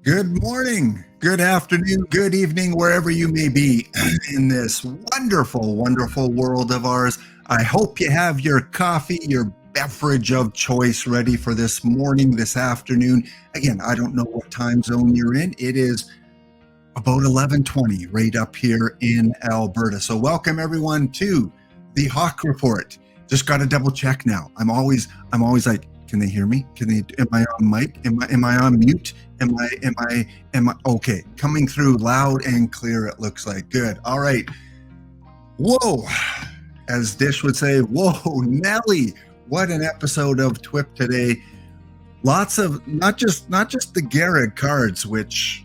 Good morning, good afternoon, good evening, wherever you may be in this wonderful, wonderful world of ours. I hope you have your coffee, your beverage of choice ready for this morning, this afternoon. Again, I don't know what time zone you're in. It is about 11:20 right up here in Alberta. So welcome everyone to the HAWC Report. Just got to double check now. I'm always like, can they hear me? Am I on mic? Am I on mute? Am I okay? Coming through loud and clear, it looks like. Good. All right. Whoa. As Dish would say, whoa, Nelly. What an episode of TWIP today. Lots of not just the Gehrig cards, which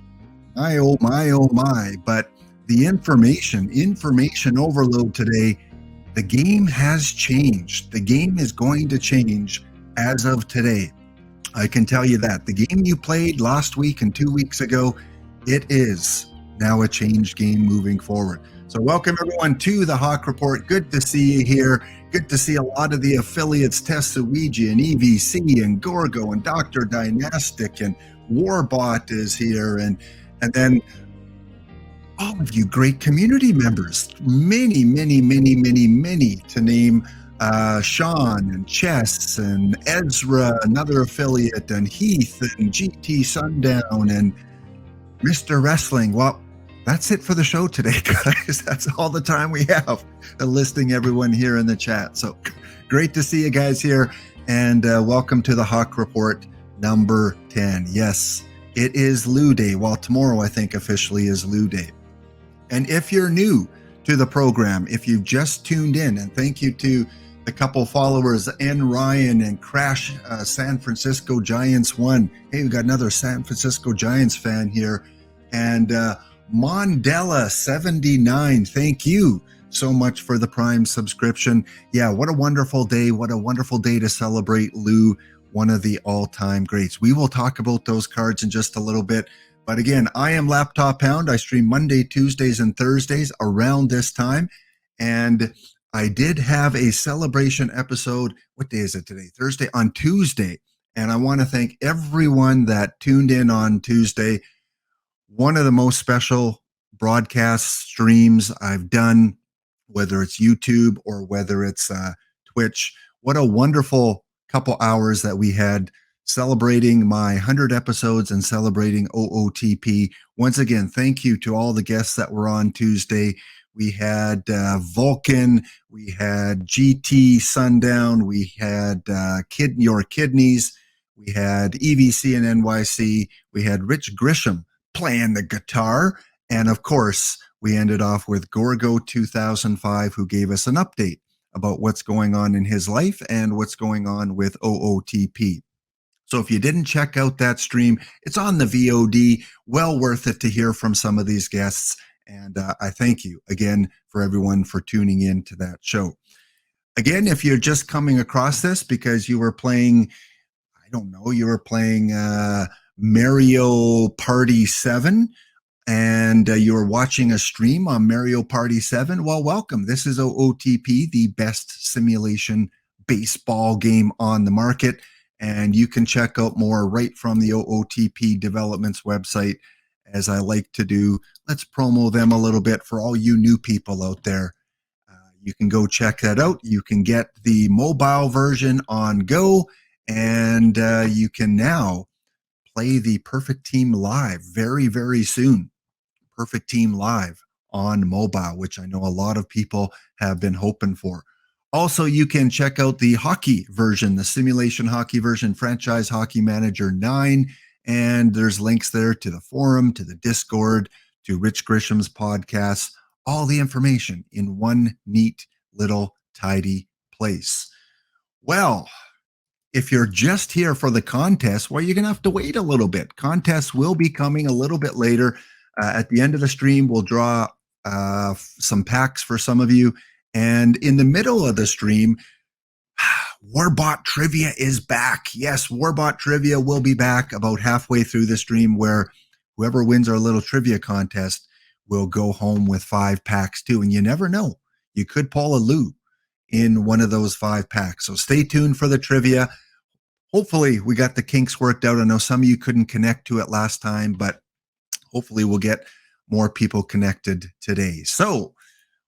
oh my, but the information overload today. The game has changed. The game is going to change as of today. I can tell you that. The game you played last week and 2 weeks ago, it is now a changed game moving forward. So welcome everyone to the HAWC Report. Good to see you here. Good to see a lot of the affiliates, Tessouija and EVC and Gorgo and Dr. Dynastic and Warbot is here. And then all of you great community members, many to name. Sean and Chess and Ezra, another affiliate, and Heath and GT Sundown and Mr. Wrestling. Well, that's it for the show today, guys. That's all the time we have. Listing everyone here in the chat. So great to see you guys here, and welcome to the HAWC Report number 10. Yes, it is Lou Day. Well, tomorrow I think officially is Lou Day. And if you're new to the program, if you've just tuned in, and thank you to a couple followers, N. Ryan and Crash San Francisco Giants 1. Hey, we got another San Francisco Giants fan here. And Mondella 79. Thank you so much for the Prime subscription. Yeah, what a wonderful day. What a wonderful day to celebrate Lou, one of the all-time greats. We will talk about those cards in just a little bit. But again, I am Laptop Hound. I stream Monday, Tuesdays, and Thursdays around this time. And I did have a celebration episode. What day is it today? Thursday, on Tuesday. And I want to thank everyone that tuned in on Tuesday. One of the most special broadcast streams I've done, whether it's YouTube or whether it's Twitch. What a wonderful couple hours that we had celebrating my 100 episodes and celebrating OOTP. Once again, thank you to all the guests that were on Tuesday. We had Vulcan, we had GT Sundown, we had Your Kidneys, we had EVC and NYC, we had Rich Grisham playing the guitar, and of course, we ended off with Gorgo 2005, who gave us an update about what's going on in his life and what's going on with OOTP. So if you didn't check out that stream, it's on the VOD. Well worth it to hear from some of these guests. And I thank you again for everyone for tuning in to that show. Again, if you're just coming across this because you were playing, I don't know, you were playing Mario Party 7 and you were watching a stream on Mario Party 7, well, welcome. This is OOTP, the best simulation baseball game on the market. And you can check out more right from the OOTP Developments website, as I like to do. Let's promo them a little bit for all you new people out there. You can go check that out. You can get the mobile version on Go, and you can now play the Perfect Team Live very soon. Perfect Team Live on mobile, which I know a lot of people have been hoping for. Also, you can check out the hockey version, the simulation hockey version, Franchise Hockey Manager 9. And there's links there to the forum, to the Discord, to Rich Grisham's podcast, all the information in one neat little tidy place. Well, if you're just here for the contest, well, you're going to have to wait a little bit. Contests will be coming a little bit later. At the end of the stream, we'll draw some packs for some of you. And in the middle of the stream, Warbot Trivia is back. Yes, Warbot Trivia will be back about halfway through the stream, where whoever wins our little trivia contest will go home with 5 packs too. And you never know. You could pull a Lou in one of those 5 packs. So stay tuned for the trivia. hopefully we got the kinks worked out. I know some of you couldn't connect to it last time, but hopefully we'll get more people connected today. So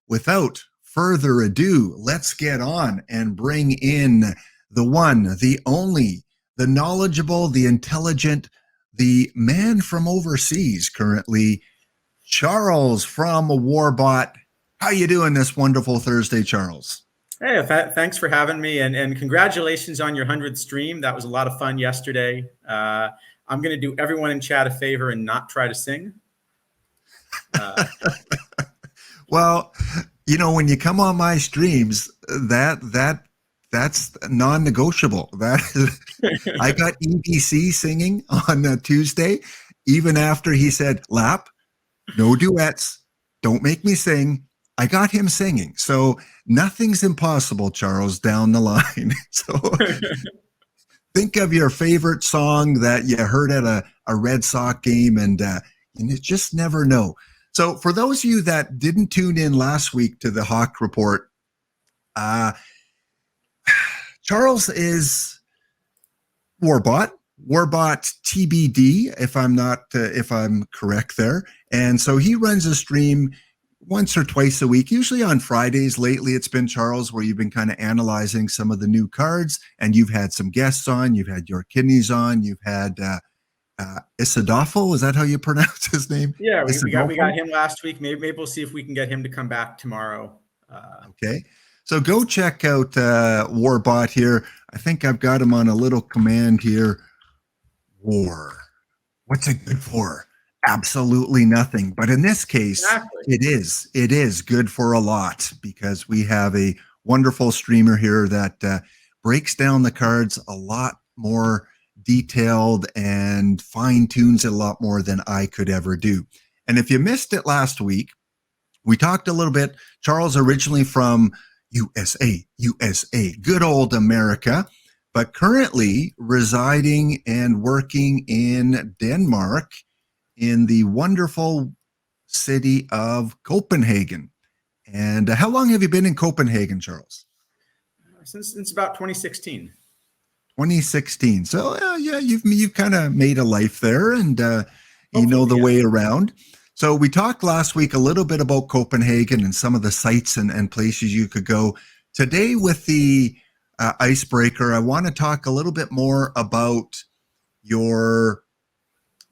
without further ado, let's get on and bring in the one, the only, the knowledgeable, the intelligent, the man from overseas currently, Charles from Warbot. How you doing this wonderful Thursday, Charles? Hey, thanks for having me, and congratulations on your 100th stream. That was a lot of fun yesterday. I'm going to do everyone in chat a favor and not try to sing. Well, you know, when you come on my streams, that's non-negotiable. That is, I got EBC singing on Tuesday, even after he said, "Lap, no duets, don't make me sing." I got him singing. So nothing's impossible, Charles, down the line. So think of your favorite song that you heard at a Red Sox game, and you just never know. So for those of you that didn't tune in last week to the HAWC Report, Charles is Warbot TBD, if I'm correct there. And so he runs a stream once or twice a week, usually on Fridays. Lately, it's been, Charles, where you've been kind of analyzing some of the new cards, and you've had some guests on. You've had your kidneys on. You've had Isidofo. Is that how you pronounce his name? Yeah, we got him last week. Maybe we'll see if we can get him to come back tomorrow. Okay. So go check out Warbot here. I think I've got him on a little command here. War. What's it good for? Absolutely nothing. But in this case, exactly. It is good for a lot, because we have a wonderful streamer here that breaks down the cards a lot more detailed and fine tunes it a lot more than I could ever do. And if you missed it last week, we talked a little bit. Charles originally from USA, good old America, but currently residing and working in Denmark, in the wonderful city of Copenhagen. And how long have you been in Copenhagen, Charles? Since about 2016. 2016. So yeah, you've kind of made a life there, and you know the way around. So we talked last week a little bit about Copenhagen and some of the sites and places you could go. Today with the icebreaker, I want to talk a little bit more about your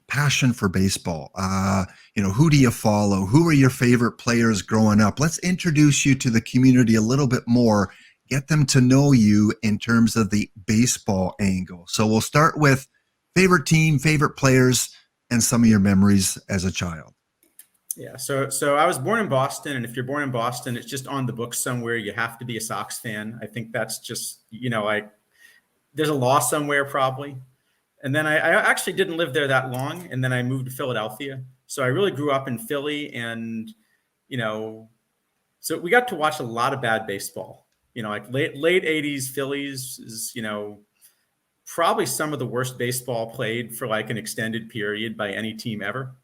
passion for baseball. You know, who do you follow? Who are your favorite players growing up? Let's introduce you to the community a little bit more, get them to know you in terms of the baseball angle. So we'll start with favorite team, favorite players, and some of your memories as a child. Yeah, so I was born in Boston, and if you're born in Boston, it's just on the books somewhere. You have to be a Sox fan. I think that's just, you know, there's a law somewhere probably. And then I actually didn't live there that long, and then I moved to Philadelphia. So I really grew up in Philly, and, you know, so we got to watch a lot of bad baseball. You know, like late 80s Phillies is, you know, probably some of the worst baseball played for like an extended period by any team ever.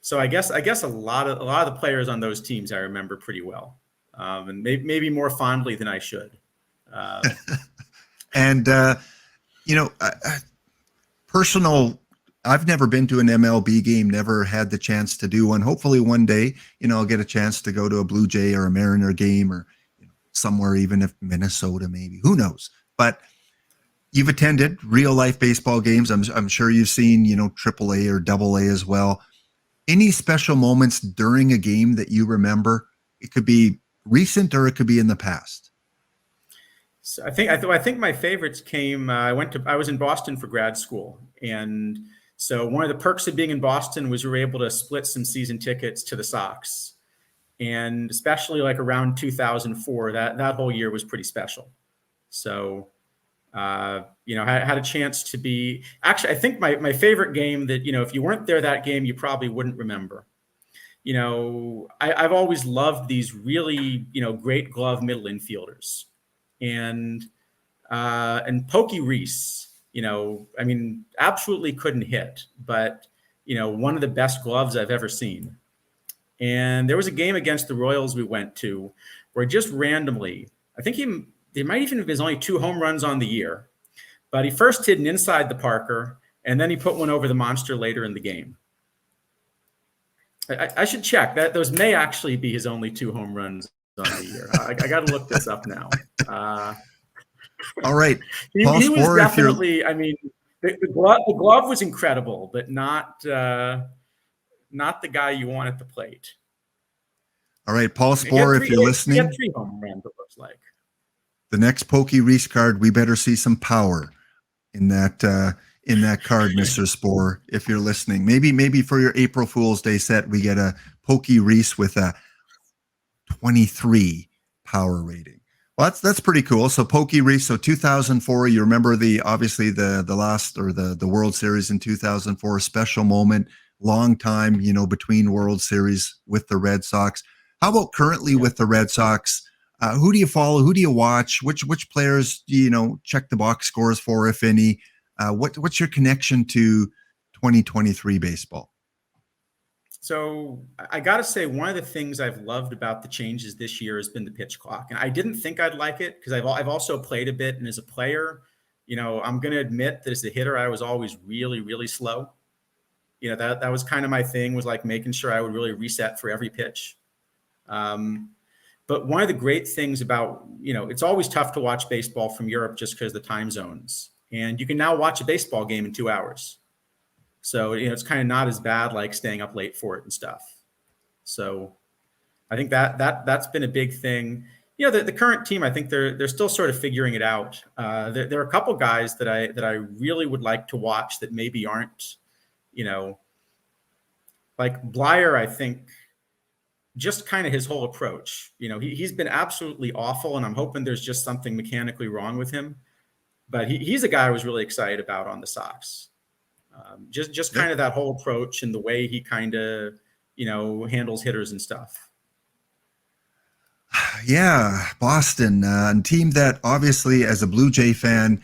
So I guess a lot of the players on those teams I remember pretty well, and maybe more fondly than I should. And you know, personal. I've never been to an MLB game, never had the chance to do one. Hopefully one day, you know, I'll get a chance to go to a Blue Jay or a Mariner game, or you know, somewhere, even if Minnesota, maybe, who knows. But you've attended real life baseball games. I'm sure you've seen, you know, AAA or AA as well. Any special moments during a game that you remember? It could be recent or it could be in the past. So I think my favorites came. I was in Boston for grad school, and so one of the perks of being in Boston was we were able to split some season tickets to the Sox, and especially like around 2004, that whole year was pretty special. So, you know, I had a chance to be. Actually, I think my favorite game that, you know, if you weren't there that game, you probably wouldn't remember. You know, I've always loved these really, you know, great glove middle infielders. And Pokey Reese, you know, I mean, absolutely couldn't hit, but, you know, one of the best gloves I've ever seen. And there was a game against the Royals we went to where just randomly, I think he there might even have been only 2 home runs on the year, but he first hit an inside the Parker, and then he put one over the monster later in the game. I should check that. Those may actually be his only 2 home runs on the year. I got to look this up now. All right. He was definitely, I mean, the glove was incredible, but not the guy you want at the plate. All right, Paul Sporer, if you're listening. He had 3 home runs, it looks like. The next Pokey Reese card, we better see some power in that card, Mr. Sporer, if you're listening. Maybe for your April Fool's Day set, we get a Pokey Reese with a 23 power rating. Well, that's pretty cool. So Pokey Reese, so 2004, you remember obviously the last, or the World Series in 2004, special moment, long time, between World Series with the Red Sox. How about currently with the Red Sox? Who do you follow? Who do you watch? Which players do you check the box scores for, if any? What's your connection to 2023 baseball? So I got to say, one of the things I've loved about the changes this year has been the pitch clock. And I didn't think I'd like it because I've also played a bit. And as a player, I'm going to admit that as a hitter, I was always really, really slow. That was kind of my thing, was like making sure I would really reset for every pitch. But one of the great things about, it's always tough to watch baseball from Europe just because of the time zones. And you can now watch a baseball game in 2 hours. So, it's kind of not as bad like staying up late for it and stuff. So I think that's been a big thing. The current team, I think they're still sort of figuring it out. There are a couple guys that I really would like to watch that maybe aren't, like Blyer, I think, just kind of his whole approach. He's been absolutely awful, and I'm hoping there's just something mechanically wrong with him. But he's a guy I was really excited about on the Sox. Just kind of that whole approach and the way he kind of, handles hitters and stuff. Yeah, Boston, a team that obviously, as a Blue Jay fan,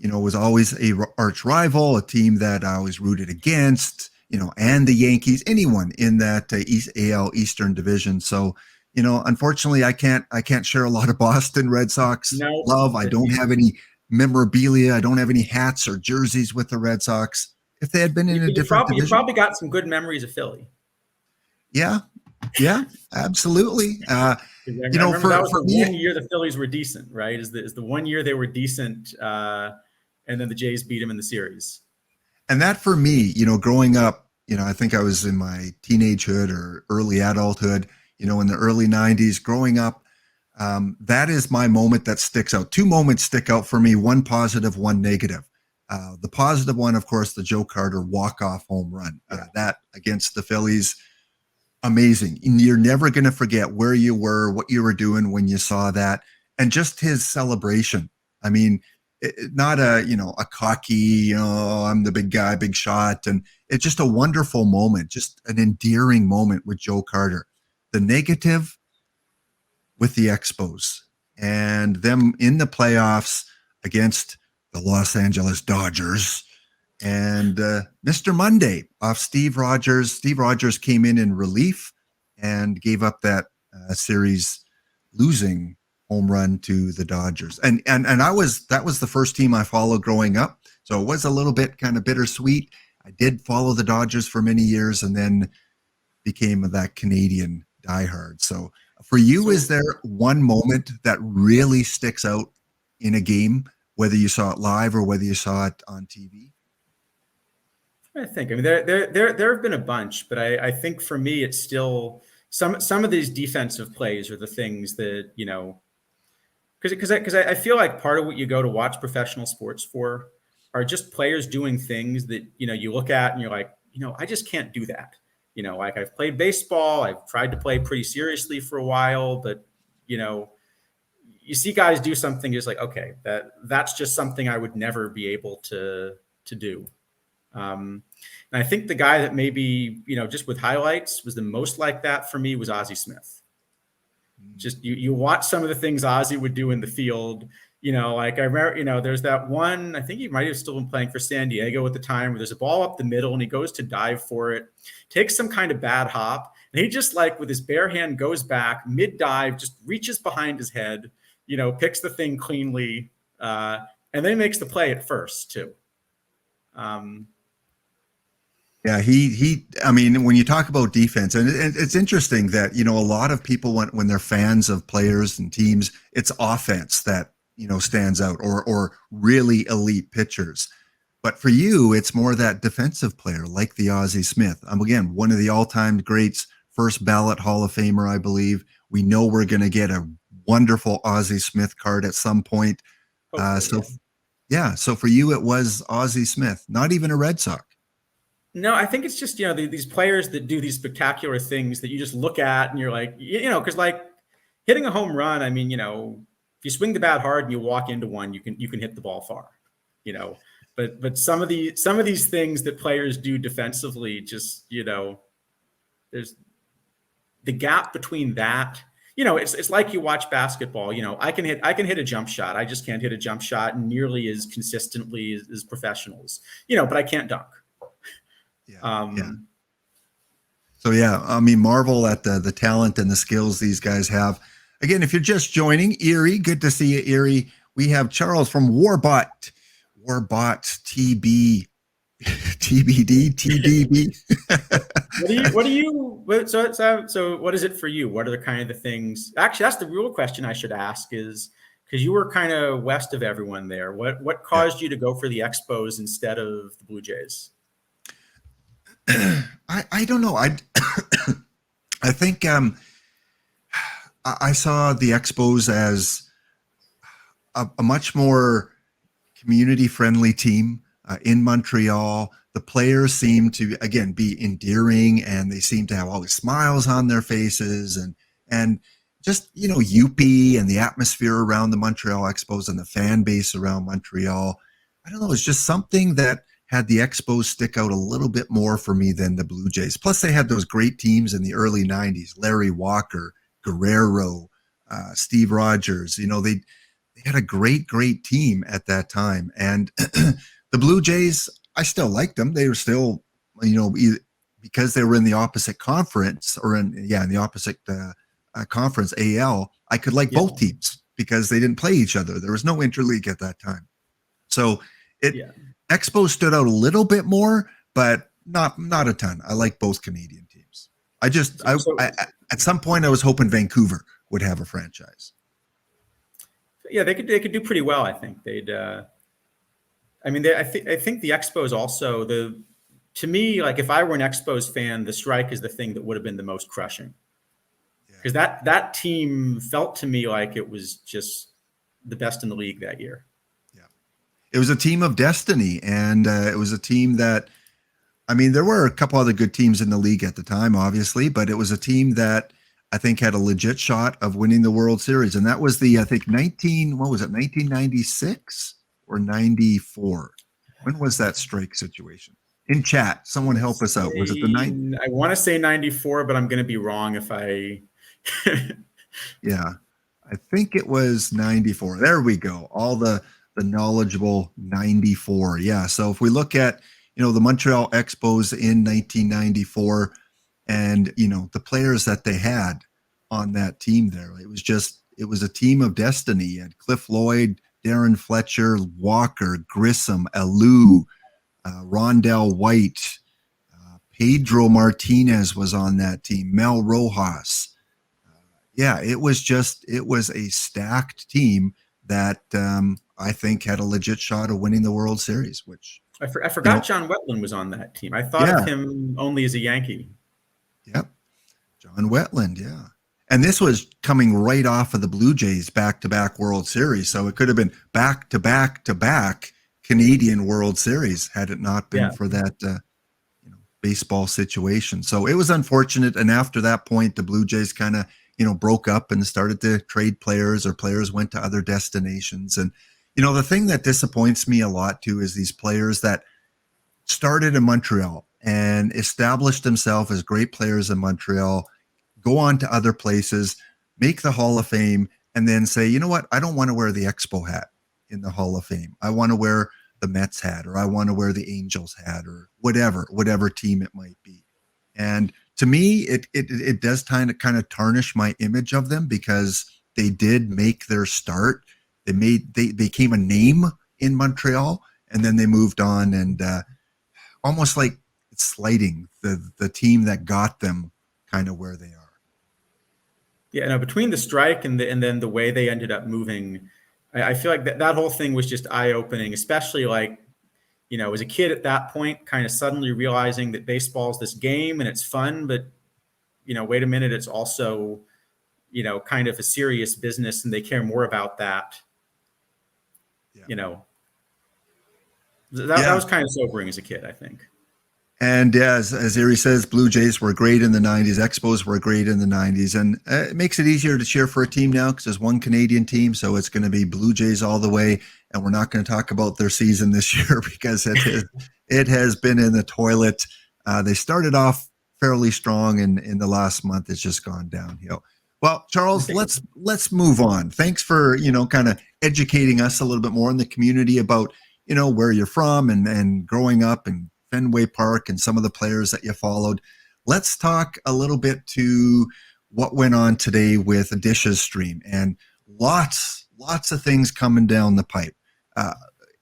was always a arch rival, a team that I always rooted against, and the Yankees, anyone in that AL Eastern Division. So, unfortunately, I can't share a lot of Boston Red Sox love. I don't have any memorabilia. I don't have any hats or jerseys with the Red Sox. If they had been in a different division, you probably got some good memories of Philly. Yeah, absolutely. I remember that was the 1 year the Phillies were decent, right? Is the 1 year they were decent, and then the Jays beat them in the series. And that for me, growing up, I think I was in my teenagehood or early adulthood, in the early 90s, growing up. That is my moment that sticks out. 2 moments stick out for me, one positive, one negative. The positive one, of course, the Joe Carter walk-off home run. That against the Phillies, amazing. And you're never going to forget where you were, what you were doing when you saw that, and just his celebration. I mean, not a cocky, I'm the big guy, big shot. And it's just a wonderful moment, just an endearing moment with Joe Carter. The negative with the Expos and them in the playoffs against the Los Angeles Dodgers and Mr. Monday off Steve Rogers. Steve Rogers came in relief and gave up that series losing home run to the Dodgers. And that was the first team I followed growing up. So it was a little bit kind of bittersweet. I did follow the Dodgers for many years and then became that Canadian diehard. So for you, is there one moment that really sticks out in a game, whether you saw it live or whether you saw it on TV? I mean, there have been a bunch, but I think for me, it's still some of these defensive plays are the things that, because I feel like part of what you go to watch professional sports for are just players doing things that, you look at and you're like, I just can't do that. Like I've played baseball, I've tried to play pretty seriously for a while, but, you see guys do something just like, okay, that's just something I would never be able to do. And I think the guy that maybe, just with highlights was the most like that for me was Ozzie Smith. Just you watch some of the things Ozzie would do in the field, like I remember, there's that one, I think he might have still been playing for San Diego at the time, where there's a ball up the middle and he goes to dive for it, takes some kind of bad hop, and he just like with his bare hand goes back mid dive, just reaches behind his head, picks the thing cleanly, and then makes the play at first too. Yeah, I mean, when you talk about defense, and it's interesting that, a lot of people, when they're fans of players and teams, it's offense that, stands out, or really elite pitchers. But for you, it's more that defensive player like the Ozzie Smith. Again, one of the all-time greats, first ballot Hall of Famer, I believe. We know we're going to get a wonderful Ozzie Smith card at some point. So for you, it was Ozzie Smith, not even a Red Sox. No, I think it's just, these players that do these spectacular things that you just look at and you're like, because like hitting a home run, I mean, if you swing the bat hard and you walk into one, you can hit the ball far, but some of these things that players do defensively, just, there's the gap between that, it's like you watch basketball, I can hit a jump shot. I just can't hit a jump shot nearly as consistently as professionals, but I can't dunk. So I mean, marvel at the talent and the skills these guys have. Again, if you're just joining, Erie, good to see you, Erie. We have Charles from Warbottbd, TBD, TDB. So what is it for you? What are the kind of the things? Actually, that's the real question I should ask, is because you were kind of west of everyone there. What caused you to go for the Expos instead of the Blue Jays? I don't know. I think I saw the Expos as a much more community-friendly team in Montreal. The players seem to, again, be endearing, and they seem to have always smiles on their faces, and just, Yuppie and the atmosphere around the Montreal Expos and the fan base around Montreal. I don't know. It's just something that had the Expos stick out a little bit more for me than the Blue Jays. Plus, they had those great teams in the early 90s, Larry Walker, Guerrero, Steve Rogers. They had a great team at that time. And the Blue Jays, I still liked them. They were still, because they were in the opposite conference, or in the opposite conference, AL, I could like both teams because they didn't play each other. There was no interleague at that time. So Expos stood out a little bit more, but not a ton. I like both Canadian teams. I at some point I was hoping Vancouver would have a franchise. Yeah, they could do pretty well. I think they'd. I think the Expos also, to me, like if I were an Expos fan, the strike is the thing that would have been the most crushing, because that team felt to me like it was just the best in the league that year. It was a team of destiny, and it was a team that, there were a couple other good teams in the league at the time, obviously, but it was a team that I think had a legit shot of winning the World Series. And that was the, I think 1996 or 94? When was that strike situation? In chat, someone help us out. Was it the 90? I want to say 94, but I'm going to be wrong if I... Yeah, I think it was 94. There we go. All the knowledgeable 94. Yeah. So if we look at, the Montreal Expos in 1994 and, the players that they had on that team there, it was a team of destiny. You had Cliff Lloyd, Darren Fletcher, Walker, Grissom, Alou, Rondell White, Pedro Martinez was on that team, Mel Rojas. It was a stacked team that, I think had a legit shot of winning the World Series, which I forgot John Wetland was on that team. I thought of him only as a Yankee. Yep. John Wetland. Yeah. And this was coming right off of the Blue Jays back-to-back World Series. So it could have been back-to-back-to-back Canadian World Series had it not been for that, baseball situation. So it was unfortunate. And after that point, the Blue Jays kind of, broke up and started to trade players, or players went to other destinations. And, the thing that disappoints me a lot too is these players that started in Montreal and established themselves as great players in Montreal, go on to other places, make the Hall of Fame, and then say, you know what, I don't want to wear the Expo hat in the Hall of Fame. I want to wear the Mets hat, or I want to wear the Angels hat, or whatever team it might be. And to me, it does kind of tarnish my image of them, because they did make their start. They became a name in Montreal, and then they moved on, and almost like it's slighting the team that got them kind of where they are. Yeah, no, between the strike and then the way they ended up moving, I feel like that whole thing was just eye-opening, especially like, as a kid at that point, kind of suddenly realizing that baseball is this game and it's fun, but, wait a minute, it's also, kind of a serious business and they care more about that. Yeah. That was kind of sobering as a kid, I think. And as Erie says, Blue Jays were great in the 90s. Expos were great in the 90s. And it makes it easier to cheer for a team now because there's one Canadian team. So it's going to be Blue Jays all the way. And we're not going to talk about their season this year because it has been in the toilet. They started off fairly strong, and in the last month, it's just gone downhill. Well, Charles, let's move on. Thanks for, kind of educating us a little bit more in the community about, where you're from and growing up and Fenway Park and some of the players that you followed. Let's talk a little bit to what went on today with a Dishes stream, and lots of things coming down the pipe.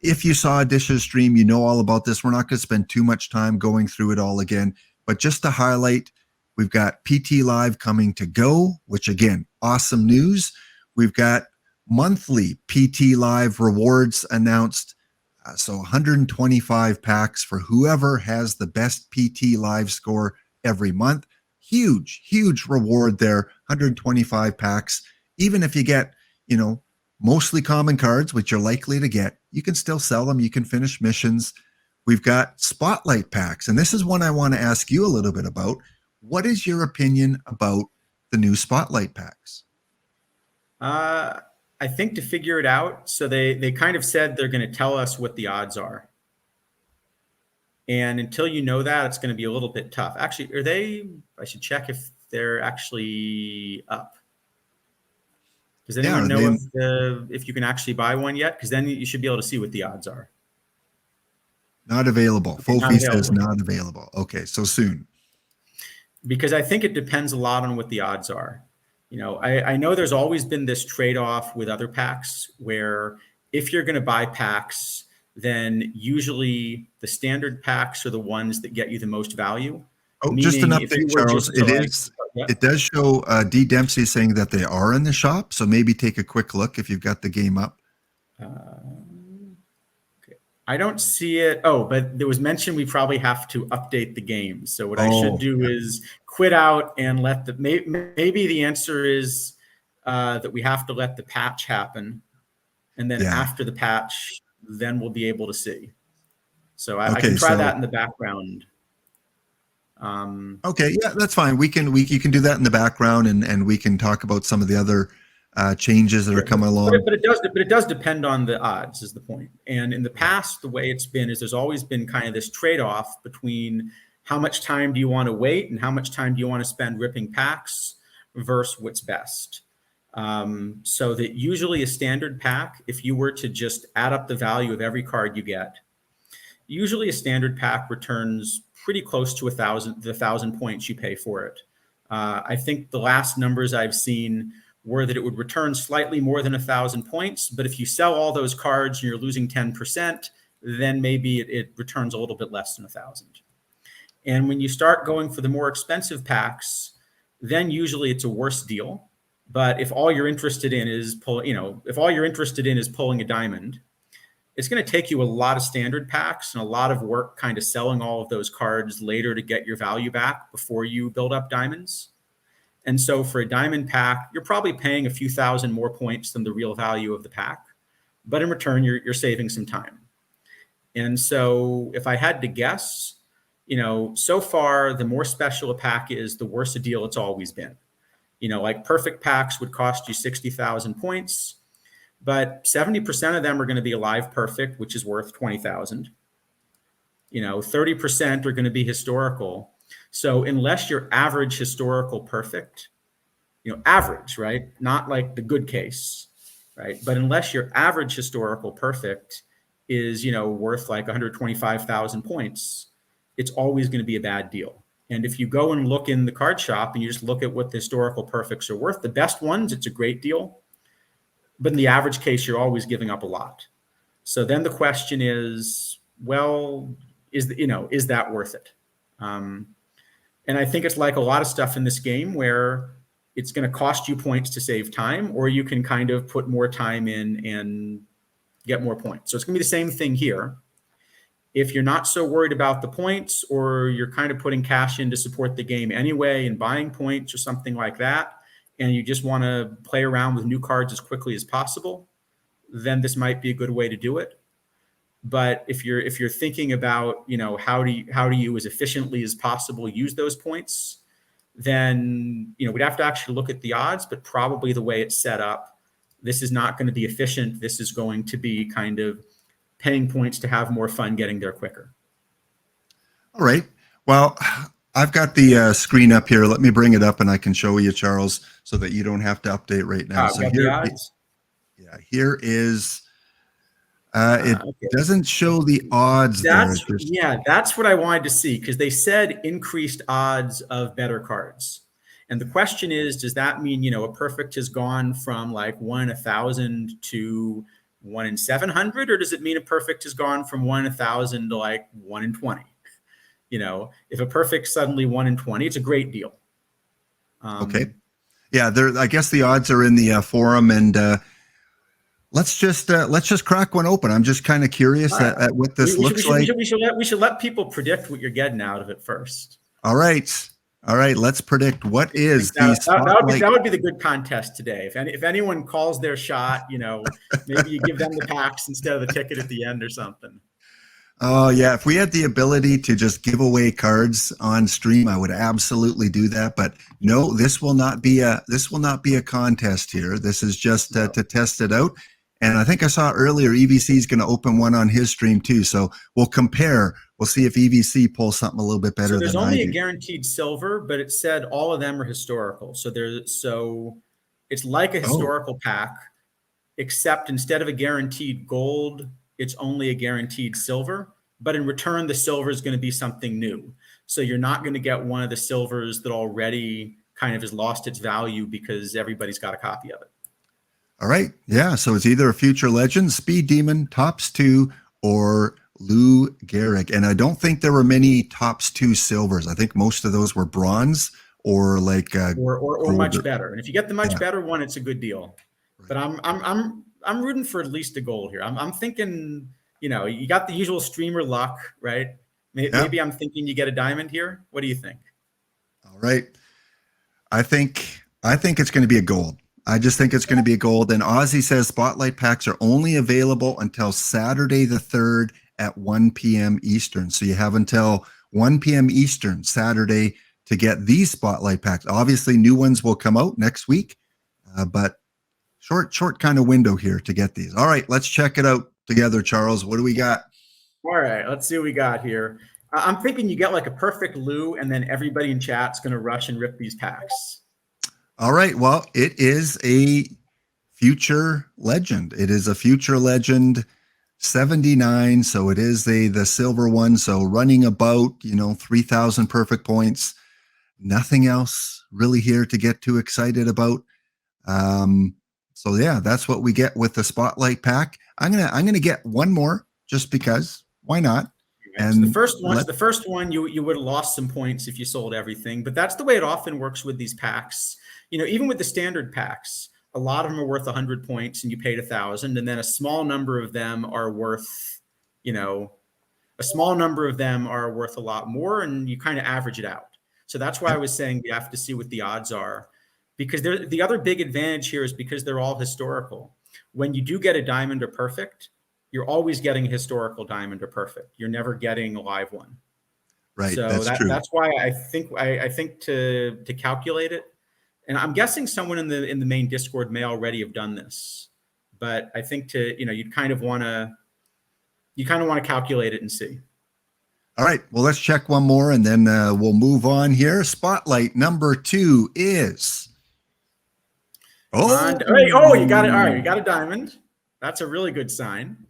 If you saw a Dishes stream, you know all about this. We're not going to spend too much time going through it all again, but just to highlight, we've got PT Live coming to Go, which again, awesome news. We've got monthly PT Live rewards announced. So 125 packs for whoever has the best PT Live score every month. Huge reward there. 125 packs. Even if you get, mostly common cards, which you're likely to get, you can still sell them. You can finish missions. We've got Spotlight packs. And this is one I want to ask you a little bit about. What is your opinion about the new Spotlight packs? I think to figure it out, so they kind of said they're going to tell us what the odds are. And until you know that, it's going to be a little bit tough. Actually, I should check if they're actually up. Does anyone know if you can actually buy one yet? Because then you should be able to see what the odds are. Not available. Okay, Fofi says not available. Okay, so soon. Because I think it depends a lot on what the odds are. I know there's always been this trade-off with other packs where if you're going to buy packs, then usually the standard packs are the ones that get you the most value. Oh, just an update, Charles. It does show D. Dempsey saying that they are in the shop. So maybe take a quick look if you've got the game up. Okay. I don't see it. Oh, but there was mention we probably have to update the game. So what I should do is quit out and let maybe the answer is that we have to let the patch happen. And then after the patch, then we'll be able to see. So I can try that in the background. Okay, yeah, that's fine. You can do that in the background, and we can talk about some of the other changes that are coming along. But it does depend on the odds, is the point. And in the past, the way it's been is there's always been kind of this trade-off between how much time do you want to wait and how much time do you want to spend ripping packs versus what's best. So that usually a standard pack, if you were to just add up the value of every card you get, usually a standard pack returns pretty close to the 1,000 points you pay for it. I think the last numbers I've seen were that it would return slightly more than 1,000 points, but if you sell all those cards and you're losing 10%, then maybe it returns a little bit less than 1,000. And when you start going for the more expensive packs, then usually it's a worse deal. But if all you're interested in is pulling a diamond, it's going to take you a lot of standard packs and a lot of work kind of selling all of those cards later to get your value back before you build up diamonds. And so for a diamond pack, you're probably paying a few thousand more points than the real value of the pack. But in return, you're saving some time. And so if I had to guess, so far, the more special a pack is, the worse a deal it's always been. Like perfect packs would cost you 60,000 points, but 70% of them are going to be a live perfect, which is worth 20,000. 30% are going to be historical. So unless you're average historical perfect, average, right? Not like the good case, right? But unless your average historical perfect is, worth like 125,000 points, it's always going to be a bad deal. And if you go and look in the card shop and you just look at what the historical perfects are worth, the best ones, it's a great deal. But in the average case, you're always giving up a lot. So then the question is, well, is that worth it? And I think it's like a lot of stuff in this game where it's going to cost you points to save time, or you can kind of put more time in and get more points. So it's going to be the same thing here. If you're not so worried about the points, or you're kind of putting cash in to support the game anyway and buying points or something like that, and you just want to play around with new cards as quickly as possible, then this might be a good way to do it. But if you're thinking about, how do you as efficiently as possible use those points, then, we'd have to actually look at the odds, but probably the way it's set up, this is not going to be efficient. This is going to be kind of paying points to have more fun getting there quicker. All right. Well, I've got the screen up here. Let me bring it up and I can show you, Charles, so that you don't have to update right now. So here, here is, it doesn't show the odds. That's what I wanted to see, because they said increased odds of better cards. And the question is, does that mean, a perfect has gone from like 1 in 1,000 to 1 in 700, or does it mean a perfect has gone from 1 in 1,000 to like 1 in 20? If a perfect suddenly 1 in 20, it's a great deal. Okay. Yeah, I guess the odds are in the forum, and let's just crack one open. I'm just kind of curious at what this looks like. We should let people predict what you're getting out of it first. All right. Let's predict what is that would be the good contest today. If anyone calls their shot, maybe you give them the packs instead of the ticket at the end or something. Oh yeah, if we had the ability to just give away cards on stream, I would absolutely do that. But no, this will not be a contest here. This is just to test it out. And I think I saw earlier EVC is going to open one on his stream too. So we'll compare. We'll see if EVC pulls something a little bit better. So there's only a guaranteed silver, but it said all of them are historical. So it's like a historical pack, except instead of a guaranteed gold, it's only a guaranteed silver. But in return, the silver is going to be something new. So you're not going to get one of the silvers that already kind of has lost its value because everybody's got a copy of it. All right. Yeah. So it's either a future legend, Speed Demon, Tops 2, or Lou Gehrig. And I don't think there were many Tops 2 silvers. I think most of those were bronze or like or much better. And if you get the much better one, it's a good deal. Right. But I'm rooting for at least a gold here. I'm thinking, you got the usual streamer luck, right? Maybe I'm thinking you get a diamond here. What do you think? All right. I think it's going to be a gold. I just think it's going to be a gold. And Ozzy says Spotlight packs are only available until Saturday the 3rd at 1 p.m. Eastern. So you have until 1 p.m. Eastern Saturday to get these Spotlight packs. Obviously, new ones will come out next week, but short kind of window here to get these. All right, let's check it out together, Charles. What do we got? All right, let's see what we got here. I'm thinking you get like a perfect Lou, and then everybody in chat's going to rush and rip these packs. All right. Well, it is a future legend. It is a future legend 79. So it is the silver one. So running about, 3,000 perfect points. Nothing else really here to get too excited about. So yeah, that's what we get with the Spotlight pack. I'm gonna get one more just because. Why not? And so the first one, you would have lost some points if you sold everything, but that's the way it often works with these packs. Even with the standard packs, a lot of them are worth 100 points and you paid 1,000, and then a small number of them are worth, a lot more, and you kind of average it out. So that's why I was saying you have to see what the odds are, because the other big advantage here is because they're all historical. When you do get a diamond or perfect, you're always getting a historical diamond or perfect. You're never getting a live one. Right. So that's why I think to calculate it. And I'm guessing someone in the main Discord may already have done this, but I think you'd kind of want to calculate it and see. All right, well, let's check one more and then we'll move on here. Spotlight number 2 is. You got it. All right, you got a diamond. That's a really good sign.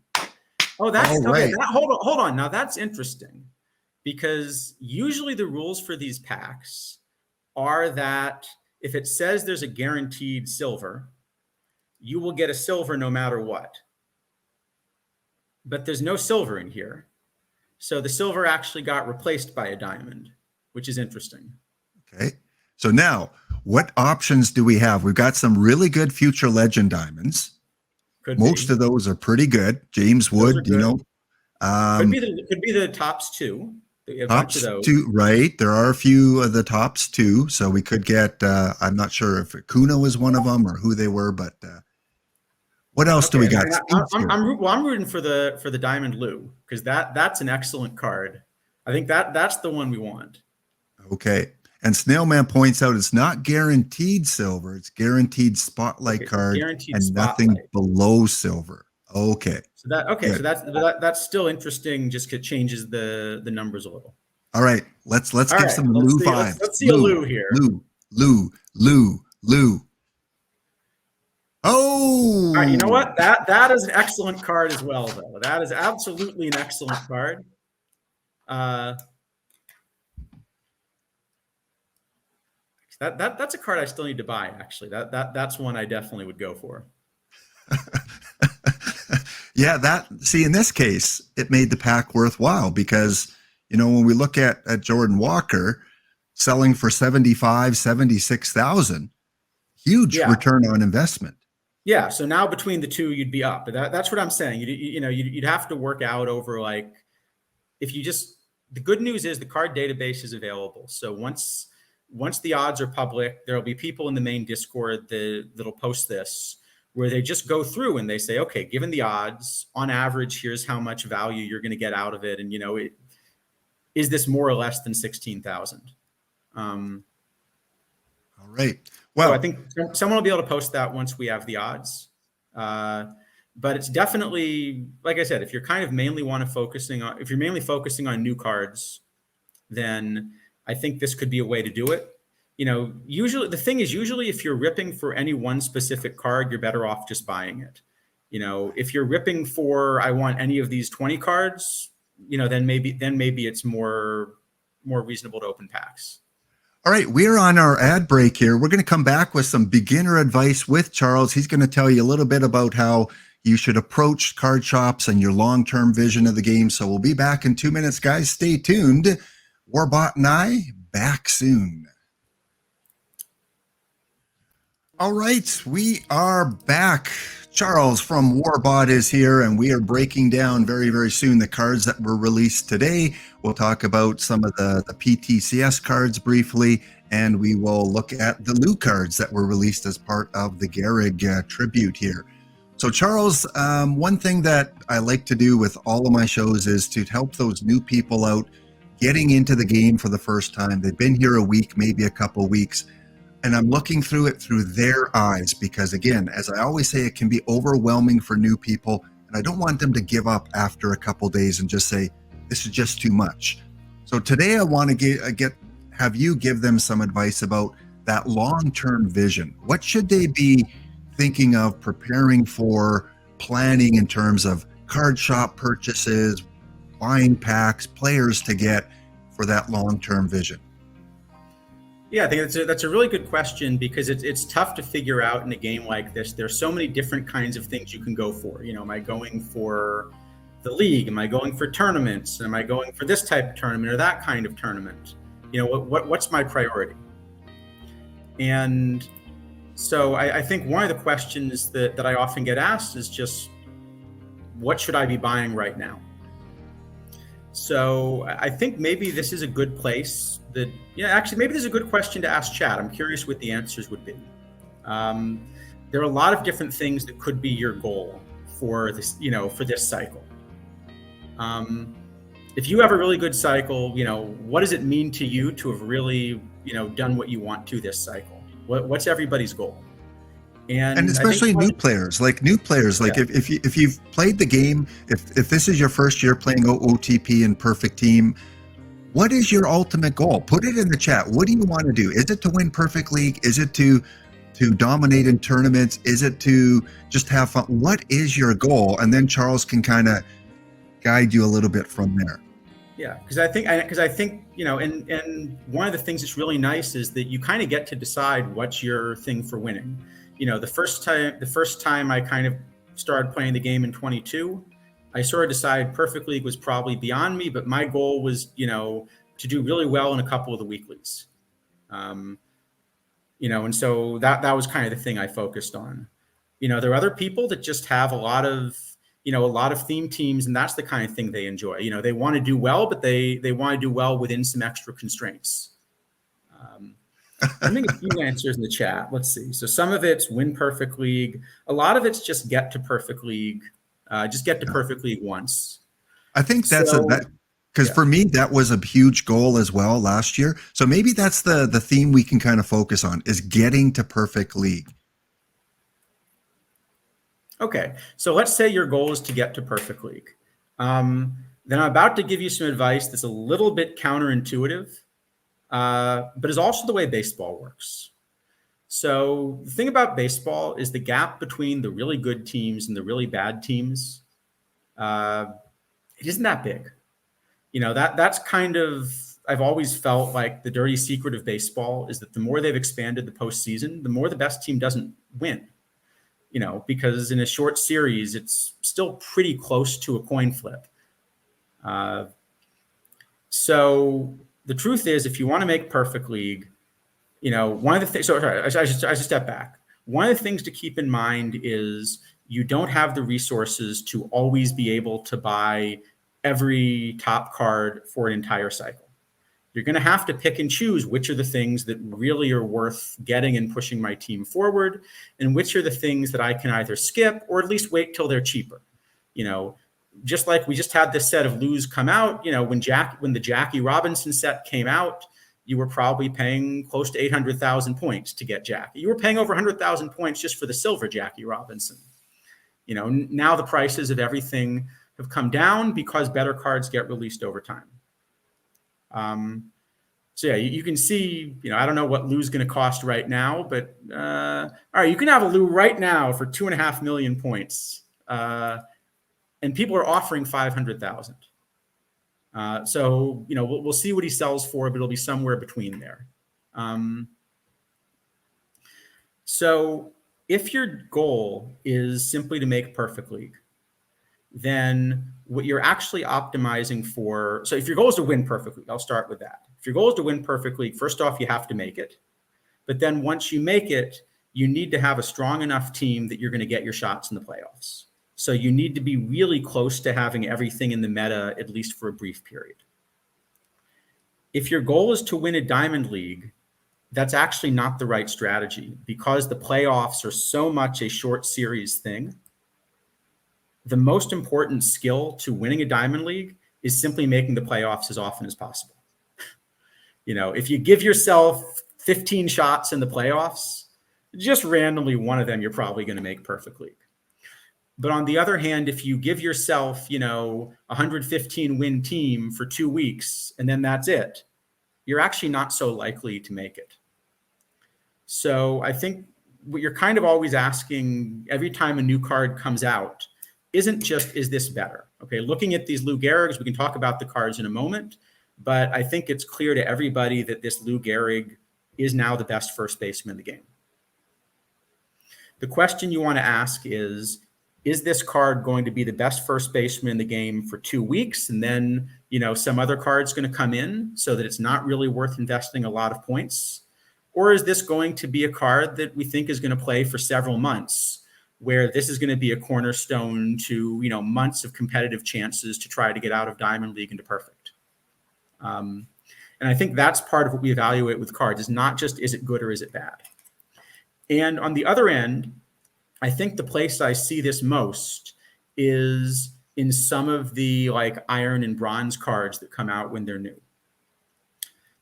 Oh, that's right. Okay. Hold on. Now that's interesting, because usually the rules for these packs are that if it says there's a guaranteed silver, you will get a silver no matter what. But there's no silver in here. So the silver actually got replaced by a diamond, which is interesting. Okay. So now, what options do we have? We've got some really good future legend diamonds. Most of those are pretty good. James Wood, you know. Could be the tops two. Tops two, right? There are a few of the tops two. So we could get, I'm not sure if Kuno is one of them or who they were, but what else do we got? I'm rooting for the Diamond Lou, because that's an excellent card. I think that's the one we want. Okay. And Snailman points out it's not guaranteed silver, it's guaranteed spotlight card, guaranteed and spotlight. Nothing below silver. Okay. So that's still interesting, just 'cause it changes the numbers a little. All right. Let's give some Lou vibes. Let's see a Lou here. Lou. Oh, all right, you know what? That is an excellent card as well, though. That is absolutely an excellent card. That's a card I still need to buy, actually. That's one I definitely would go for. Yeah, see, in this case, it made the pack worthwhile because, you know, when we look at Jordan Walker selling for 75, 76,000, huge return on investment. Yeah, so now between the two, you'd be up. That's what I'm saying. You'd have to work out over, like, if you just, the good news is the card database is available. So once the odds are public, there'll be people in the main Discord that'll post this, where they just go through and they say, okay, given the odds, on average, here's how much value you're going to get out of it. And, you know, is this more or less than 16,000? All right. Well, so I think someone will be able to post that once we have the odds. But it's definitely, like I said, if you're kind of mainly focusing on new cards, then I think this could be a way to do it. You know, usually if you're ripping for any one specific card, you're better off just buying it. You know, if you're ripping for, I want any of these 20 cards, you know, then maybe it's more reasonable to open packs. All right, we're on our ad break here. We're going to come back with some beginner advice with Charles. He's going to tell you a little bit about how you should approach card shops and your long-term vision of the game. So we'll be back in 2 minutes, guys. Stay tuned. Warbot and I, back soon. All right, we are back. Charles from Warbot is here, and we are breaking down very, very soon the cards that were released today. We'll talk about some of the PTCS cards briefly, and we will look at the Lou cards that were released as part of the Gehrig tribute here. So Charles, one thing that I like to do with all of my shows is to help those new people out getting into the game for the first time. They've been here a week, maybe a couple of weeks, and I'm looking through it through their eyes because, again, as I always say, it can be overwhelming for new people, and I don't want them to give up after a couple days and just say, this is just too much. So today I want to have you give them some advice about that long-term vision. What should they be thinking of, preparing for, planning in terms of card shop purchases, buying packs, players to get for that long-term vision? Yeah, I think that's a really good question because it's tough to figure out in a game like this. There's so many different kinds of things you can go for. You know, am I going for the league? Am I going for tournaments? Am I going for this type of tournament or that kind of tournament? You know, what's my priority? And so I think one of the questions that I often get asked is just, what should I be buying right now? So I think maybe this is a good place maybe this is a good question to ask chat. I'm curious what the answers would be. There are a lot of different things that could be your goal for this, you know, for this cycle. If you have a really good cycle, you know, what does it mean to you to have really, you know, done what you want to this cycle? What's everybody's goal? And especially new players, like if you've played the game, if this is your first year playing OOTP and Perfect Team, what is your ultimate goal? Put it in the chat. What do you want to do? Is it to win Perfect League? Is it to dominate in tournaments? Is it to just have fun? What is your goal? And then Charles can kind of guide you a little bit from there. Yeah, because I think and one of the things that's really nice is that you kind of get to decide what's your thing for winning. The first time I kind of started playing the game in 22, I sort of decided Perfect League was probably beyond me, but my goal was to do really well in a couple of the weeklies. And so that was kind of the thing I focused on. There are other people that just have a lot of theme teams, and that's the kind of thing they enjoy. They want to do well, but they want to do well within some extra constraints. Let me get a few answers in the chat. Let's see. So some of it's win Perfect League. A lot of it's just get to Perfect League. Just get to Perfect League once. I think that's because for me, that was a huge goal as well last year. So maybe that's the theme we can kind of focus on, is getting to Perfect League. Okay, so let's say your goal is to get to Perfect League. Then I'm about to give you some advice that's a little bit counterintuitive, but is also the way baseball works. So the thing about baseball is the gap between the really good teams and the really bad teams, it isn't that big. That's kind of, I've always felt like the dirty secret of baseball is that the more they've expanded the postseason, the more the best team doesn't win. Because in a short series, it's still pretty close to a coin flip. So the truth is, if you want to make Perfect League, one of the things, I should step back. One of the things to keep in mind is you don't have the resources to always be able to buy every top card for an entire cycle. You're going to have to pick and choose which are the things that really are worth getting and pushing my team forward, and which are the things that I can either skip or at least wait till they're cheaper. Just like we just had this set of Lou's come out, when the Jackie Robinson set came out, you were probably paying close to 800,000 points to get Jackie. You were paying over 100,000 points just for the silver Jackie Robinson. Now the prices of everything have come down because better cards get released over time. So yeah, you can see, I don't know what Lou's going to cost right now, but all right, you can have a Lou right now for 2.5 million points, and people are offering 500,000. So we'll see what he sells for, but it'll be somewhere between there. So if your goal is simply to make Perfect League, then what you're actually optimizing for, so if your goal is to win Perfect League, I'll start with that. If your goal is to win Perfect League, first off, you have to make it. But then once you make it, you need to have a strong enough team that you're going to get your shots in the playoffs. So you need to be really close to having everything in the meta, at least for a brief period. If your goal is to win a Diamond League, that's actually not the right strategy, because the playoffs are so much a short series thing. The most important skill to winning a Diamond League is simply making the playoffs as often as possible. If you give yourself 15 shots in the playoffs, just randomly one of them, you're probably going to make Perfect League. But on the other hand, if you give yourself, 115 win team for 2 weeks, and then that's it, you're actually not so likely to make it. So I think what you're kind of always asking every time a new card comes out isn't just, is this better? Okay, looking at these Lou Gehrigs, we can talk about the cards in a moment, but I think it's clear to everybody that this Lou Gehrig is now the best first baseman in the game. The question you want to ask is this card going to be the best first baseman in the game for 2 weeks, and then some other card's going to come in so that it's not really worth investing a lot of points? Or is this going to be a card that we think is going to play for several months, where this is going to be a cornerstone to months of competitive chances to try to get out of Diamond League into Perfect? And I think that's part of what we evaluate with cards, is not just, is it good or is it bad? And on the other end, I think the place I see this most is in some of the iron and bronze cards that come out when they're new.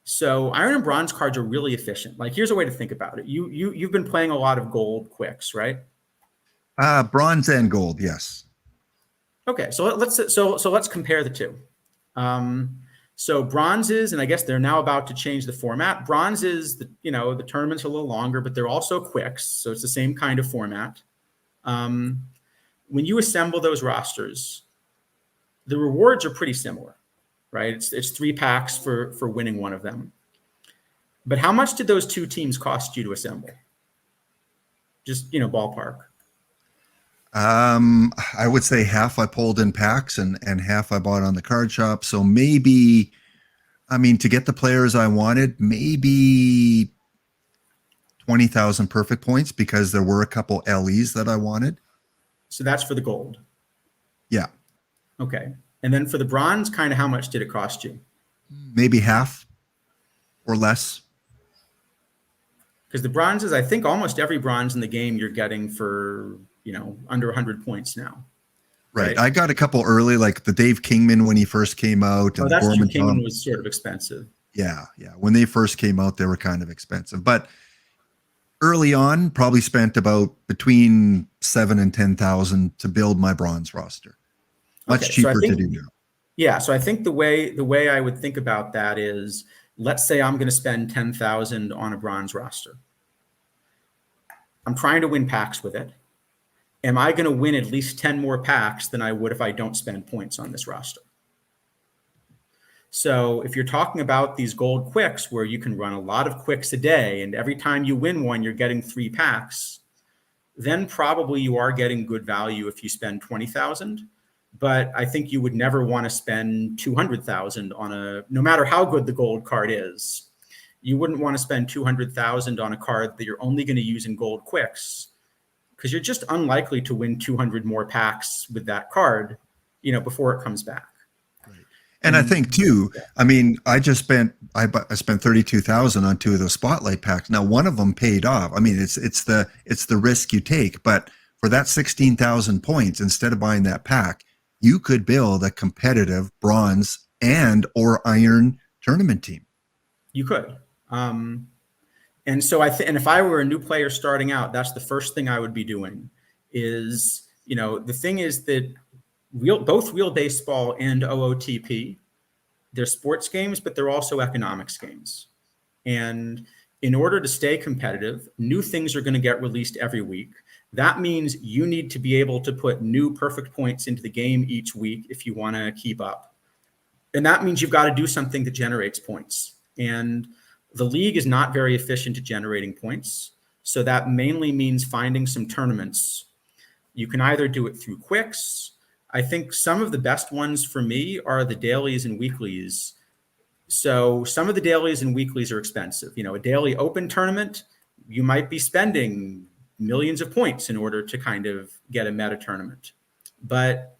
So iron and bronze cards are really efficient. Here's a way to think about it. You've been playing a lot of gold quicks, right? Bronze and gold, yes. Okay, so let's compare the two. So bronzes, and I guess they're now about to change the format. Bronzes, the tournament's a little longer, but they're also quicks, so it's the same kind of format. When you assemble those rosters, the rewards are pretty similar, right? It's 3 packs for winning one of them. But how much did those 2 teams cost you to assemble? Just, ballpark. I would say half I pulled in packs and half I bought on the card shop. So maybe, to get the players I wanted, maybe 20,000 perfect points, because there were a couple LEs that I wanted. So that's for the gold. Yeah. Okay. And then for the bronze, kind of how much did it cost you? Maybe half or less. Because the bronzes, I think almost every bronze in the game you're getting for, under 100 points now. Right. I got a couple early, like the Dave Kingman when he first came out. And that's true. Kingman was sort of expensive. Yeah. When they first came out, they were kind of expensive. But early on, probably spent about between 7,000 and 10,000 to build my bronze roster. Much cheaper to do now. Yeah. So I think the way I would think about that is, let's say I'm going to spend 10,000 on a bronze roster. I'm trying to win packs with it. Am I going to win at least 10 more packs than I would if I don't spend points on this roster? So if you're talking about these gold quicks where you can run a lot of quicks a day, and every time you win one, you're getting 3 packs, then probably you are getting good value if you spend 20,000. But I think you would never want to spend 200,000 no matter how good the gold card is, you wouldn't want to spend 200,000 on a card that you're only going to use in gold quicks, because you're just unlikely to win 200 more packs with that card, before it comes back. Right. And I think too, I spent 32,000 on 2 of those spotlight packs. Now, one of them paid off. It's the risk you take, but for that 16,000 points, instead of buying that pack, you could build a competitive bronze and or iron tournament team. You could. And so and if I were a new player starting out, that's the first thing I would be doing is, the thing is that both Real Baseball and OOTP, they're sports games, but they're also economics games. And in order to stay competitive, new things are going to get released every week. That means you need to be able to put new perfect points into the game each week if you want to keep up. And that means you've got to do something that generates points. And the league is not very efficient at generating points. So that mainly means finding some tournaments. You can either do it through quicks. I think some of the best ones for me are the dailies and weeklies. So some of the dailies and weeklies are expensive. A daily open tournament, you might be spending millions of points in order to kind of get a meta tournament. But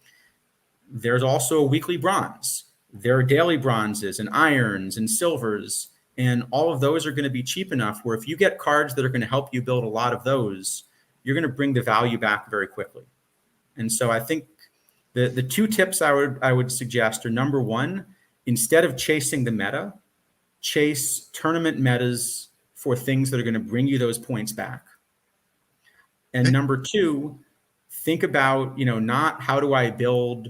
there's also a weekly bronze. There are daily bronzes and irons and silvers, and all of those are going to be cheap enough where if you get cards that are going to help you build a lot of those, you're going to bring the value back very quickly. And so I think the 2 tips I would suggest are, number 1, instead of chasing the meta, chase tournament metas for things that are going to bring you those points back. And number 2, think about, not how do I build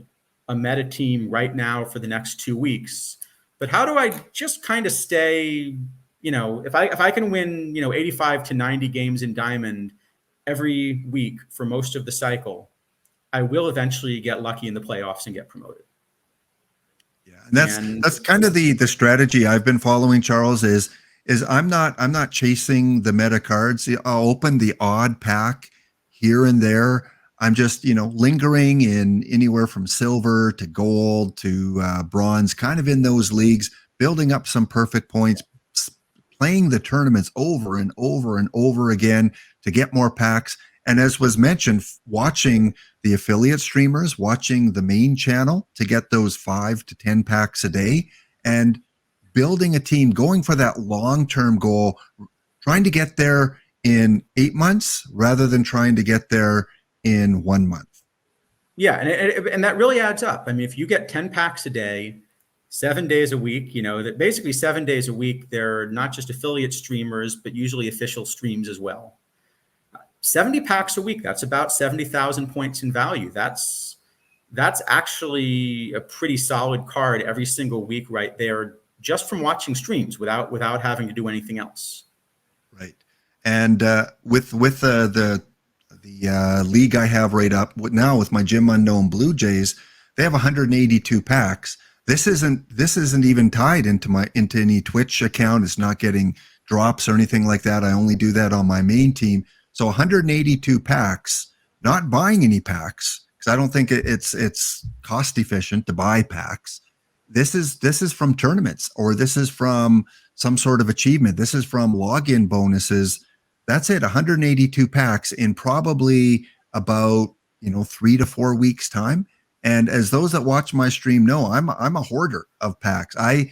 a meta team right now for the next 2 weeks, but how do I just kind of stay, if I can win, 85 to 90 games in Diamond every week for most of the cycle, I will eventually get lucky in the playoffs and get promoted. Yeah, and that's kind of the strategy I've been following, Charles, is I'm not chasing the meta cards. I'll open the odd pack here and there. I'm just, lingering in anywhere from silver to gold to bronze, kind of in those leagues, building up some perfect points, playing the tournaments over and over and over again to get more packs. And as was mentioned, watching the affiliate streamers, watching the main channel to get those 5 to 10 packs a day, and building a team, going for that long-term goal, trying to get there in 8 months rather than trying to get there in 1 month. Yeah, and that really adds up. If you get 10 packs a day, 7 days a week, that basically 7 days a week, they're not just affiliate streamers, but usually official streams as well. 70 packs a week, that's about 70,000 points in value. That's actually a pretty solid card every single week right there, just from watching streams without having to do anything else. Right. And with the league I have right up now with my Gym Unknown Blue Jays, they have 182 packs. This isn't even tied into any Twitch account. It's not getting drops or anything like that. I only do that on my main team. So 182 packs, not buying any packs because I don't think it's cost efficient to buy packs. This is from tournaments, or this is from some sort of achievement. This is from login bonuses. That's it. 182 packs in probably about 3 to 4 weeks time. And as those that watch my stream know, I'm a hoarder of packs. I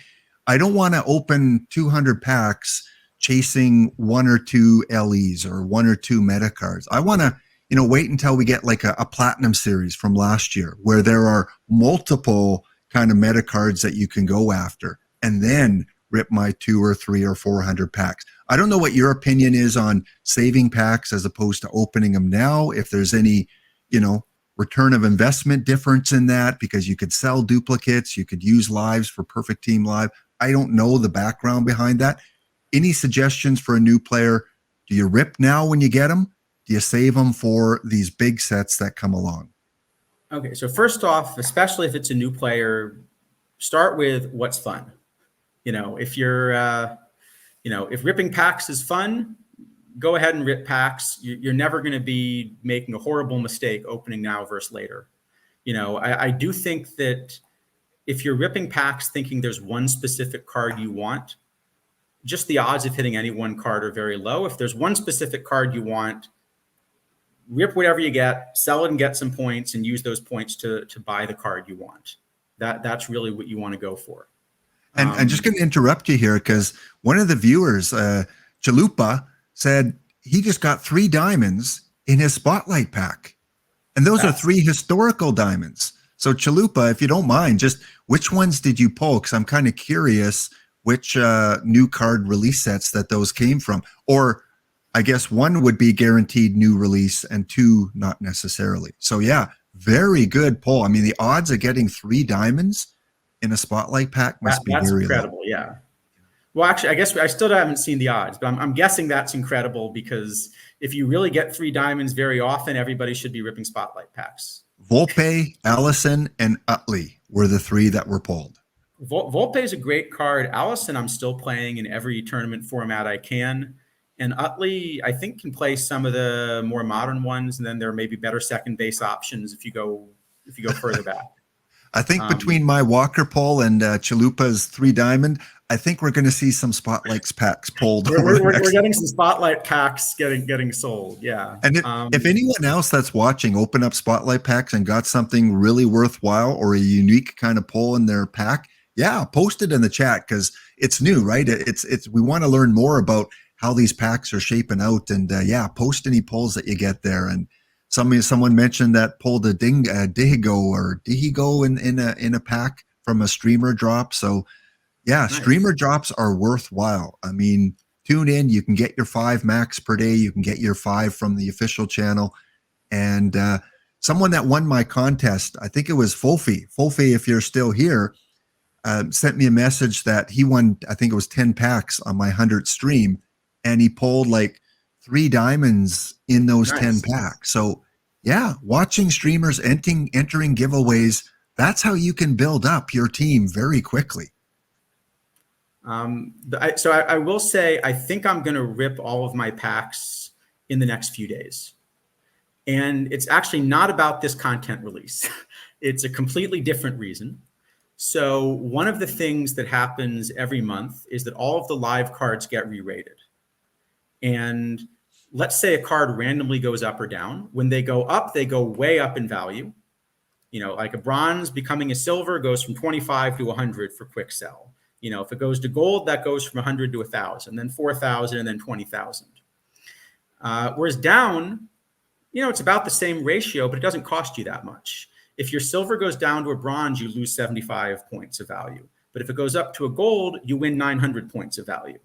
don't want to open 200 packs chasing 1 or 2 LEs or 1 or 2 meta cards. I want to wait until we get like a platinum series from last year where there are multiple kind of meta cards that you can go after, and then rip my 2 or 3 or 400 packs. I don't know what your opinion is on saving packs as opposed to opening them now. If there's any, return of investment difference in that, because you could sell duplicates, you could use lives for Perfect Team Live. I don't know the background behind that. Any suggestions for a new player? Do you rip now when you get them? Do you save them for these big sets that come along? Okay, so first off, especially if it's a new player, start with what's fun. If you're, if ripping packs is fun, go ahead and rip packs. You're never going to be making a horrible mistake opening now versus later. I do think that if you're ripping packs thinking there's one specific card you want, just the odds of hitting any one card are very low. If there's one specific card you want, rip whatever you get, sell it and get some points, and use those points to buy the card you want. That's really what you want to go for. And I'm just going to interrupt you here because one of the viewers, Chalupa, said he just got 3 diamonds in his spotlight pack. And those are 3 historical diamonds. So Chalupa, if you don't mind, just which ones did you pull? Because I'm kind of curious which new card release sets that those came from. Or I guess 1 would be guaranteed new release and 2 not necessarily. So yeah, very good pull. I mean, the odds of getting 3 diamonds in a spotlight pack must be very incredible. low. Yeah. Well, actually, I guess I still haven't seen the odds, but I'm guessing that's incredible, because if you really get 3 diamonds very often, everybody should be ripping spotlight packs. Volpe, Allison, and Utley were the 3 that were pulled. Volpe is a great card. Allison, I'm still playing in every tournament format I can. And Utley, I think, can play some of the more modern ones, and then there may be better second base options if you go further back. I think between my Walker pull and Chalupa's 3 diamond, I think we're going to see some spotlights packs pulled. We're getting some spotlight packs getting sold. Yeah. And if anyone else that's watching open up spotlight packs and got something really worthwhile or a unique kind of pull in their pack, yeah, post it in the chat because it's new, right? It's we want to learn more about how these packs are shaping out, and yeah, post any pulls that you get there. And someone mentioned that pulled a Dihigo in a pack from a streamer drop. So yeah, nice. Streamer drops are worthwhile. I mean, tune in. You can get your 5 max per day. You can get your 5 from the official channel. And someone that won my contest, I think it was Fofi. Fofi, if you're still here, sent me a message that he won, I think it was 10 packs on my 100th stream. And he pulled like 3 diamonds in those nice. 10 packs. So yeah, watching streamers entering giveaways, that's how you can build up your team very quickly. So I will say, I think I'm going to rip all of my packs in the next few days. And it's actually not about this content release. It's a completely different reason. So one of the things that happens every month is that all of the live cards get re-rated. And let's say a card randomly goes up or down. When they go up, they go way up in value. Like a bronze becoming a silver goes from 25 to 100 for quick sell. If it goes to gold, that goes from 100 to 1,000, then 4,000, and then 20,000. Whereas down, it's about the same ratio, but it doesn't cost you that much. If your silver goes down to a bronze, you lose 75 points of value. But if it goes up to a gold, you win 900 points of value.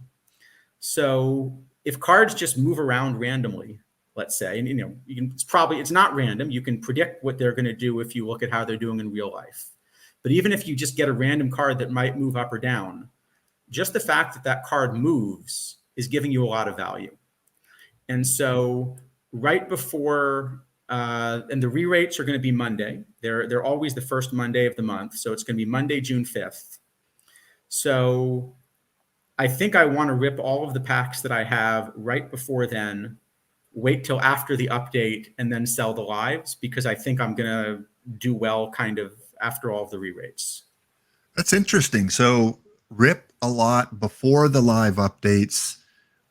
So if cards just move around randomly, let's say, and it's not random. You can predict what they're going to do if you look at how they're doing in real life. But even if you just get a random card that might move up or down, just the fact that that card moves is giving you a lot of value. And so right before And the re-rates are going to be Monday. They're always the first Monday of the month. So it's going to be Monday, June 5th. So I think I want to rip all of the packs that I have right before then, wait till after the update, and then sell the lives, because I think I'm going to do well kind of after all of the re-rates. That's interesting. So rip a lot before the live updates.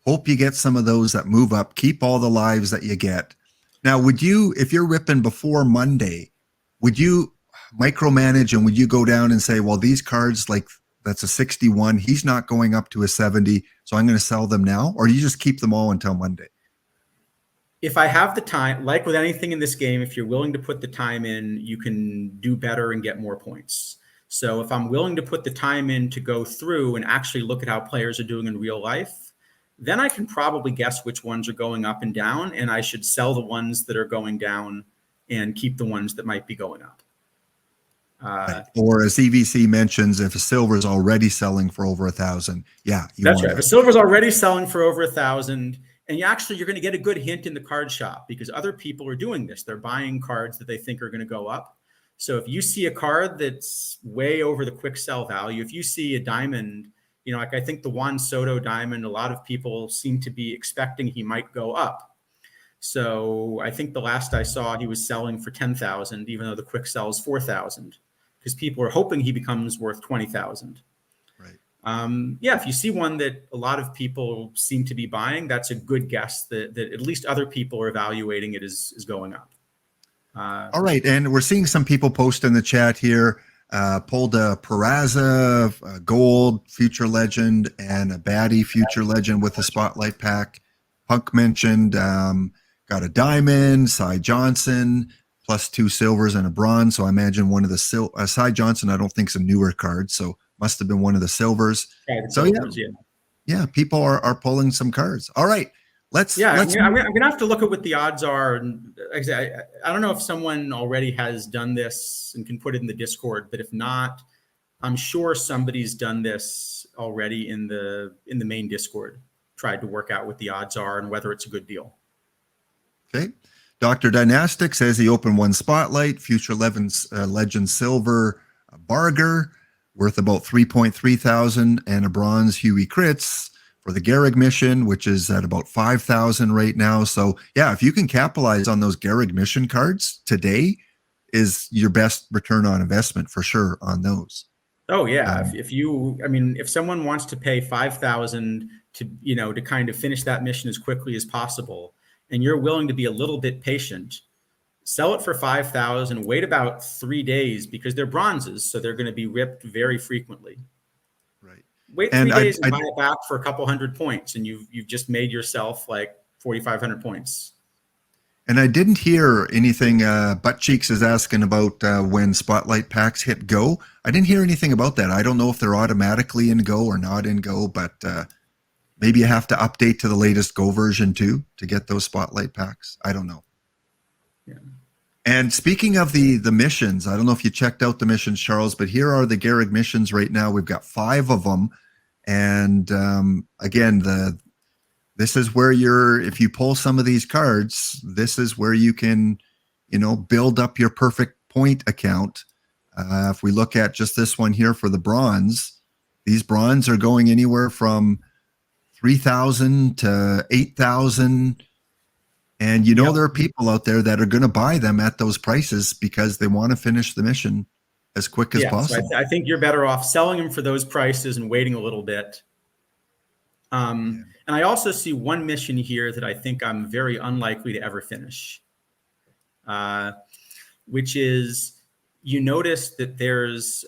Hope you get some of those that move up. Keep all the lives that you get. Now, would you, if you're ripping before Monday, would you micromanage and would you go down and say, well, these cards, like that's a 61, he's not going up to a 70, so I'm going to sell them now? Or do you just keep them all until Monday? If I have the time, like with anything in this game, if you're willing to put the time in, you can do better and get more points. So if I'm willing to put the time in to go through and actually look at how players are doing in real life, then I can probably guess which ones are going up and down, and I should sell the ones that are going down and keep the ones that might be going up. Right. Or as EVC mentions, if a silver is already selling for over 1,000, yeah, that's right. If a silver is already selling for over 1,000, and you're going to get a good hint in the card shop because other people are doing this. They're buying cards that they think are going to go up. So if you see a card that's way over the quick sell value, if you see a diamond, like I think the Juan Soto diamond, a lot of people seem to be expecting he might go up. So I think the last I saw, he was selling for 10,000, even though the quick sell is 4,000, because people are hoping he becomes worth 20,000. Right. Yeah, if you see one that a lot of people seem to be buying, that's a good guess that at least other people are evaluating it as going up. All right, and we're seeing some people post in the chat here. Pulled a Peraza, a Gold Future Legend, and a Baddie Future Legend with a Spotlight pack. Punk mentioned got a Diamond, Cy Johnson, plus 2 silvers and a bronze. So I imagine one of the Cy Johnson, I don't think is a newer card, so must have been one of the silvers. So silvers, yeah, people are pulling some cards. All right. I'm gonna have to look at what the odds are. And like I say, I don't know if someone already has done this and can put it in the Discord, but if not, I'm sure somebody's done this already in the main Discord, tried to work out what the odds are and whether it's a good deal. Okay. Dr. Dynastic says he opened 1 Spotlight, Future Legend Silver Barger, worth about 3.3 thousand, and a bronze Huey Crits for the Gehrig mission, which is at about 5,000 right now. So yeah, if you can capitalize on those Gehrig mission cards today, is your best return on investment for sure on those. Oh yeah. If someone wants to pay 5,000 to kind of finish that mission as quickly as possible, and you're willing to be a little bit patient, sell it for 5,000, wait about 3 days because they're bronzes. So they're going to be ripped very frequently. Wait 3 days and buy it back for a couple hundred points, and you've just made yourself like 4,500 points. And I didn't hear anything. Butt Cheeks is asking about when Spotlight packs hit Go. I didn't hear anything about that. I don't know if they're automatically in Go or not in Go, but maybe you have to update to the latest Go version too to get those Spotlight packs. I don't know. Yeah. And speaking of the missions, I don't know if you checked out the missions, Charles, but here are the Gehrig missions right now. We've got 5 of them. And again, this is where if you pull some of these cards, this is where you can, build up your perfect point account. If we look at just this one here for the bronze, these bronze are going anywhere from 3,000 to 8,000. And there are people out there that are going to buy them at those prices because they want to finish the mission as quick as possible. So I think you're better off selling them for those prices and waiting a little bit. And I also see one mission here that I think I'm very unlikely to ever finish, which is you notice that there's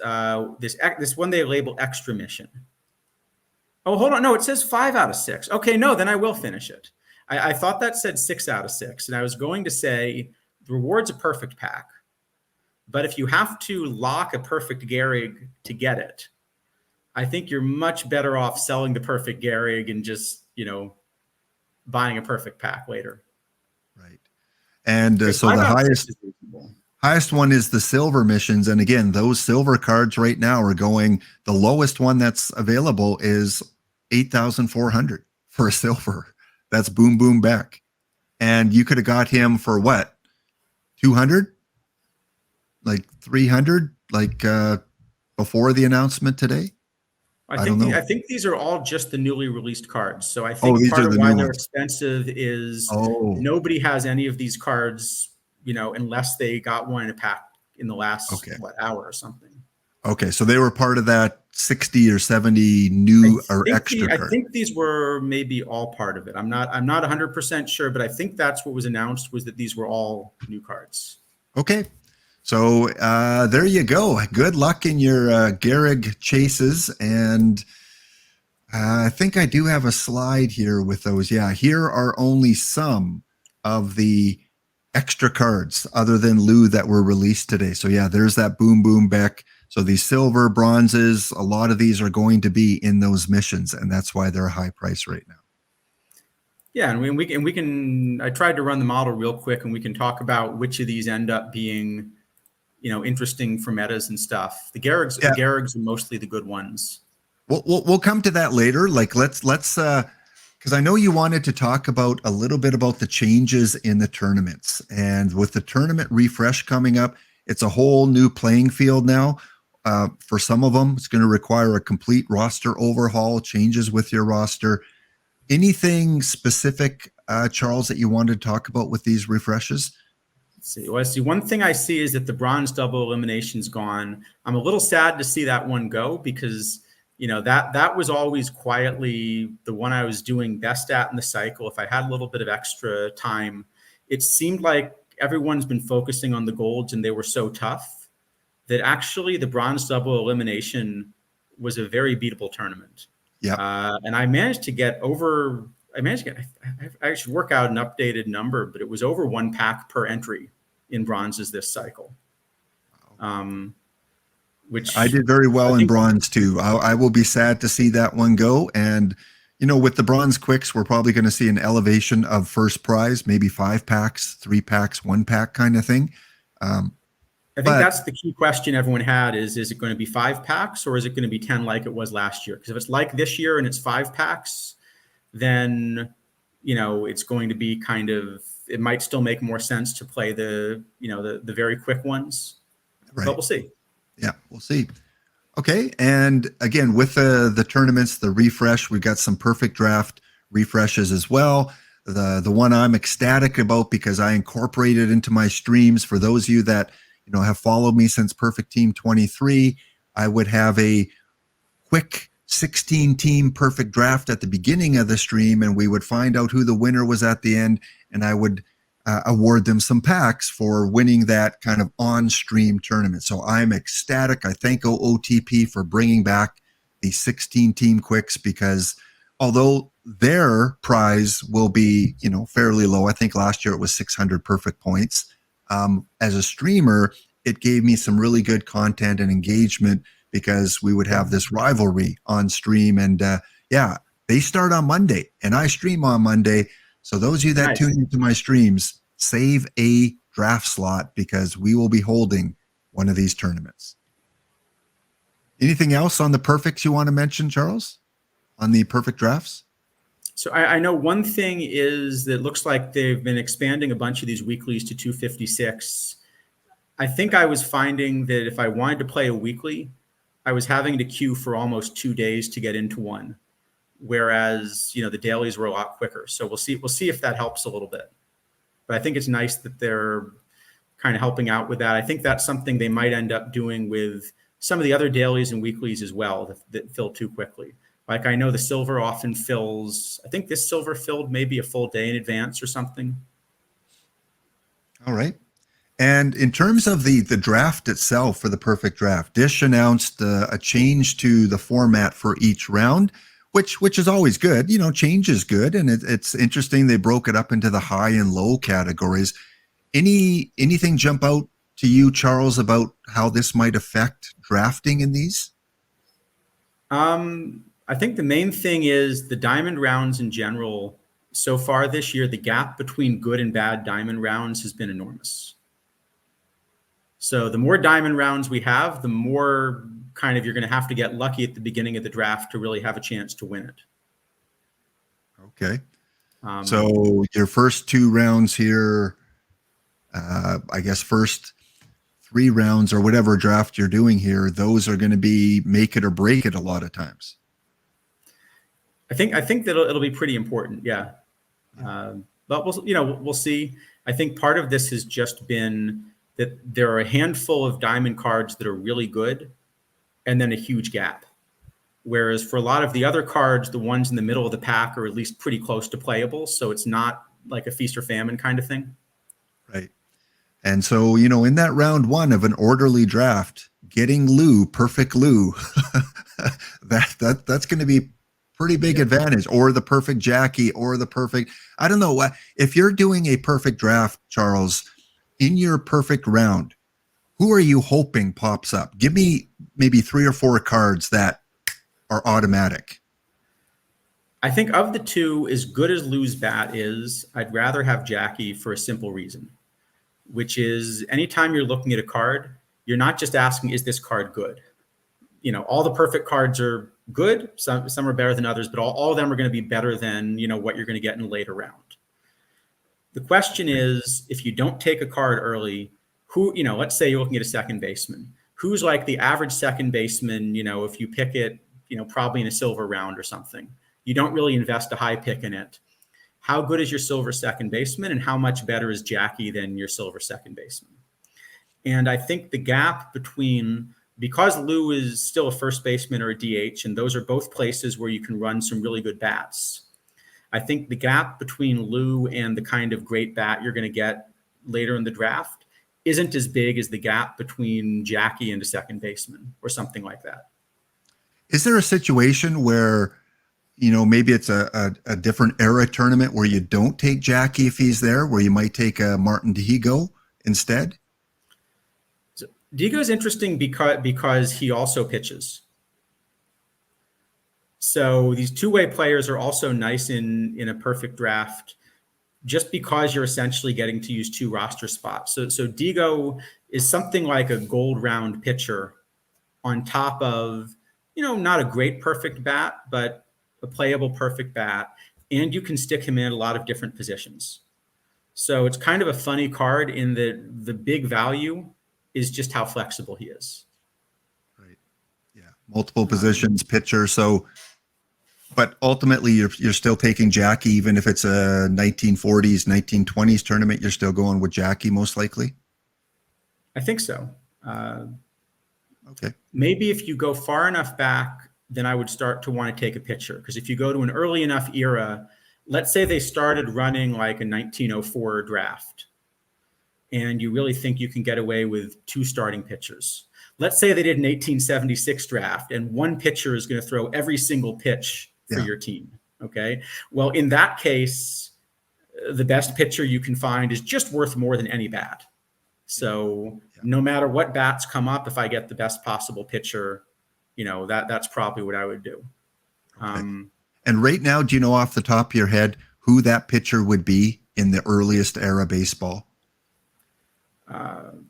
this one they label extra mission. Oh, hold on. No, it says 5 out of 6. Okay, no, then I will finish it. I thought that said 6 out of 6. And I was going to say the reward's a perfect pack. But if you have to lock a perfect Gehrig to get it, I think you're much better off selling the perfect Gehrig and just, buying a perfect pack later. Right. And so the highest one is the silver missions. And again, those silver cards right now are going, the lowest one that's available is 8,400 for a silver. That's Boom Boom Beck. And you could have got him for what? 200, like 300, like before the announcement today. I don't know. I think these are all just the newly released cards. So I Oh, think these part are of the why new they're ones. expensive is Oh, nobody has any of these cards, unless they got one in a pack in the last okay. hour or something. Okay, so they were part of that 60 or 70 I new or think extra I card. think these were maybe all part of it. I'm not 100% sure, but I think that's what was announced, was that these were all new cards. Okay. So there you go. Good luck in your Gehrig chases. And I think I do have a slide here with those. Yeah, here are only some of the extra cards other than Lou that were released today. So yeah, there's that Boom Boom Beck. So these silver, bronzes, a lot of these are going to be in those missions, and that's why they're a high price right now. Yeah, and we can. I tried to run the model real quick, and we can talk about which of these end up being, interesting for metas and stuff. The Yeah, Gehrigs are mostly the good ones. we'll come to that later. Like let's because I know you wanted to talk about a little bit about the changes in the tournaments, and with the tournament refresh coming up, it's a whole new playing field now. For some of them, it's going to require a complete roster overhaul, changes with your roster. Anything specific, Charles, that you wanted to talk about with these refreshes? Let's see. Well, I see. One thing I see is that the bronze double elimination's gone. I'm a little sad to see that one go, because that was always quietly the one I was doing best at in the cycle. If I had a little bit of extra time, it seemed like everyone's been focusing on the golds, and they were so tough that actually the bronze double elimination was a very beatable tournament. Yeah. And I managed to get over. I should work out an updated number, but it was over 1 pack per entry in bronzes this cycle. Which I did very well I in think, bronze too. I will be sad to see that one go. And, with the bronze quicks, we're probably going to see an elevation of first prize, maybe 5 packs, 3 packs, 1 pack kind of thing. I think but that's the key question everyone had is it going to be 5 packs, or is it going to be 10 like it was last year? Because if it's like this year and it's 5 packs, then, it's going to be it might still make more sense to play the very quick ones, right. But we'll see. Yeah, we'll see. Okay. And again, with the tournaments, the refresh, we've got some perfect draft refreshes as well. The one I'm ecstatic about because I incorporated into my streams, for those of you that have followed me since Perfect Team 23, I would have a quick 16 team perfect draft at the beginning of the stream, and we would find out who the winner was at the end, and I would award them some packs for winning that kind of on-stream tournament. So I'm ecstatic. I thank OOTP for bringing back the 16 team quicks, because although their prize will be, fairly low, I think last year it was 600 perfect points. As a streamer, it gave me some really good content and engagement, because we would have this rivalry on stream. And they start on Monday and I stream on Monday. So those of you that Nice. tune into my streams, save a draft slot, because we will be holding one of these tournaments. Anything else on the perfects you want to mention, Charles, on the perfect drafts? So I know one thing is that it looks like they've been expanding a bunch of these weeklies to 256. I think I was finding that if I wanted to play a weekly, I was having to queue for almost 2 days to get into one, whereas the dailies were a lot quicker. So we'll see if that helps a little bit. But I think it's nice that they're kind of helping out with that. I think that's something they might end up doing with some of the other dailies and weeklies as well that fill too quickly. Like I know the silver often fills. I think this silver filled maybe a full day in advance or something. All right. And in terms of the draft itself for the perfect draft, Dish announced a change to the format for each round, which is always good. Change is good, and it's interesting. They broke it up into the high and low categories. Anything jump out to you, Charles, about how this might affect drafting in these? I think the main thing is the diamond rounds in general. So far this year, the gap between good and bad diamond rounds has been enormous. So the more diamond rounds we have, the more kind of you're going to have to get lucky at the beginning of the draft to really have a chance to win it. Okay. So your first 2 rounds here, I guess first 3 rounds or whatever draft you're doing here, those are going to be make it or break it a lot of times. I think that it'll be pretty important. Yeah. But we'll see. I think part of this has just been that there are a handful of diamond cards that are really good and then a huge gap. Whereas for a lot of the other cards, the ones in the middle of the pack are at least pretty close to playable. So it's not like a feast or famine kind of thing. Right. And so, in that round 1 of an orderly draft, getting Lou, perfect Lou, that's going to be pretty big advantage, or the perfect Jackie, or the perfect, I don't know what, if you're doing a perfect draft, Charles, in your perfect round, who are you hoping pops up? Give me maybe 3 or 4 cards that are automatic. I think of the two, as good as Lou's bat is, I'd rather have Jackie for a simple reason, which is anytime you're looking at a card, you're not just asking, is this card good? All the perfect cards are good. Some are better than others, but all of them are going to be better than, what you're going to get in a later round. The question is, if you don't take a card early, who, let's say you're looking at a second baseman, who's like the average second baseman, if you pick it, probably in a silver round or something, you don't really invest a high pick in it. How good is your silver second baseman, and how much better is Jackie than your silver second baseman? And I think the gap between, because Lou is still a first baseman or a DH, and those are both places where you can run some really good bats, I think the gap between Lou and the kind of great bat you're going to get later in the draft isn't as big as the gap between Jackie and a second baseman or something like that. Is there a situation where, maybe it's a different era tournament where you don't take Jackie if he's there, where you might take a Martin Dihigo instead? So Dihigo's interesting because he also pitches. So these two-way players are also nice in a perfect draft, just because you're essentially getting to use 2 roster spots. So Dihigo is something like a gold round pitcher on top of, not a great perfect bat, but a playable perfect bat. And you can stick him in a lot of different positions. So it's kind of a funny card in that the big value is just how flexible he is. Right. Yeah. Multiple positions, pitcher. So, but ultimately you're still taking Jackie, even if it's a 1940s, 1920s tournament, you're still going with Jackie most likely? I think so. Okay. Maybe if you go far enough back, then I would start to want to take a pitcher. Because if you go to an early enough era, let's say they started running like a 1904 draft, and you really think you can get away with 2 starting pitchers. Let's say they did an 1876 draft, and 1 pitcher is going to throw every single pitch for your team. Okay. Well, in that case, the best pitcher you can find is just worth more than any bat. So no matter what bats come up, if I get the best possible pitcher, that's probably what I would do. Okay. And right now, do you know off the top of your head who that pitcher would be in the earliest era baseball?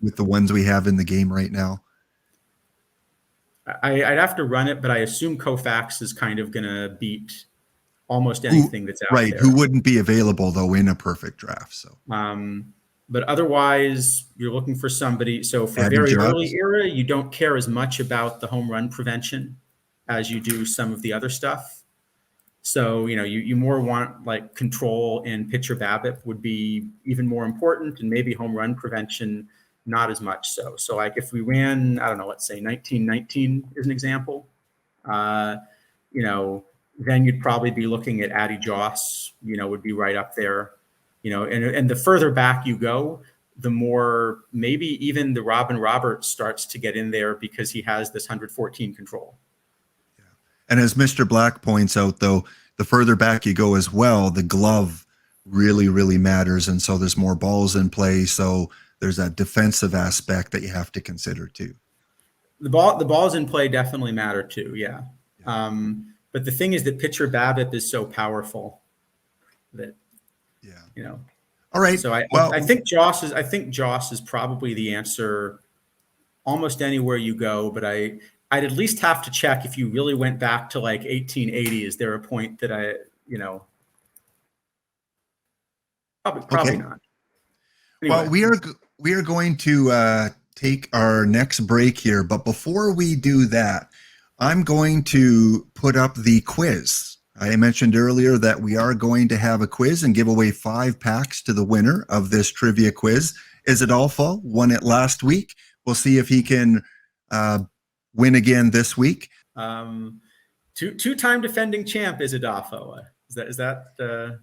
With the ones we have in the game right now? I'd have to run it, but I assume Koufax is kind of going to beat almost anything that's out there. Right. Who wouldn't be available, though, in a perfect draft. So. But otherwise, you're looking for somebody. So for Abby very Jobs. Early era, you don't care as much about the home run prevention as you do some of the other stuff. So, you more want like control, and pitcher BABIP would be even more important, and maybe home run prevention not as much so. So like if we ran, I don't know, let's say 1919 is an example, then you'd probably be looking at Addy Joss, would be right up there. And the further back you go, the more maybe even the Robin Roberts starts to get in there, because he has this 114 control. Yeah. And as Mr. Black points out, though, the further back you go as well, the glove really, really matters. And so there's more balls in play. So there's that defensive aspect that you have to consider too. The balls in play definitely matter too. Yeah. But the thing is that pitcher BABIP is so powerful that, All right. So I think Joss is probably the answer almost anywhere you go, but I'd at least have to check if you really went back to like 1880. Is there a point that probably not. Well, Anyway, we are going to take our next break here, but before we do that, I'm going to put up the quiz. I mentioned earlier that we are going to have a quiz and give away 5 packs to the winner of this trivia quiz. Isidolfo won it last week. We'll see if he can win again this week. Two-time defending champ Isidolfo. Is that?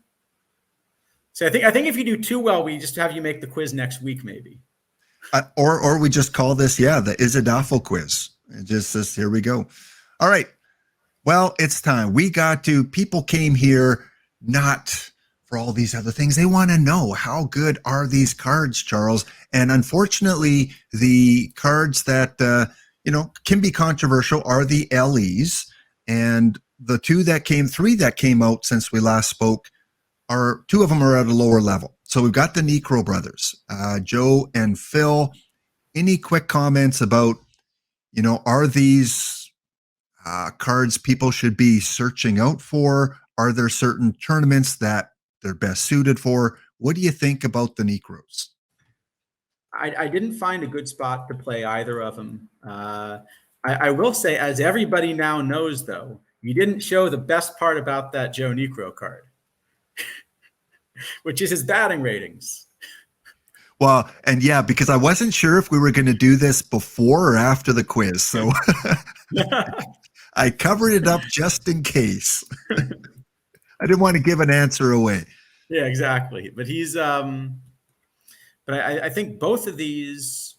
So I think if you do too well, we just have you make the quiz next week, maybe. Or we just call this, the Isidolfo quiz. It just says, here we go. All right. Well, it's time. People came here not for all these other things. They want to know, how good are these cards, Charles? And unfortunately, the cards that, can be controversial are the LEs. And the 3 that came out since we last spoke, 2 of them are at a lower level. So we've got the Necro brothers, Joe and Phil. Any quick comments about, are these cards people should be searching out for? Are there certain tournaments that they're best suited for? What do you think about the Necros? I didn't find a good spot to play either of them. I will say, as everybody now knows, though, you didn't show the best part about that Joe Necro card, which is his batting ratings. Well, and because I wasn't sure if we were going to do this before or after the quiz. So I covered it up just in case. I didn't want to give an answer away. Yeah, exactly. But I think both of these,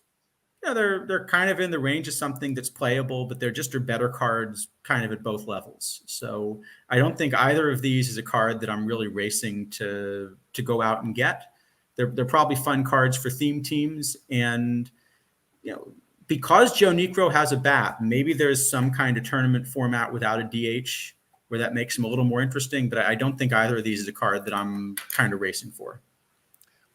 they're kind of in the range of something that's playable, but they're better cards kind of at both levels. So I don't think either of these is a card that I'm really racing to go out and get. They're probably fun cards for theme teams. And, because Joe Necro has a bat, maybe there's some kind of tournament format without a DH where that makes him a little more interesting. But I don't think either of these is a card that I'm kind of racing for.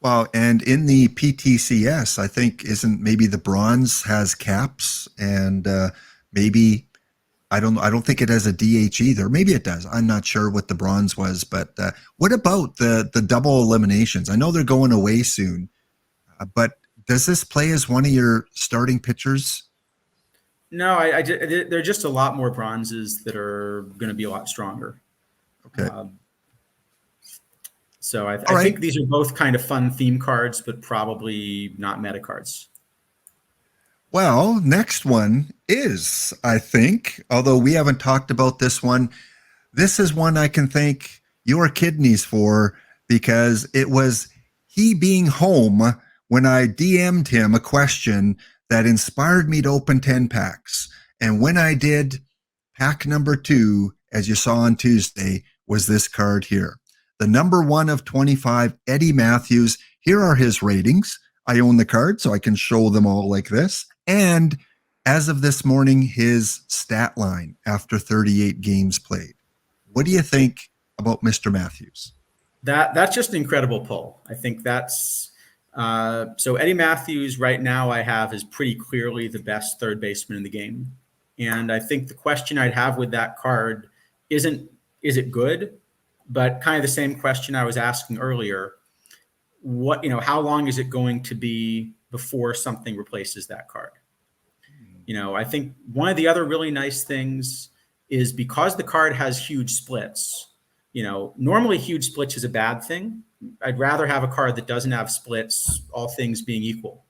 Well, and in the PTCS, I think maybe the bronze has caps, and maybe I don't think it has a DH either. Maybe it does. I'm not sure what the bronze was, but what about the double eliminations? I know they're going away soon, but does this play as one of your starting pitchers? No, there are just a lot more bronzes that are going to be a lot stronger. Okay. So I think these are both kind of fun theme cards, but probably not meta cards. Well, next one is, I think, although we haven't talked about this one, this is one I can thank your kidneys for, because it was he being home when I DM'd him a question that inspired me to open 10 packs. And when I did, pack number 2, as you saw on Tuesday, was this card here. The number 1 of 25, Eddie Matthews. Here are his ratings. I own the card, so I can show them all like this. And as of this morning, his stat line after 38 games played. What do you think about Mr. Matthews? That's just an incredible pull. I think that's so Eddie Matthews right now I have is pretty clearly the best third baseman in the game. And I think the question I'd have with that card is it good? But kind of the same question I was asking earlier. How long is it going to be before something replaces that card? I think one of the other really nice things is because the card has huge splits, normally huge splits is a bad thing. I'd rather have a card that doesn't have splits, all things being equal.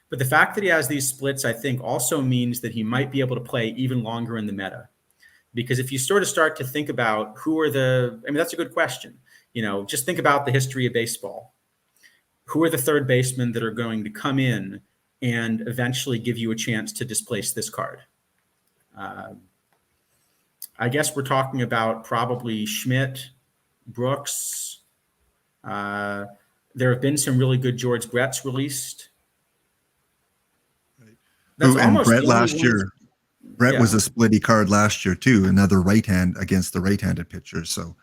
But the fact that he has these splits, I think also means that he might be able to play even longer in the meta. Because if you sort of start to think about that's a good question. Just think about the history of baseball. Who are the third basemen that are going to come in and eventually give you a chance to displace this card? I guess we're talking about probably Schmidt, Brooks. There have been some really good George Brett's released. That's and Brett last year. Brett was a splitty card last year too, another right hand against the right-handed pitchers. So,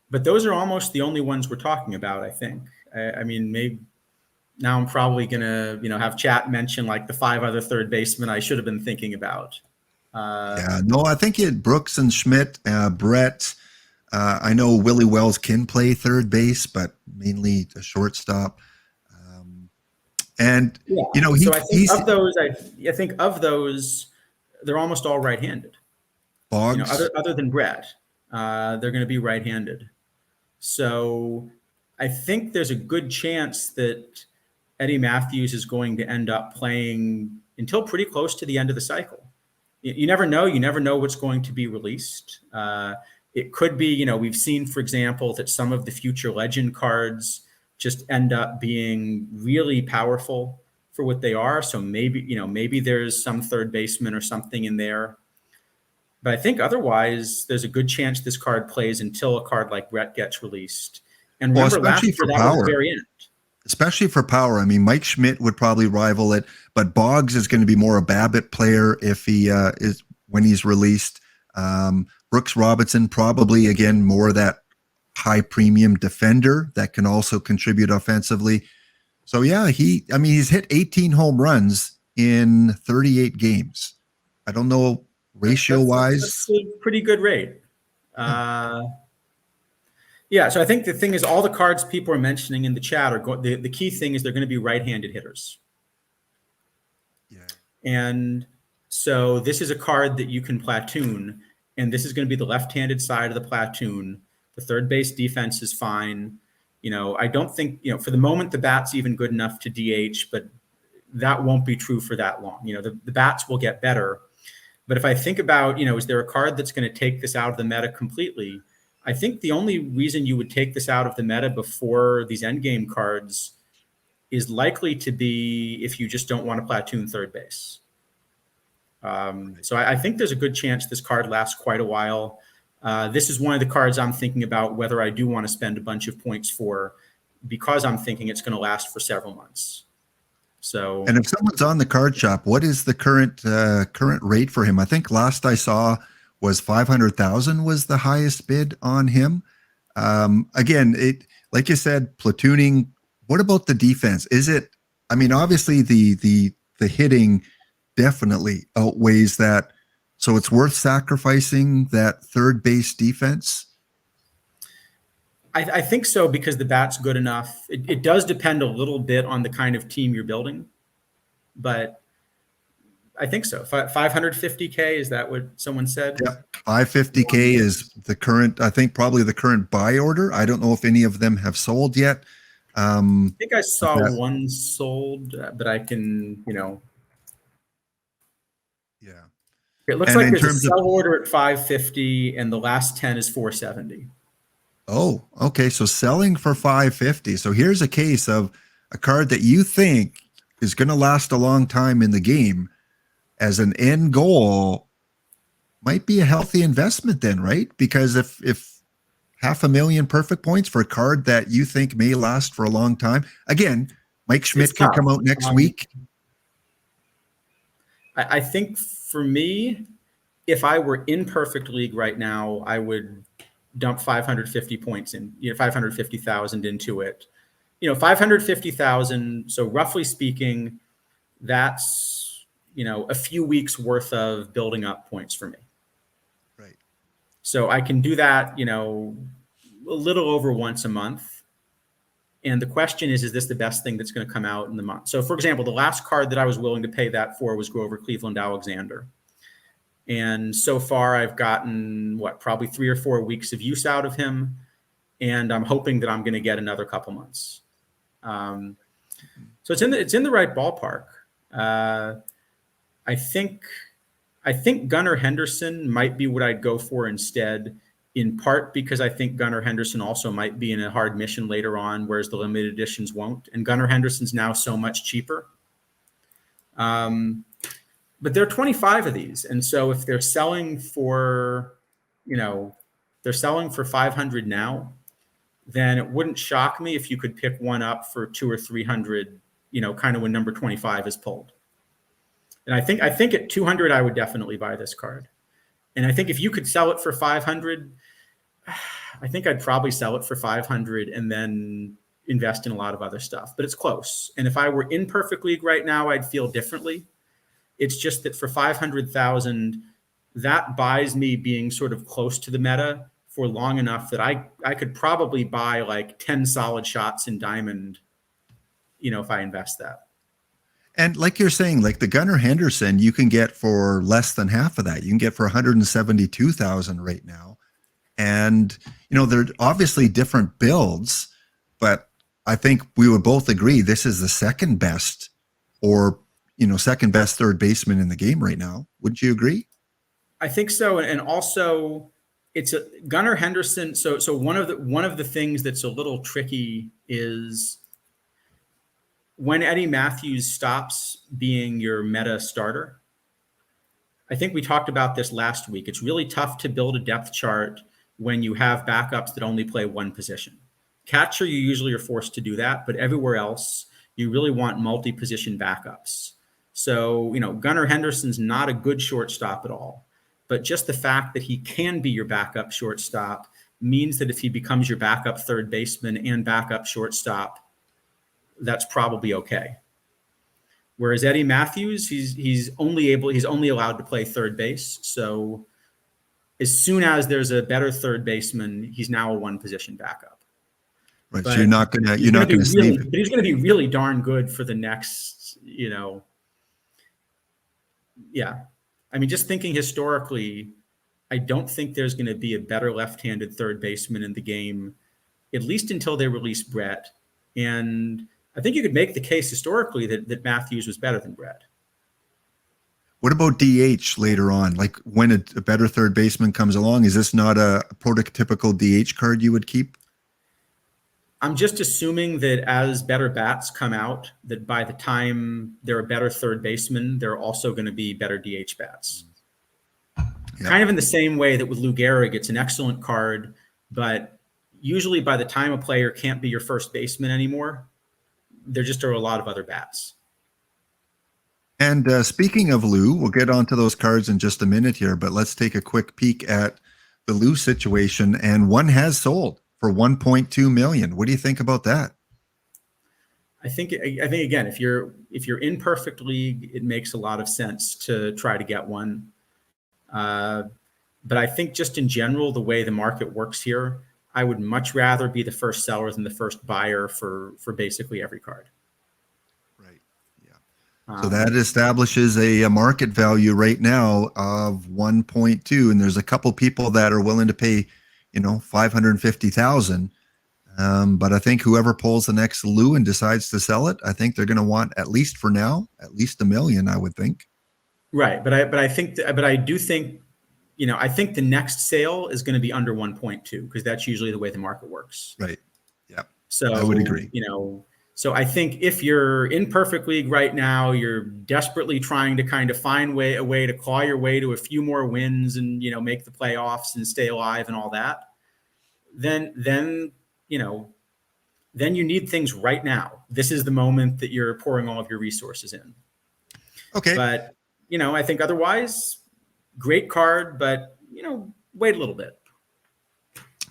but those are almost the only ones we're talking about, I think. Maybe now I'm probably gonna, have chat mention like the 5 other third basemen I should have been thinking about. I think you had Brooks and Schmidt, Brett. I know Willie Wells can play third base, but mainly a shortstop. And Yeah. you know, So I think of those, I think of those, they're almost all right-handed. You know, Boggs. other than Brett, they're going to be right-handed. So I think there's a good chance that Eddie Matthews is going to end up playing until pretty close to the end of the cycle. You never know. You never know what's going to be released. It could be, you know, we've seen, for example, that some of the future legend cards just end up being really powerful for what they are. So maybe, you know, maybe there's some third baseman or something in there. But I think otherwise, there's a good chance this card plays until a card like Brett gets released. And remember, last year, that was the very end. Especially for power. I mean, Mike Schmidt would probably rival it, but Boggs is going to be more a Babbitt player if he is when he's released. Brooks Robinson probably, again, more that high premium defender that can also contribute offensively. So yeah, he's hit 18 home runs in 38 games. I don't know ratio wise. That's a pretty good rate. Yeah, so I think the thing is, all the cards people are mentioning in the chat the key thing is they're going to be right-handed hitters. Yeah. And so this is a card that you can platoon, and this is going to be the left-handed side of the platoon. The third base defense is fine. You know, I don't think, you know, for the moment, the bat's even good enough to DH, but that won't be true for that long. You know, the bats will get better. But if I think about, you know, is there a card that's going to take this out of the meta completely? I think the only reason you would take this out of the meta before these endgame cards is likely to be if you just don't want to platoon third base. So I think there's a good chance this card lasts quite a while. This is one of the cards I'm thinking about whether I do want to spend a bunch of points for, because I'm thinking it's going to last for several months. So, and if someone's on the card shop, what is the current rate for him? I think last I saw was 500,000 was the highest bid on him. Again, it, like you said, platooning. What about the defense? Is it, I mean, obviously the hitting definitely outweighs that. So it's worth sacrificing that third base defense. I think so, because the bat's good enough. It does depend a little bit on the kind of team you're building, but I think so. 550K, is that what someone said? Yeah, 550K is the current, I think probably the current buy order. I don't know if any of them have sold yet. I think I saw one sold, but I can, you know. Yeah. It looks like there's a sell order at 550 and the last 10 is 470. Oh, okay. So selling for 550. So here's a case of a card that you think is going to last a long time in the game as an end goal might be a healthy investment then, right? Because if 500,000 perfect points for a card that you think may last for a long time, again, Mike Schmidt can come out next week. I think for me, if I were in perfect league right now, I would dump 550 points in, 550,000 into it. 550,000. So roughly speaking, that's, a few weeks worth of building up points for me. Right. So I can do that, a little over once a month. And the question is this the best thing that's going to come out in the month? So for example, the last card that I was willing to pay that for was Grover Cleveland Alexander. And so far I've gotten probably 3 or 4 weeks of use out of him. And I'm hoping that I'm going to get another couple months. So it's in the right ballpark. I think Gunnar Henderson might be what I'd go for instead, in part because I think Gunnar Henderson also might be in a hard mission later on, whereas the limited editions won't. And Gunnar Henderson's now so much cheaper. But there are 25 of these. And so if they're selling for, they're selling for 500 now, then it wouldn't shock me if you could pick one up for 200 or 300, kind of when number 25 is pulled. And I think at 200, I would definitely buy this card. And I think if you could sell it for 500, I think I'd probably sell it for 500 and then invest in a lot of other stuff, but it's close. And if I were in perfect league right now, I'd feel differently. It's just that for 500,000, that buys me being sort of close to the meta for long enough that I could probably buy like 10 solid shots in Diamond, if I invest that. And like you're saying, like the Gunnar Henderson, you can get for less than half of that. You can get for 172,000 right now. And, they're obviously different builds, but I think we would both agree this is the second best or, second best third baseman in the game right now. Wouldn't you agree? I think so. And also it's a Gunnar Henderson. So one of the things that's a little tricky is when Eddie Matthews stops being your meta starter. I think we talked about this last week. It's really tough to build a depth chart when you have backups that only play one position. Catcher, you usually are forced to do that, but everywhere else, you really want multi-position backups. So, Gunnar Henderson's not a good shortstop at all, but just the fact that he can be your backup shortstop means that if he becomes your backup third baseman and backup shortstop, that's probably okay. Whereas Eddie Matthews, he's only allowed to play third base. So as soon as there's a better third baseman, he's now a one position backup. Right. But so you're not gonna save him. But he's gonna be really darn good for the next, yeah. I mean, just thinking historically, I don't think there's going to be a better left-handed third baseman in the game, at least until they release Brett. And I think you could make the case historically that Matthews was better than Brett. What about DH later on? Like when a better third baseman comes along, is this not a prototypical DH card you would keep? I'm just assuming that as better bats come out, that by the time they're a better third baseman, they're also going to be better DH bats. Yeah. Kind of in the same way that with Lou Gehrig, it's an excellent card, but usually by the time a player can't be your first baseman anymore, there just are a lot of other bats. And speaking of Lou, we'll get onto those cards in just a minute here, but let's take a quick peek at the Lou situation. And one has sold for $1.2 million. What do you think about that? I think again, if you're in perfect league, it makes a lot of sense to try to get one. But I think just in general, the way the market works here, I would much rather be the first seller than the first buyer for basically every card. Right. Yeah. So that establishes a market value right now of 1.2, and there's a couple people that are willing to pay, 550,000. But I think whoever pulls the next Lou and decides to sell it, I think they're going to want, at least for now, at least $1 million, I would think. Right. But I do think, I think the next sale is going to be under 1.2 because that's usually the way the market works. Right. Yeah. So I would agree. So I think if you're in perfect league right now, you're desperately trying to kind of find a way to claw your way to a few more wins and, make the playoffs and stay alive and all that, then you need things right now. This is the moment that you're pouring all of your resources in. Okay. But, I think otherwise, great card, but, wait a little bit.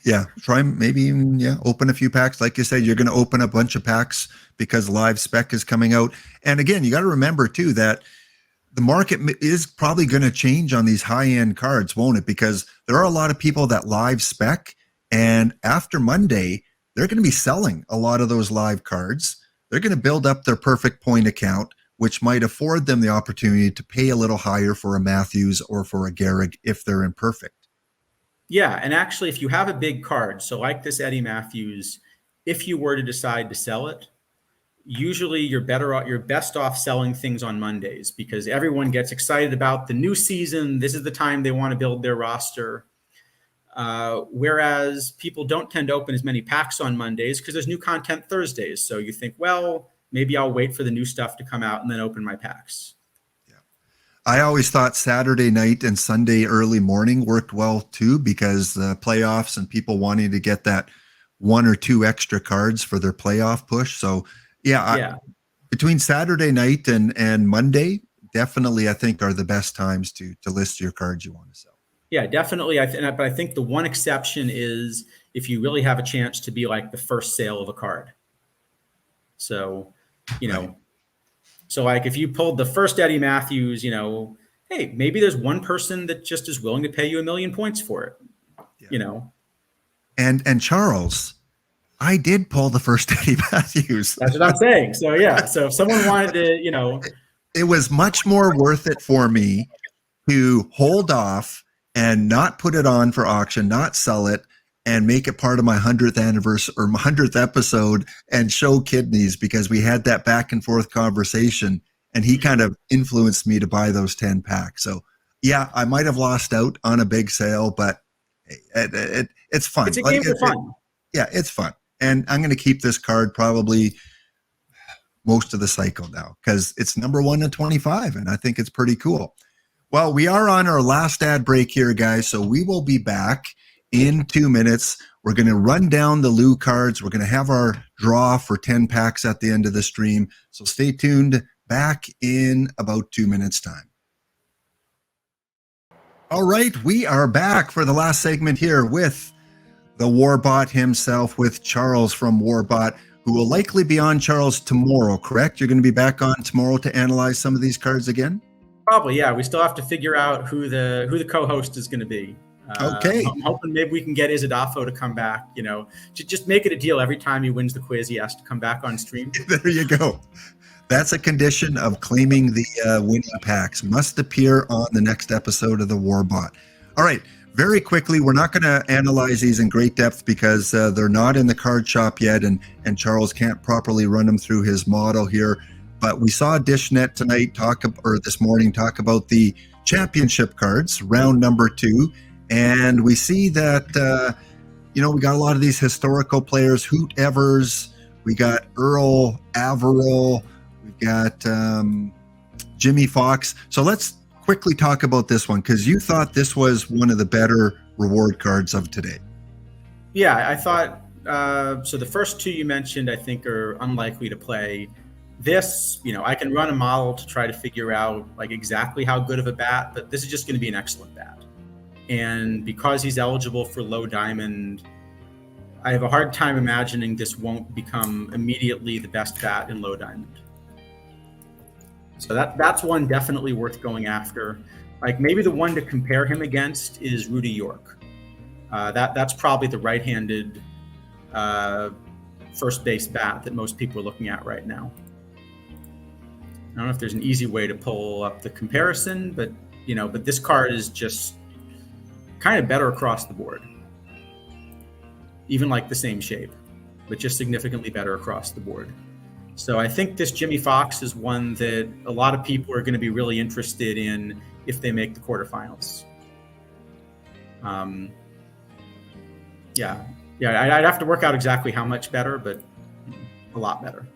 Yeah, try maybe even open a few packs. Like you said, you're going to open a bunch of packs because live spec is coming out. And again, you got to remember too that the market is probably going to change on these high-end cards, won't it? Because there are a lot of people that live spec, and after Monday, they're going to be selling a lot of those live cards. They're going to build up their perfect point account, which might afford them the opportunity to pay a little higher for a Matthews or for a Gehrig if they're imperfect. Yeah, and actually, if you have a big card, so like this Eddie Matthews, if you were to decide to sell it, usually you're best off selling things on Mondays because everyone gets excited about the new season. This is the time they want to build their roster. Whereas people don't tend to open as many packs on Mondays because there's new content Thursdays. So you think, well, maybe I'll wait for the new stuff to come out and then open my packs. I always thought Saturday night and Sunday early morning worked well too, because the playoffs and people wanting to get that one or two extra cards for their playoff push. So between Saturday night and Monday, definitely I think are the best times to list your cards you want to sell. Yeah, definitely. But I think the one exception is if you really have a chance to be like the first sale of a card. So, Right. So like if you pulled the first Eddie Matthews, hey, maybe there's one person that just is willing to pay you 1 million points for it, And Charles, I did pull the first Eddie Matthews. That's what I'm saying. So yeah. So if someone wanted to, it was much more worth it for me to hold off and not put it on for auction, not sell it, and make it part of my 100th anniversary or my 100th episode and show Kidneys, because we had that back and forth conversation and he kind of influenced me to buy those 10 packs. So yeah, I might have lost out on a big sale, but it's fun. It's a game for fun. Yeah, it's fun. And I'm going to keep this card probably most of the cycle now because it's number 1 to 25 and I think it's pretty cool. Well, we are on our last ad break here, guys, so we will be back in 2 minutes. We're going to run down the Lou cards. We're going to have our draw for 10 packs at the end of the stream. So stay tuned. Back in about 2 minutes time. All right, we are back for the last segment here with the Warbot himself, with Charles from Warbot, who will likely be on, Charles, tomorrow, correct? You're going to be back on tomorrow to analyze some of these cards again? Probably, yeah. We still have to figure out who the co-host is going to be. Okay. I'm hoping maybe we can get Isadafo to come back, just make it a deal. Every time he wins the quiz, he has to come back on stream. There you go. That's a condition of claiming the winning packs. Must appear on the next episode of the Warbot. All right. Very quickly, we're not going to analyze these in great depth because they're not in the card shop yet, and Charles can't properly run them through his model here. But we saw Dishnet tonight this morning talk about the championship cards, round number 2. And we see that, we got a lot of these historical players, Hoot Evers, we got Earl Averill, we've got Jimmy Fox. So let's quickly talk about this one, because you thought this was one of the better reward cards of today. Yeah, I thought, so the first 2 you mentioned, I think, are unlikely to play. This, I can run a model to try to figure out like exactly how good of a bat, but this is just going to be an excellent bat. And because he's eligible for low diamond, I have a hard time imagining this won't become immediately the best bat in low diamond. So that's one definitely worth going after. Like maybe the one to compare him against is Rudy York. That's probably the right-handed first base bat that most people are looking at right now. I don't know if there's an easy way to pull up the comparison, but this card is just kind of better across the board. Even like the same shape, but just significantly better across the board. So I think this Jimmy Fox is one that a lot of people are going to be really interested in if they make the quarterfinals. I'd have to work out exactly how much better, but a lot better.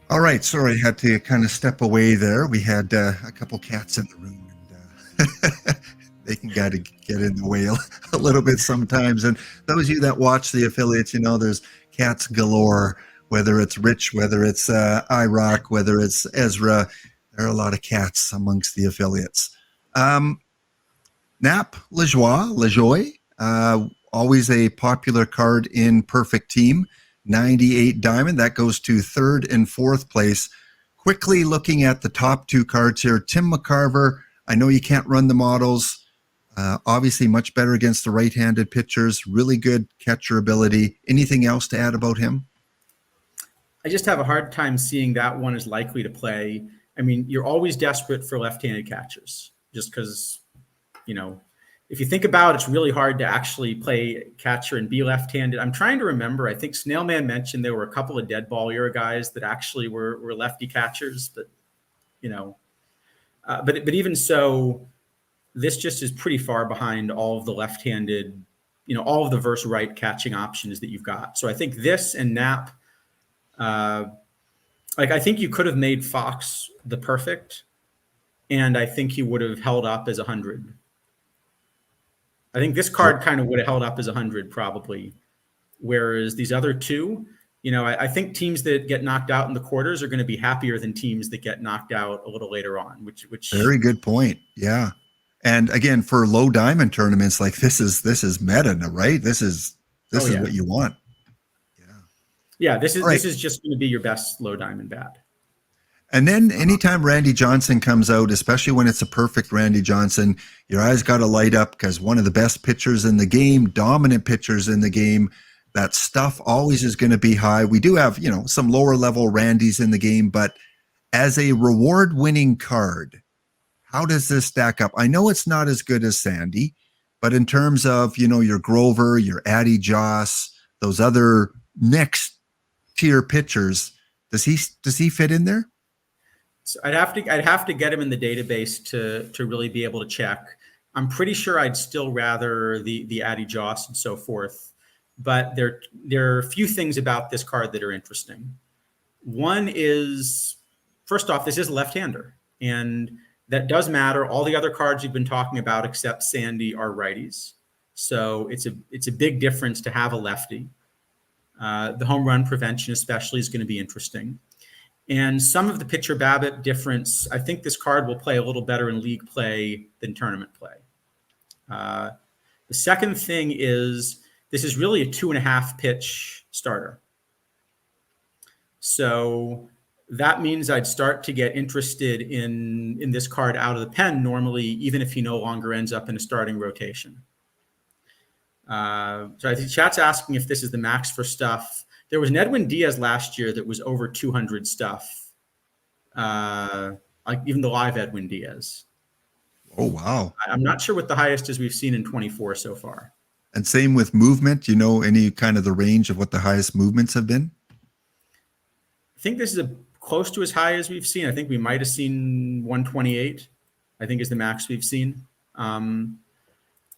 All right. Sorry, I had to kind of step away there. We had a couple cats in the room, and they can get in the way a little bit sometimes. And those of you that watch the affiliates, there's cats galore, whether it's Rich, whether it's IROC, whether it's Ezra. There are a lot of cats amongst the affiliates. Nap LeJoy, always a popular card in Perfect Team. 98 diamond. That goes to 3rd and 4th place. Quickly looking at the top 2 cards here. Tim McCarver, I know you can't run the models. Obviously much better against the right-handed pitchers. Really good catcher ability. Anything else to add about him? I just have a hard time seeing that one is likely to play. I mean, you're always desperate for left-handed catchers just because, if you think about it, it's really hard to actually play catcher and be left-handed. I'm trying to remember. I think Snailman mentioned there were a couple of dead ball era guys that actually were lefty catchers, but but even so, this just is pretty far behind all of the left-handed, all of the verse right catching options that you've got. So I think this and Nap, I think you could have made Fox the perfect, and I think he would have held up as 100. I think this card kind of would have held up as 100 probably, whereas these other 2, I think teams that get knocked out in the quarters are going to be happier than teams that get knocked out a little later on. Which very good point. Yeah, and again, for low diamond tournaments, like this is meta, right? This is what you want. Yeah. This is just going to be your best low diamond bat. And then anytime Randy Johnson comes out, especially when it's a perfect Randy Johnson, your eyes got to light up because one of the best pitchers in the game, dominant pitchers in the game, that stuff always is going to be high. We do have, some lower level Randys in the game, but as a reward winning card, how does this stack up? I know it's not as good as Sandy, but in terms of, your Grover, your Addie Joss, those other next tier pitchers, does he fit in there? So I'd have to get him in the database to really be able to check. I'm pretty sure I'd still rather the Addie Joss and so forth, but there are a few things about this card that are interesting. One is, first off, this is a left-hander, and that does matter. All the other cards you've been talking about, except Sandy, are righties, so it's a big difference to have a lefty. The home run prevention, especially, is going to be interesting. And some of the pitcher BABIP difference, I think this card will play a little better in league play than tournament play. The second thing is this is really a 2.5 pitch starter. So that means I'd start to get interested in this card out of the pen normally, even if he no longer ends up in a starting rotation. So I think chat's asking if this is the max for stuff. There was an Edwin Diaz last year that was over 200 stuff, like even the live Edwin Diaz. Oh, wow. I'm not sure what the highest is we've seen in 24 so far. And same with movement, any kind of the range of what the highest movements have been? I think this is close to as high as we've seen. I think we might have seen 128, I think is the max we've seen. So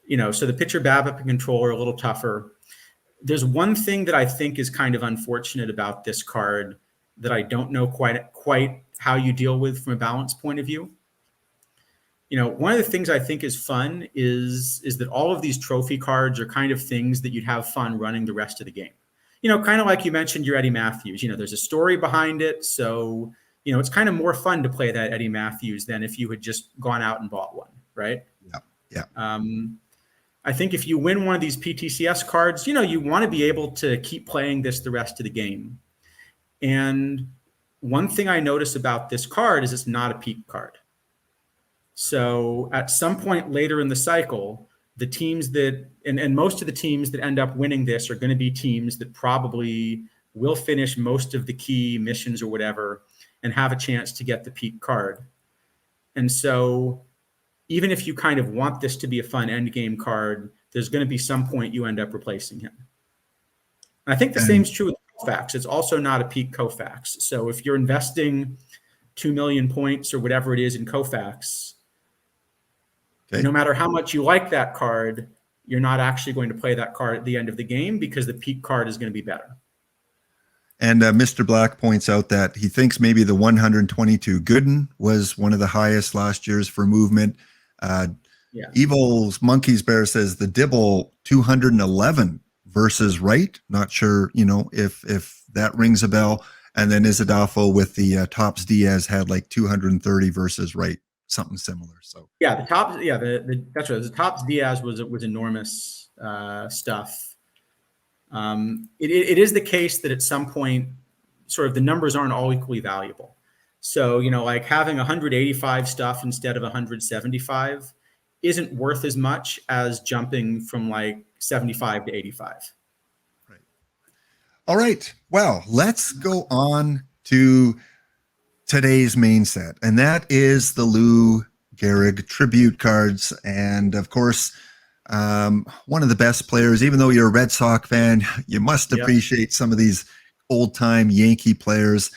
the pitcher BABIP and control are a little tougher. There's one thing that I think is kind of unfortunate about this card that I don't know quite how you deal with from a balance point of view. One of the things I think is fun is that all of these trophy cards are kind of things that you'd have fun running the rest of the game. Kind of like you mentioned your Eddie Matthews, there's a story behind it. So, it's kind of more fun to play that Eddie Matthews than if you had just gone out and bought one, right? Yeah. I think if you win one of these PTCS cards, you want to be able to keep playing this the rest of the game. And one thing I notice about this card is it's not a peak card. So at some point later in the cycle, the teams that, and most of the teams that end up winning this are going to be teams that probably will finish most of the key missions or whatever and have a chance to get the peak card. And so even if you kind of want this to be a fun end game card, there's going to be some point you end up replacing him. And I think the same is true with Koufax. It's also not a peak Koufax. So if you're investing 2 million points or whatever it is in Koufax, no matter how much you like that card, you're not actually going to play that card at the end of the game because the peak card is going to be better. And Mr. Black points out that he thinks maybe the 122 Gooden was one of the highest last year's for movement. Evil's Monkeys Bear says the Dibble 211 versus right. Not sure, if that rings a bell. And then Isadafo with the Tops Diaz had like 230 versus right, something similar. So the Tops, that's right. The Tops Diaz was enormous stuff. It is the case that at some point, sort of the numbers aren't all equally valuable. So, like having 185 stuff instead of 175 isn't worth as much as jumping from like 75 to 85. Right. All right. Well, let's go on to today's main set, and that is the Lou Gehrig tribute cards. And of course, one of the best players, even though you're a Red Sox fan, you must appreciate some of these old-time Yankee players.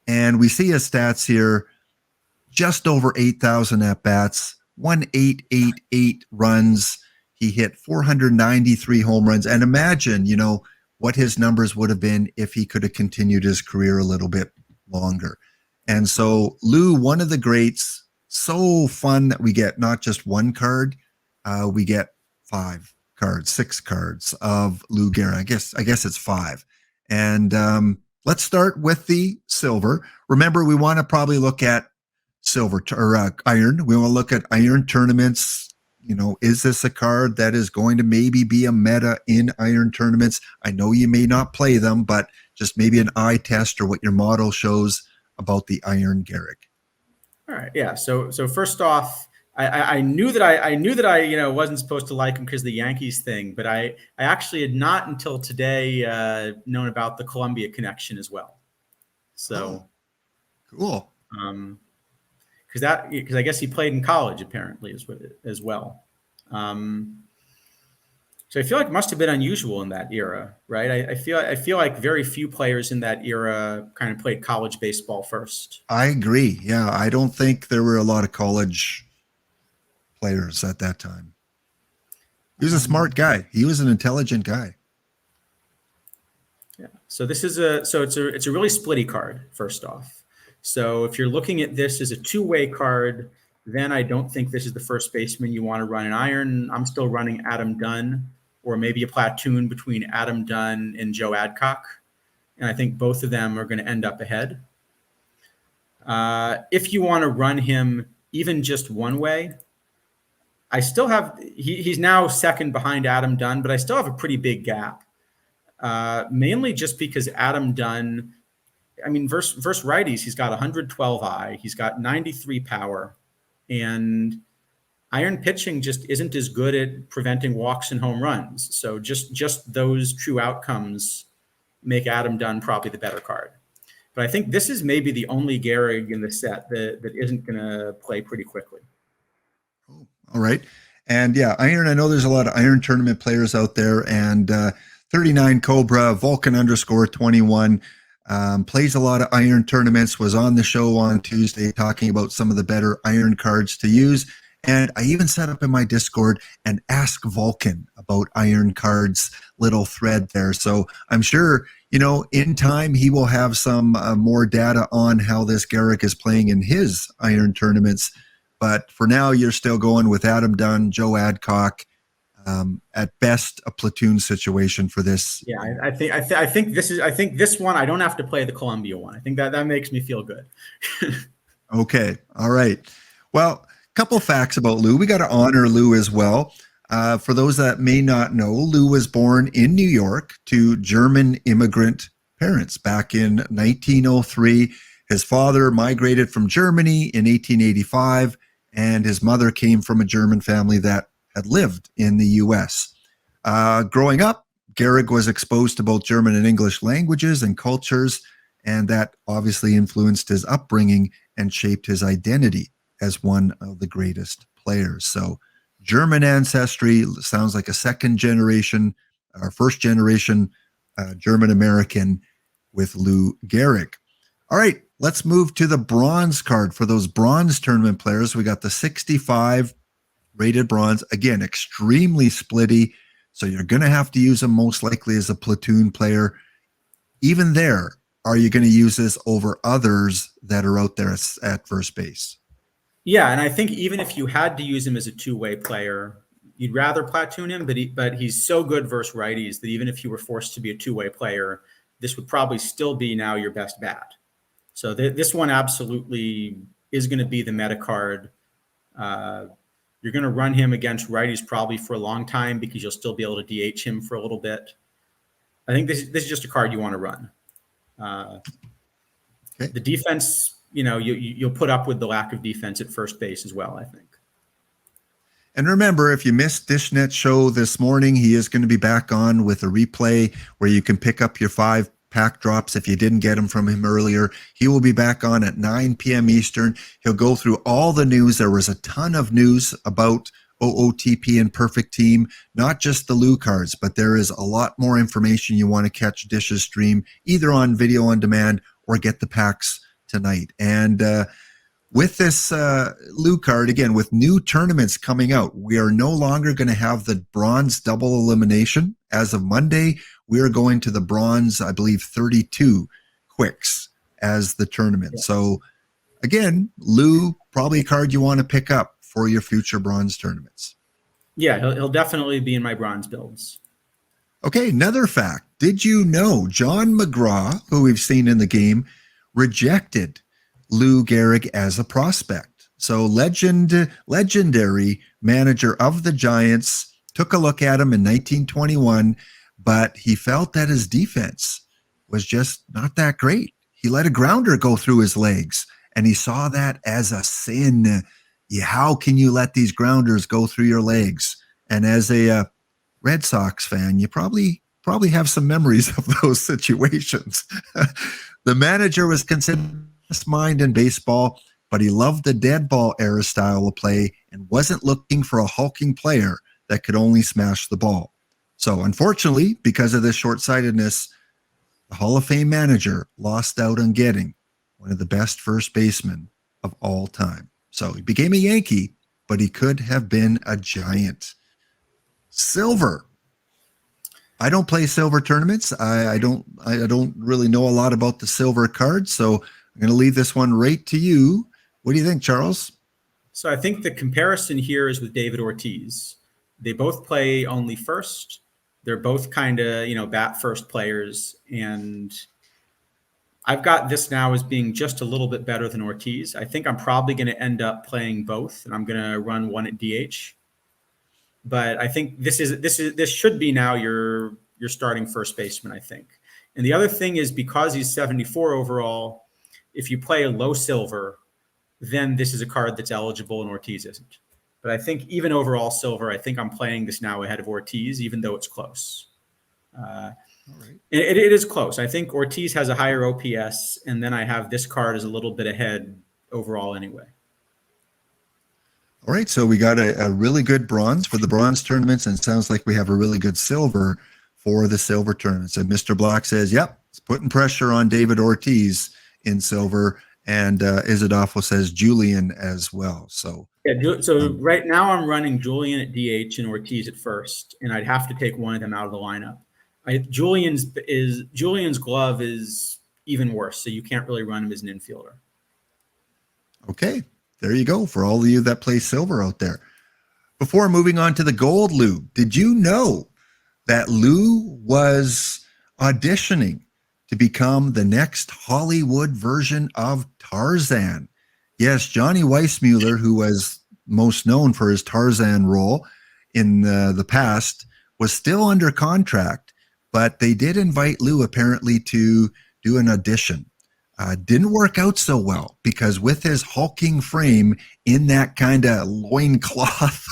And we see his stats here, just over 8,000 at-bats, 1,888 runs. He hit 493 home runs. And imagine, what his numbers would have been if he could have continued his career a little bit longer. And so Lou, one of the greats, so fun that we get not just one card, we get 6 cards of Lou Gehrig. I guess it's 5. And let's start with the silver. Remember, we want to probably look at silver or iron. We want to look at iron tournaments. Is this a card that is going to maybe be a meta in iron tournaments? I know you may not play them, but just maybe an eye test or what your model shows. about the Iron Gehrig? All right. Yeah. So first off, I knew that I wasn't supposed to like him because of the Yankees thing, but I actually had not until today known about the Columbia connection as well. So cool. Because I guess he played in college apparently as well. So I feel like it must have been unusual in that era, right? I feel like very few players in that era kind of played college baseball first. I agree. Yeah, I don't think there were a lot of college players at that time. He was a smart guy. He was an intelligent guy. Yeah. So it's a really splitty card, first off. So if you're looking at this as a two-way card, then I don't think this is the first baseman you want to run in Iron. I'm still running Adam Dunn, or maybe a platoon between Adam Dunn and Joe Adcock. And I think both of them are going to end up ahead. If you want to run him even just one way, I still have, he's now second behind Adam Dunn, but I still have a pretty big gap. Mainly just because Adam Dunn, I mean, versus righties, he's got 112 I, he's got 93 power, and iron pitching just isn't as good at preventing walks and home runs. So just those true outcomes make Adam Dunn probably the better card. But I think this is maybe the only Gehrig in the set that isn't going to play pretty quickly. Oh, all right. And yeah, Iron, I know there's a lot of Iron tournament players out there, and 39 Cobra, Vulcan _21, plays a lot of Iron tournaments, was on the show on Tuesday talking about some of the better Iron cards to use. And I even set up in my Discord an Ask Vulcan about Iron cards little thread there. So I'm sure, in time he will have some more data on how this Gehrig is playing in his Iron tournaments. But for now, you're still going with Adam Dunn, Joe Adcock, at best a platoon situation for this. Yeah, I think this one I don't have to play the Columbia one. I think that makes me feel good. Okay, all right. Well, couple facts about Lou. We got to honor Lou as well. For those that may not know, Lou was born in New York to German immigrant parents back in 1903. His father migrated from Germany in 1885, and his mother came from a German family that had lived in the U.S. Growing up, Gehrig was exposed to both German and English languages and cultures, and that obviously influenced his upbringing and shaped his identity as one of the greatest players. So German ancestry sounds like a second generation or first generation German American with Lou Gehrig. All right, let's move to the bronze card. For those bronze tournament players, we got the 65 rated bronze. Again, extremely splitty, so you're going to have to use them most likely as a platoon player. Even there, are you going to use this over others that are out there at first base? Yeah, and I think even if you had to use him as a two-way player, you'd rather platoon him, but he's so good versus righties that even if you were forced to be a two-way player, this would probably still be now your best bat. So this one absolutely is going to be the meta card. You're going to run him against righties probably for a long time because you'll still be able to DH him for a little bit. I think this is just a card you want to run. Okay. The defense, you'll put up with the lack of defense at first base as well, I think. And remember, if you missed Dishnet's show this morning, he is going to be back on with a replay where you can pick up your 5 pack drops if you didn't get them from him earlier. He will be back on at 9 p.m. Eastern. He'll go through all the news. There was a ton of news about OOTP and Perfect Team, not just the Lou cards, but there is a lot more information you want to catch Dish's stream, either on video on demand or get the packs tonight. And with this Lou card, again, with new tournaments coming out, we are no longer going to have the bronze double elimination. As of Monday, we are going to the bronze, I believe, 32 quicks as the tournament. Yeah. So again, Lou, probably a card you want to pick up for your future bronze tournaments. Yeah, he'll definitely be in my bronze builds. Okay, another fact. Did you know John McGraw, who we've seen in the game, rejected Lou Gehrig as a prospect? So legendary manager of the Giants took a look at him in 1921, but he felt that his defense was just not that great. he let a grounder go through his legs, and he saw that as a sin. Yeah, how can you let these grounders go through your legs? And as a Red Sox fan, you probably have some memories of those situations. The manager was considered best mind in baseball, but he loved the dead ball era style of play and wasn't looking for a hulking player that could only smash the ball. So unfortunately, because of this short-sightedness, the Hall of Fame manager lost out on getting one of the best first basemen of all time. So he became a Yankee, but he could have been a Giant. Silver. I don't play silver tournaments. I don't really know a lot about the silver cards, so I'm going to leave this one right to you. What do you think, Charles? So I think the comparison here is with David Ortiz. They both play only first. They're both kind of, bat first players. And I've got this now as being just a little bit better than Ortiz. I think I'm probably going to end up playing both, and I'm going to run one at DH. But I think this should be now your starting first baseman, I think. And the other thing is, because he's 74 overall, if you play a low silver, then this is a card that's eligible and Ortiz isn't. But I think even overall silver, I think I'm playing this now ahead of Ortiz, even though it's close. All right. It is close. I think Ortiz has a higher OPS, and then I have this card as a little bit ahead overall anyway. All right, so we got a really good bronze for the bronze tournaments, and it sounds like we have a really good silver for the silver tournaments. And Mr. Block says, yep, it's putting pressure on David Ortiz in silver, and Isidofo says Julian as well. So right now I'm running Julian at DH and Ortiz at first, and I'd have to take one of them out of the lineup. Julian's glove is even worse, so you can't really run him as an infielder. Okay. There you go for all of you that play silver out there. Before moving on to the gold, Lou, did you know that Lou was auditioning to become the next Hollywood version of Tarzan? Yes, Johnny Weissmuller, who was most known for his Tarzan role in the past, was still under contract, but they did invite Lou apparently to do an audition. Didn't work out so well because with his hulking frame in that kind of loincloth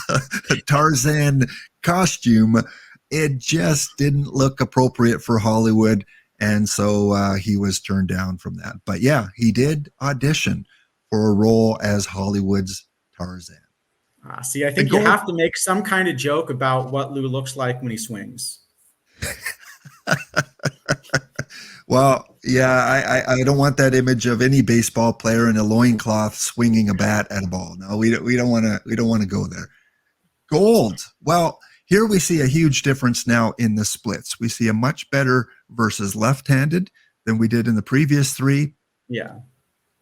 Tarzan costume, it just didn't look appropriate for Hollywood. And so he was turned down from that. But yeah, he did audition for a role as Hollywood's Tarzan. See, I think you have to make some kind of joke about what Lou looks like when he swings. Well, yeah, I don't want that image of any baseball player in a loincloth swinging a bat at a ball. No, we don't want to go there. Gold. Well, here we see a huge difference now in the splits. We see a much better versus left-handed than we did in the previous three. Yeah.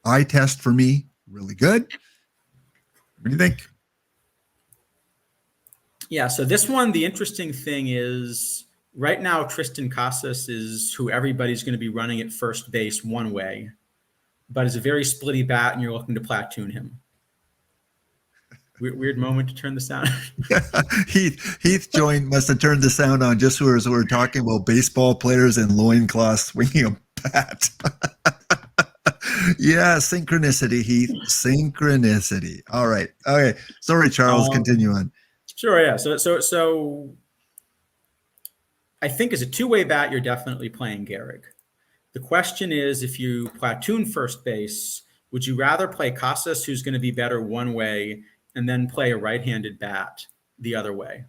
Eye test for me, really good. What do you think? Yeah, so this one, the interesting thing is, right now, Tristan Casas is who everybody's going to be running at first base one way, but is a very splitty bat, and you're looking to platoon him. Weird moment to turn the sound on. Heath joined, must have turned the sound on just as we were talking about baseball players in loincloths swinging a bat. Yeah, synchronicity, Heath. Synchronicity. All right. Okay. Sorry, Charles. Continue on. Sure, yeah. So I think as a two-way bat, you're definitely playing Gehrig. The question is, if you platoon first base, would you rather play Casas, who's going to be better one way, and then play a right-handed bat the other way?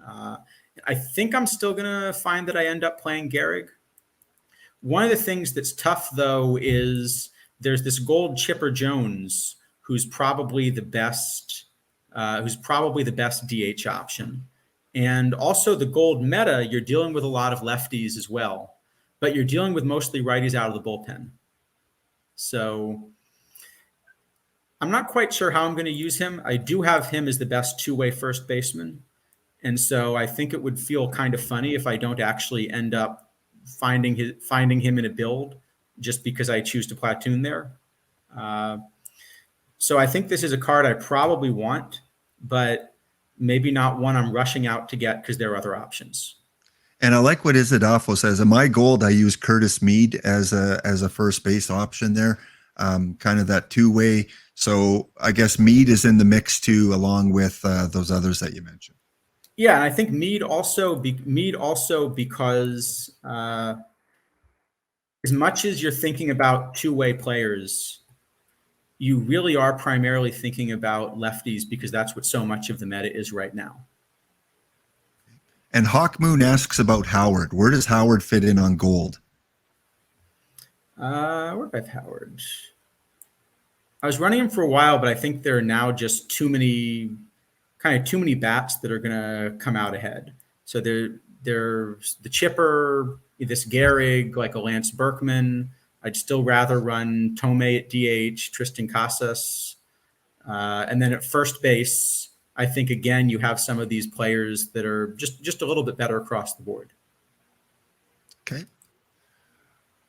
I think I'm still going to find that I end up playing Gehrig. One of the things that's tough, though, is there's this gold Chipper Jones, who's probably the best DH option. And also the gold meta, you're dealing with a lot of lefties as well, but you're dealing with mostly righties out of the bullpen. So I'm not quite sure how I'm going to use him. I do have him as the best two-way first baseman. And so I think it would feel kind of funny if I don't actually end up finding him in a build just because I choose to platoon there. So I think this is a card I probably want, but maybe not one I'm rushing out to get because there are other options. And I like what Isidafo says. In my gold, I use Curtis Mead as a first base option there, kind of that two-way. So I guess Mead is in the mix too, along with those others that you mentioned. Yeah, and I think Mead also because as much as you're thinking about two-way players, you really are primarily thinking about lefties because that's what so much of the meta is right now. And Hawk Moon asks about Howard. Where does Howard fit in on gold? Where did I have Howard? I was running him for a while, but I think there are now just too many bats that are going to come out ahead. So there's the chipper, this Gehrig, like a Lance Berkman. I'd still rather run Tomei at DH, Tristan Casas. And then at first base, I think, again, you have some of these players that are just a little bit better across the board. Okay.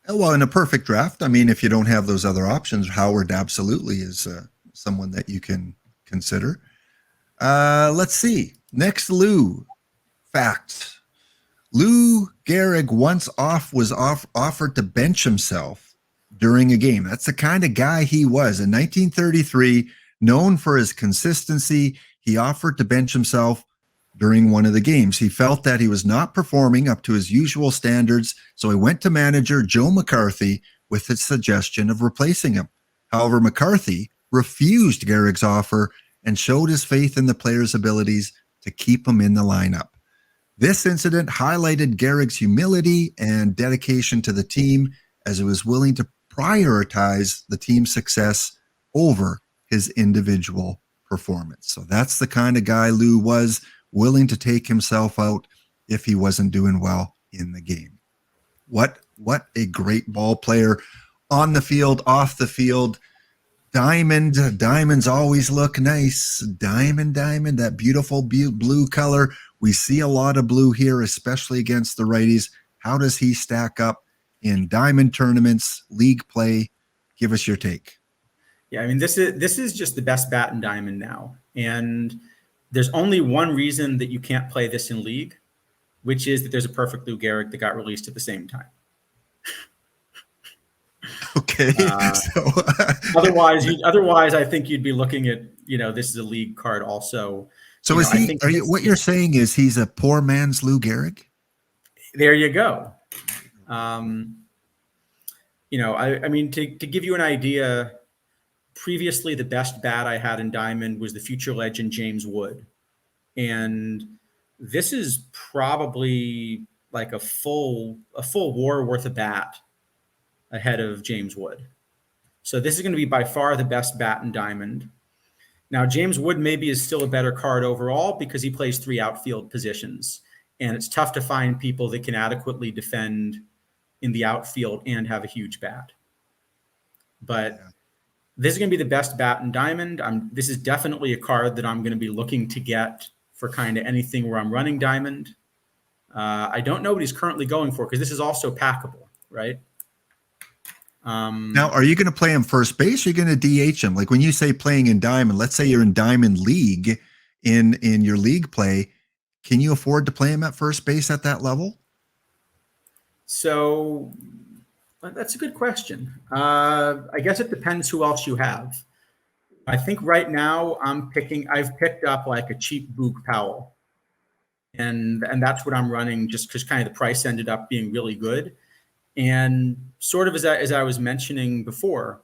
Well, in a perfect draft, I mean, if you don't have those other options, Howard absolutely is someone that you can consider. Let's see. Next, Lou. Fact. Lou Gehrig once was offered to bench himself during a game. That's the kind of guy he was. In 1933, known for his consistency, he offered to bench himself during one of the games. He felt that he was not performing up to his usual standards, so he went to manager Joe McCarthy with the suggestion of replacing him. However, McCarthy refused Gehrig's offer and showed his faith in the player's abilities to keep him in the lineup. This incident highlighted Gehrig's humility and dedication to the team, as he was willing to prioritize the team's success over his individual performance. So that's the kind of guy Lou was, willing to take himself out if he wasn't doing well in the game. What a great ball player on the field, off the field. Diamonds always look nice. Diamond, that beautiful blue color. We see a lot of blue here, especially against the righties. How does he stack up in diamond tournaments, league play? Give us your take. Yeah, I mean, this is just the best bat in diamond now. And there's only one reason that you can't play this in league, which is that there's a perfect Lou Gehrig that got released at the same time. Okay. Otherwise, I think you'd be looking at, this is a league card also. So what you're saying is he's a poor man's Lou Gehrig? There you go. I mean, to give you an idea, previously the best bat I had in diamond was the future legend James Wood. And this is probably like a full war worth of bat ahead of James Wood. So this is going to be by far the best bat in diamond. Now, James Wood maybe is still a better card overall because he plays 3 outfield positions. And it's tough to find people that can adequately defend in the outfield and have a huge bat. But this is going to be the best bat in diamond. This is definitely a card that I'm going to be looking to get for kind of anything where I'm running diamond. I don't know what he's currently going for because this is also packable, right? Now, are you going to play him first base or are you going to DH him? Like when you say playing in diamond, let's say you're in diamond league in your league play, can you afford to play him at first base at that level? So that's a good question. I guess it depends who else you have. I think right now I've picked up like a cheap Boog Powell. And that's what I'm running just because kind of the price ended up being really good. And sort of as I was mentioning before,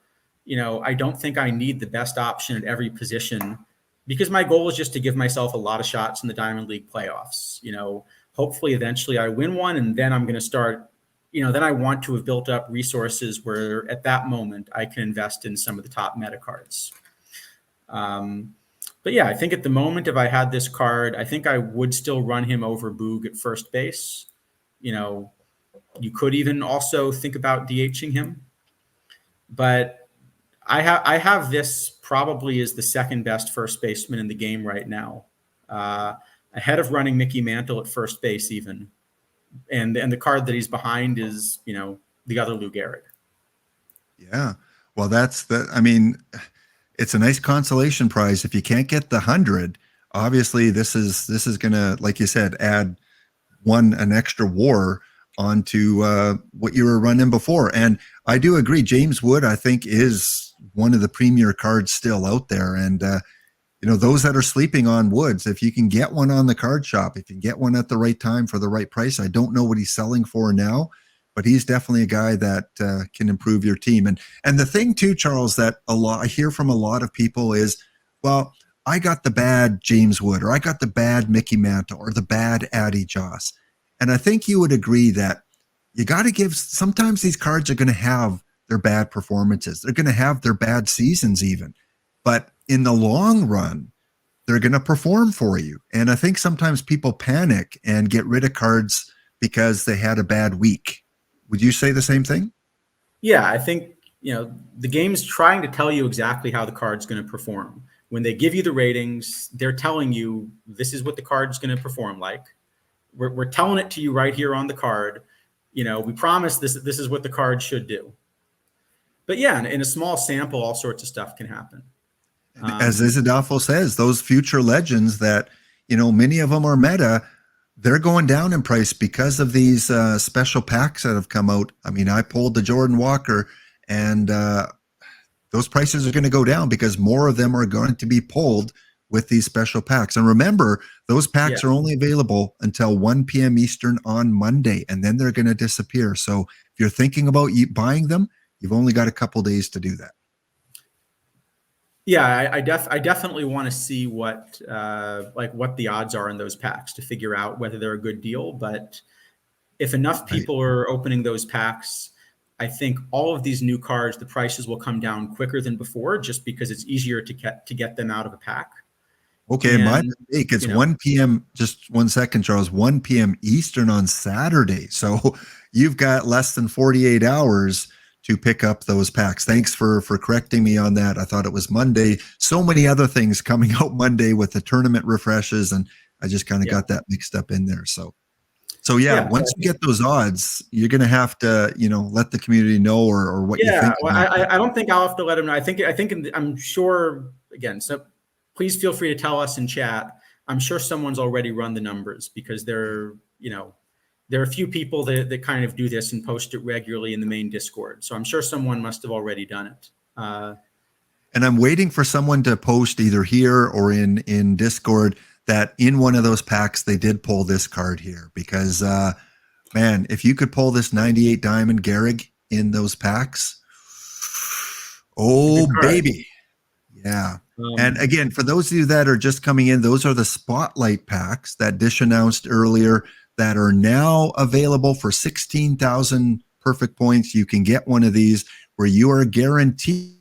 I don't think I need the best option at every position because my goal is just to give myself a lot of shots in the Diamond League playoffs. Hopefully eventually I win one and then I'm going to start, then I want to have built up resources where at that moment I can invest in some of the top meta cards. But yeah, I think at the moment, if I had this card, I think I would still run him over Boog at first base. You could even also think about DHing him. But I have this probably as the second best first baseman in the game right now, ahead of running Mickey Mantle at first base even. And the card that he's behind is, the other Lou Gehrig. Yeah. Well, it's a nice consolation prize. If you can't get the 100, obviously this is going to, like you said, add won an extra war onto what you were running before. And I do agree. James Wood, I think, is one of the premier cards still out there. And, those that are sleeping on Woods, if you can get one on the card shop, if you can get one at the right time for the right price, I don't know what he's selling for now, but he's definitely a guy that can improve your team. And the thing too, Charles, that I hear from a lot of people is, well, I got the bad James Wood, or I got the bad Mickey Mantle, or the bad Addy Joss. And I think you would agree that you got to sometimes these cards are going to have their bad performances. They're going to have their bad seasons even. But in the long run, they're going to perform for you. And I think sometimes people panic and get rid of cards because they had a bad week. Would you say the same thing? Yeah, I think, the game's trying to tell you exactly how the card's going to perform. When they give you the ratings, they're telling you this is what the card's going to perform like. We're telling it to you right here on the card. We promise this is what the card should do. But yeah, in a small sample, all sorts of stuff can happen. As Isidafo says, those future legends that, many of them are meta, they're going down in price because of these special packs that have come out. I mean, I pulled the Jordan Walker, and those prices are going to go down because more of them are going to be pulled with these special packs. And remember, those packs are only available until 1 p.m. Eastern on Monday, and then they're going to disappear. So if you're thinking about buying them, you've only got a couple days to do that. Yeah, I definitely want to see what the odds are in those packs to figure out whether they're a good deal. But if enough people are opening those packs, I think all of these new cards, the prices will come down quicker than before, just because it's easier to get them out of a pack. Okay, my mistake. It's 1 p.m. Just 1 second, Charles. 1 p.m. Eastern on Saturday. So you've got less than 48 hours to pick up those packs. Thanks for correcting me on that. I thought it was Monday. So many other things coming out Monday with the tournament refreshes, and I just kind of got that mixed up in there. So once you get those odds, you're going to have to, let the community know or what you think. Well, I don't think I'll have to let them know. I'm sure, again, so please feel free to tell us in chat. I'm sure someone's already run the numbers, because there are a few people that kind of do this and post it regularly in the main Discord. So I'm sure someone must have already done it. And I'm waiting for someone to post either here or in Discord that in one of those packs, they did pull this card here, because man, if you could pull this 98 Diamond Gehrig in those packs, oh baby. Yeah. And again, for those of you that are just coming in, those are the Spotlight packs that Dish announced earlier that are now available for 16,000 perfect points. You can get one of these where you are guaranteed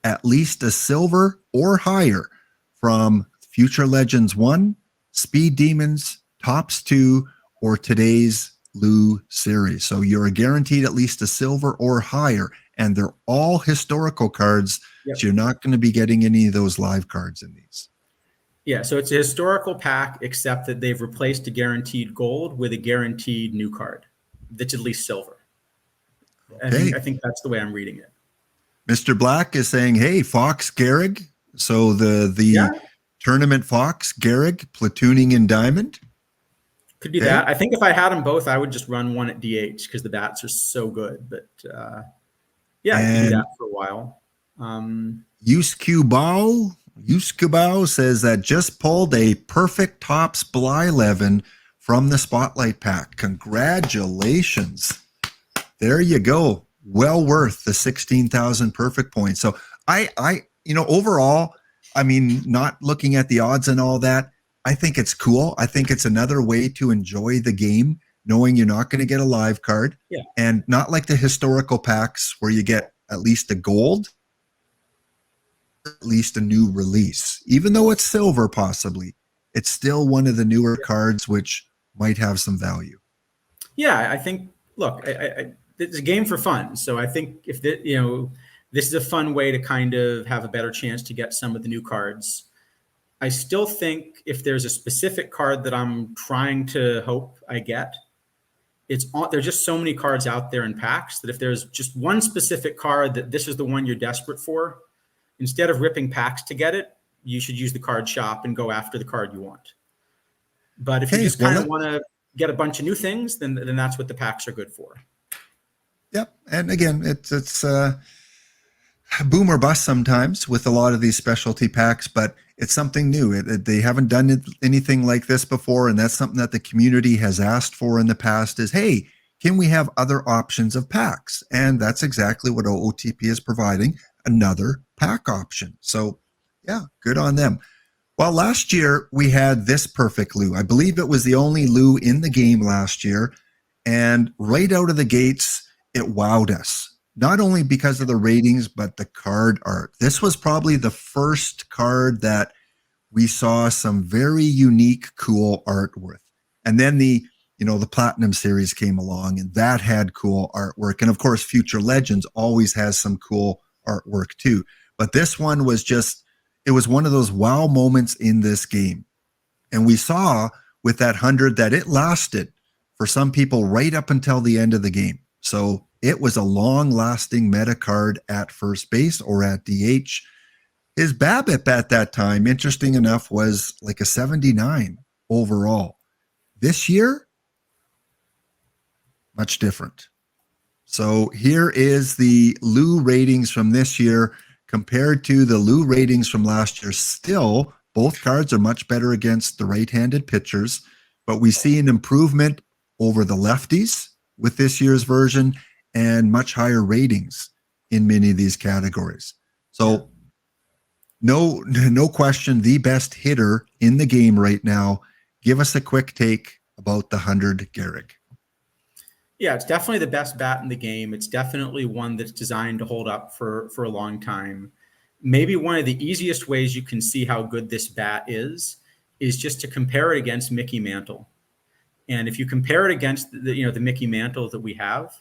at least a silver or higher from Future Legends 1, Speed Demons, Tops 2, or today's Lou series. So you're guaranteed at least a silver or higher, and they're all historical cards. Yep. So you're not going to be getting any of those live cards in these. Yeah, so it's a historical pack, except that they've replaced a guaranteed gold with a guaranteed new card that's at least silver. Okay. I think that's the way I'm reading it. Mr. Black is saying, hey, Fox Gehrig. So the tournament Fox Gehrig, platooning in Diamond. Could be that. I think if I had them both, I would just run one at DH because the bats are so good. But I could do that for a while. Yuskubao says that just pulled a perfect Topps Bly11 from the Spotlight pack. Congratulations. There you go. Well worth the 16,000 perfect points. So I overall, I mean, not looking at the odds and all that, I think it's cool. I think it's another way to enjoy the game, knowing you're not going to get a live card, and not like the historical packs where you get at least a gold, at least a new release. Even though it's silver, possibly, it's still one of the newer cards which might have some value. Yeah, I think. Look, it's a game for fun, so I think if this is a fun way to kind of have a better chance to get some of the new cards. I still think if there's a specific card that I'm trying to hope I get, there's just so many cards out there in packs that if there's just one specific card that this is the one you're desperate for, instead of ripping packs to get it, you should use the card shop and go after the card you want. But if you just kind of want to get a bunch of new things, then that's what the packs are good for. Yep. And again, it's boom or bust sometimes with a lot of these specialty packs, but it's something new. They haven't done anything like this before, and that's something that the community has asked for in the past is, hey, can we have other options of packs? And that's exactly what OOTP is providing, another pack option. So yeah, good on them. Well, last year we had this perfect Lou. I believe it was the only Lou in the game last year, and right out of the gates, it wowed us. Not only because of the ratings, but the card art. This was probably the first card that we saw some very unique, cool art with. And then the Platinum series came along, and that had cool artwork. And of course, Future Legends always has some cool artwork too. But this one was it was one of those wow moments in this game. And we saw with that 100 that it lasted for some people right up until the end of the game. So it was a long-lasting meta card at first base or at DH. His BABIP at that time, interesting enough, was like a 79 overall. This year, much different. So here is the Lou ratings from this year compared to the Lou ratings from last year. Still, both cards are much better against the right-handed pitchers, but we see an improvement over the lefties with this year's version, and much higher ratings in many of these categories. So no question, the best hitter in the game right now. Give us a quick take about the 100 Gehrig. Yeah, it's definitely the best bat in the game. It's definitely one that's designed to hold up for a long time. Maybe one of the easiest ways you can see how good this bat is just to compare it against Mickey Mantle. And if you compare it against the Mickey Mantle that we have,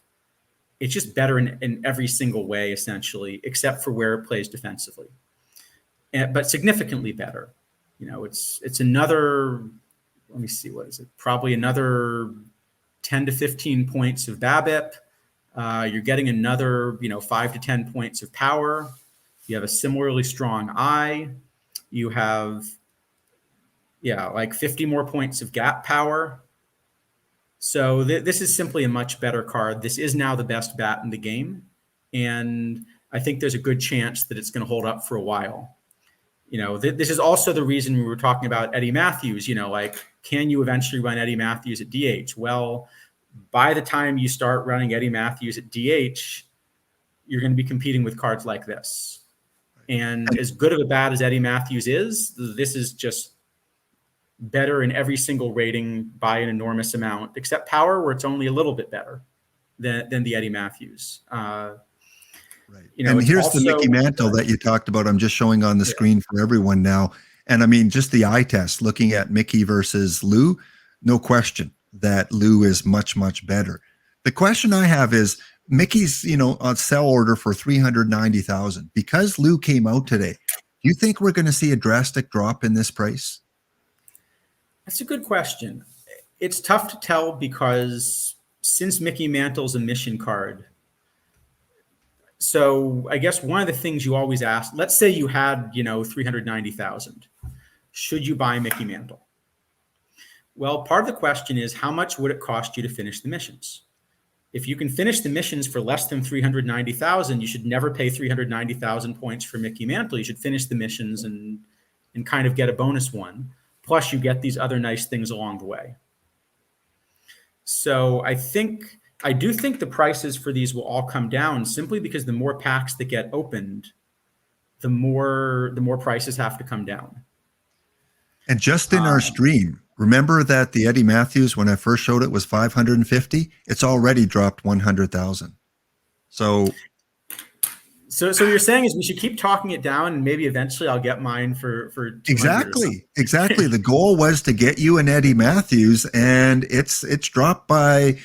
it's just better in every single way, essentially, except for where it plays defensively. But significantly better. It's another, let me see, what is it? Probably another 10 to 15 points of BABIP. You're getting another, 5 to 10 points of power. You have a similarly strong eye. You have, like 50 more points of gap power. So this is simply a much better card. This is now the best bat in the game. And I think there's a good chance that it's going to hold up for a while. This is also the reason we were talking about Eddie Matthews, can you eventually run Eddie Matthews at DH? Well, by the time you start running Eddie Matthews at DH, you're going to be competing with cards like this. And as good of a bat as Eddie Matthews is, this is just better in every single rating by an enormous amount, except power, where it's only a little bit better than the Eddie Matthews. Right. And here's also the Mickey Mantle that you talked about. I'm just showing on the screen for everyone now. And I mean, just the eye test, looking at Mickey versus Lou, no question that Lou is much, much better. The question I have is Mickey's, on sell order for $390,000. Because Lou came out today, do you think we're going to see a drastic drop in this price? That's a good question. It's tough to tell because since Mickey Mantle's a mission card, so I guess one of the things you always ask, let's say you had, $390,000. Should you buy Mickey Mantle? Well, part of the question is how much would it cost you to finish the missions? If you can finish the missions for less than $390,000, you should never pay 390,000 points for Mickey Mantle. You should finish the missions and kind of get a bonus one. Plus, you get these other nice things along the way. So I do think the prices for these will all come down simply because the more packs that get opened, the more prices have to come down. And just in our stream, remember that the Eddie Matthews, when I first showed it, was 550. It's already dropped 100,000. So you're saying is we should keep talking it down, and maybe eventually I'll get mine for exactly. The goal was to get you an Eddie Matthews, and it's dropped by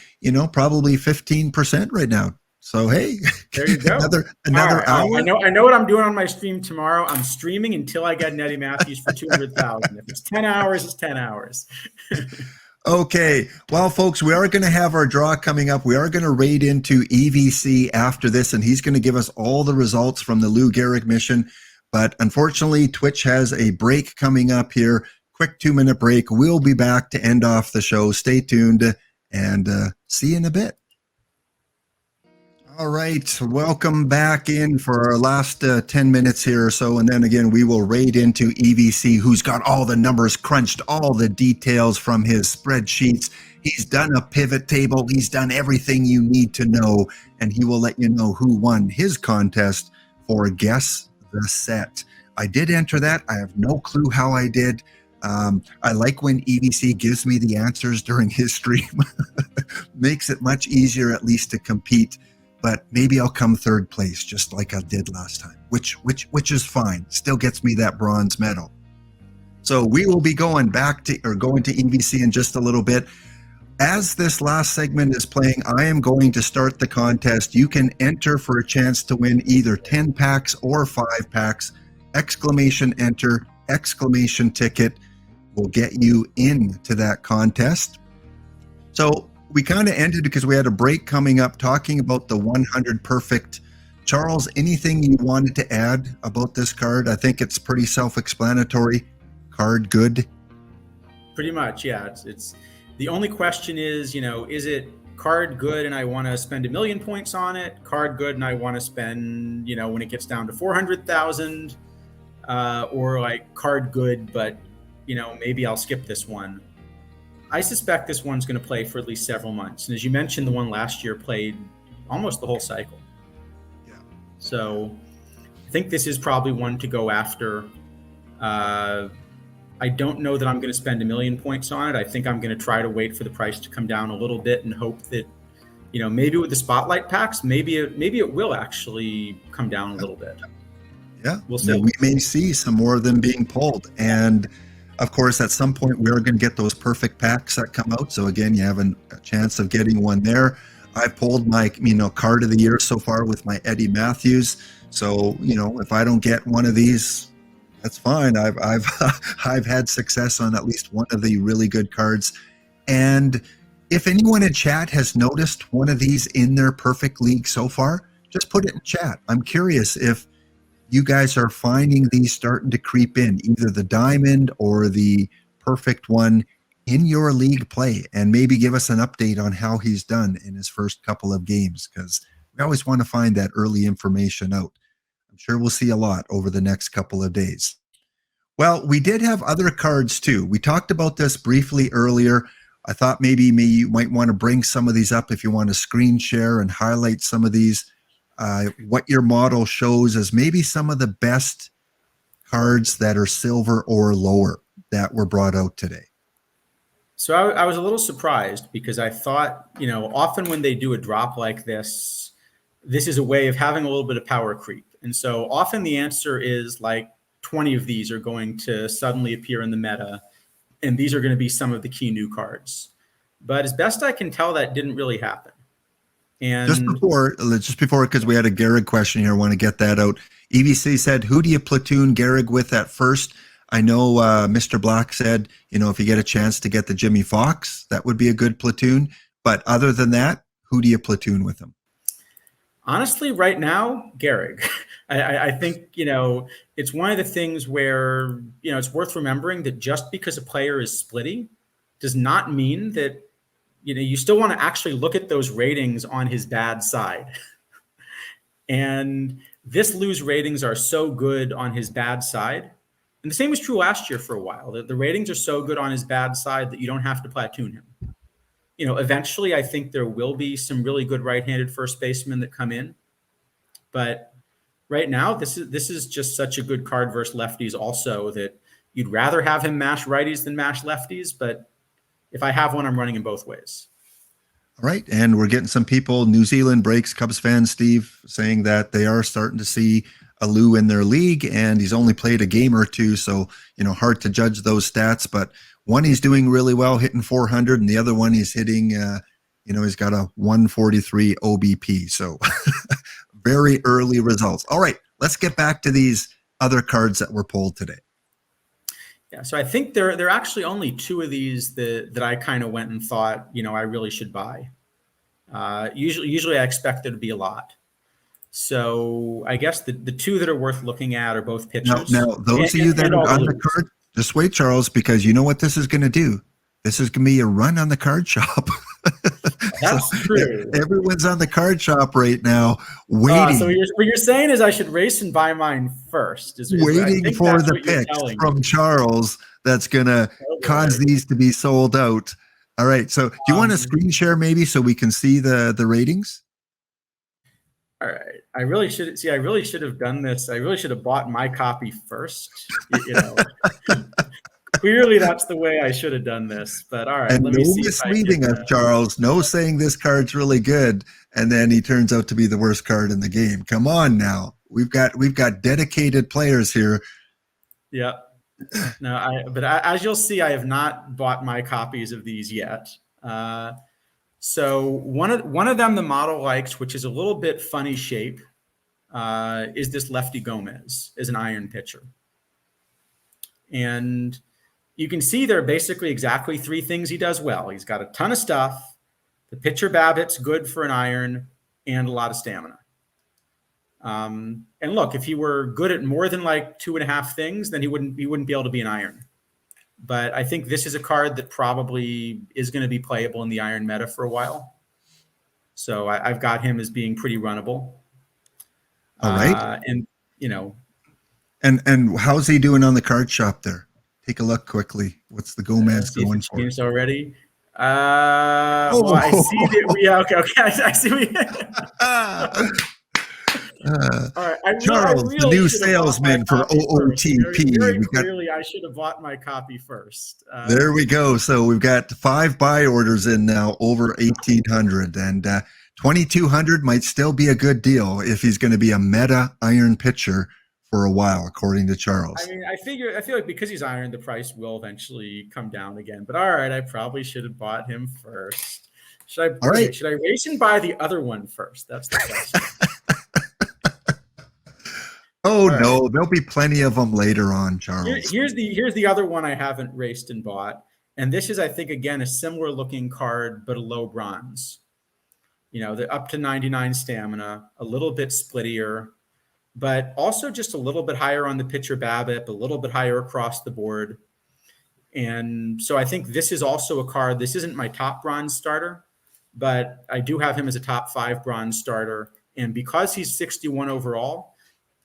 probably 15% right now. So hey, there you go. another hour. I know what I'm doing on my stream tomorrow. I'm streaming until I get an Eddie Matthews for 200,000. If it's 10 hours, it's 10 hours. Okay. Well, folks, we are going to have our draw coming up. We are going to raid into EVC after this, and he's going to give us all the results from the Lou Gehrig mission. But unfortunately, Twitch has a break coming up here quick 2-minute break. We'll be back to end off the show. Stay tuned and see you in a bit. All right, welcome back in for our last 10 minutes here or so, and then again we will raid into EVC, who's got all the numbers crunched, all the details from his spreadsheets. He's done a pivot table, he's done everything you need to know, and he will let you know who won his contest for Guess the Set. I did enter that. I have no clue how I did. I like when EVC gives me the answers during his stream. Makes it much easier at least to compete. But maybe I'll come third place, just like I did last time, which is fine. Still gets me that bronze medal. So we will be going to EVC in just a little bit. As this last segment is playing, I am going to start the contest. You can enter for a chance to win either 10 packs or 5 packs. Exclamation enter, exclamation ticket will get you into that contest. So we kind of ended because we had a break coming up talking about the 100 perfect. Charles, anything you wanted to add about this card? I think it's pretty self-explanatory. Card good? Pretty much, yeah. It's the only question is, is it card good and I want to spend 1 million points on it? Card good and I want to spend, when it gets down to 400,000, or like card good, but maybe I'll skip this one. I suspect this one's going to play for at least several months. And as you mentioned, the one last year played almost the whole cycle. Yeah. So I think this is probably one to go after. I don't know that I'm going to spend 1 million points on it. I think I'm going to try to wait for the price to come down a little bit and hope that, maybe with the spotlight packs, maybe it will actually come down a little bit. Yeah. We'll see. We may see some more of them being pulled. And of course, at some point, we're going to get those perfect packs that come out. So again, you have a chance of getting one there. I pulled my, card of the year so far with my Eddie Matthews. So, if I don't get one of these, that's fine. I've had success on at least one of the really good cards. And if anyone in chat has noticed one of these in their perfect league so far, just put it in chat. I'm curious if you guys are finding these starting to creep in, either the diamond or the perfect one in your league play, and maybe give us an update on how he's done in his first couple of games, because we always want to find that early information out. I'm sure we'll see a lot over the next couple of days. Well, we did have other cards too. We talked about this briefly earlier. I thought maybe you might want to bring some of these up if you want to screen share and highlight some of these. What your model shows as maybe some of the best cards that are silver or lower that were brought out today. So I was a little surprised because I thought, often when they do a drop like this is a way of having a little bit of power creep. And so often the answer is like 20 of these are going to suddenly appear in the meta, and these are going to be some of the key new cards. But as best I can tell, that didn't really happen. And just before, because we had a Gehrig question here, I want to get that out. EVC said, who do you platoon Gehrig with at first? I know Mr. Black said, if you get a chance to get the Jimmy Fox, that would be a good platoon. But other than that, who do you platoon with him? Honestly, right now, Gehrig. I think, it's one of the things where, it's worth remembering that just because a player is splitty does not mean that, you still want to actually look at those ratings on his bad side. And this Lou's ratings are so good on his bad side. And the same was true last year for a while. The ratings are so good on his bad side that you don't have to platoon him. Eventually I think there will be some really good right-handed first basemen that come in. But right now, this is just such a good card versus lefties also that you'd rather have him mash righties than mash lefties. But if I have one, I'm running him both ways. All right. And we're getting some people, New Zealand Breaks, Cubs fan Steve, saying that they are starting to see a Lou in their league, and he's only played a game or two. So, hard to judge those stats. But one, he's doing really well, hitting 400, and the other one he's hitting, he's got a 143 OBP. So very early results. All right. Let's get back to these other cards that were pulled today. Yeah, so I think there are actually only 2 of these that I kind of went and thought, I really should buy. Usually I expect there to be a lot. So I guess the 2 that are worth looking at are both pitchers. Now those of you that are on the card, Just wait, Charles, because you know what this is going to do? This is going to be a run on the card shop. That's true. Everyone's on the card shop right now, waiting. So what you're saying is I should race and buy mine first. Waiting for the picks from Charles that's going to cause these to be sold out. All right. So do you want to screen share maybe so we can see the ratings? All right. I really should have done this. I really should have bought my copy first. Clearly, that's the way I should have done this. But all right, and let me see. No misleading us, Charles. No saying this card's really good, and then he turns out to be the worst card in the game. Come on now, we've got dedicated players here. Yeah. No, but as you'll see, I have not bought my copies of these yet. So one of them, the model likes, which is a little bit funny shape, is this Lefty Gomez, is an iron pitcher. And you can see there are basically exactly three things he does well. He's got a ton of stuff. The pitcher BABIP's good for an iron and a lot of stamina. And look, if he were good at more than like 2.5 things, then he wouldn't be able to be an iron. But I think this is a card that probably is going to be playable in the iron meta for a while. So I've got him as being pretty runnable. All right. And And how's he doing on the card shop there? Take a look quickly. What's the Gomez going for? Changed already. Well, I see that. Yeah, okay. I see. All right, Charles, the new salesman for OOTP. Very clearly, I should have bought my copy first. There we go. So we've got 5 buy orders in now, over 1,800, and 2,200 might still be a good deal if he's going to be a meta iron pitcher for a while, according to Charles. I mean, I feel like because he's iron, the price will eventually come down again. But all right, I probably should have bought him first. Should I race and buy the other one first? That's the question. Oh, right. No, there'll be plenty of them later on, Charles. Here's the other one I haven't raced and bought. And this is, I think, again, a similar looking card, but a low bronze. The up to 99 stamina, a little bit splittier, but also just a little bit higher on the pitcher BABIP, a little bit higher across the board. And so I think this is also a card. This isn't my top bronze starter, but I do have him as a top 5 bronze starter. And because he's 61 overall,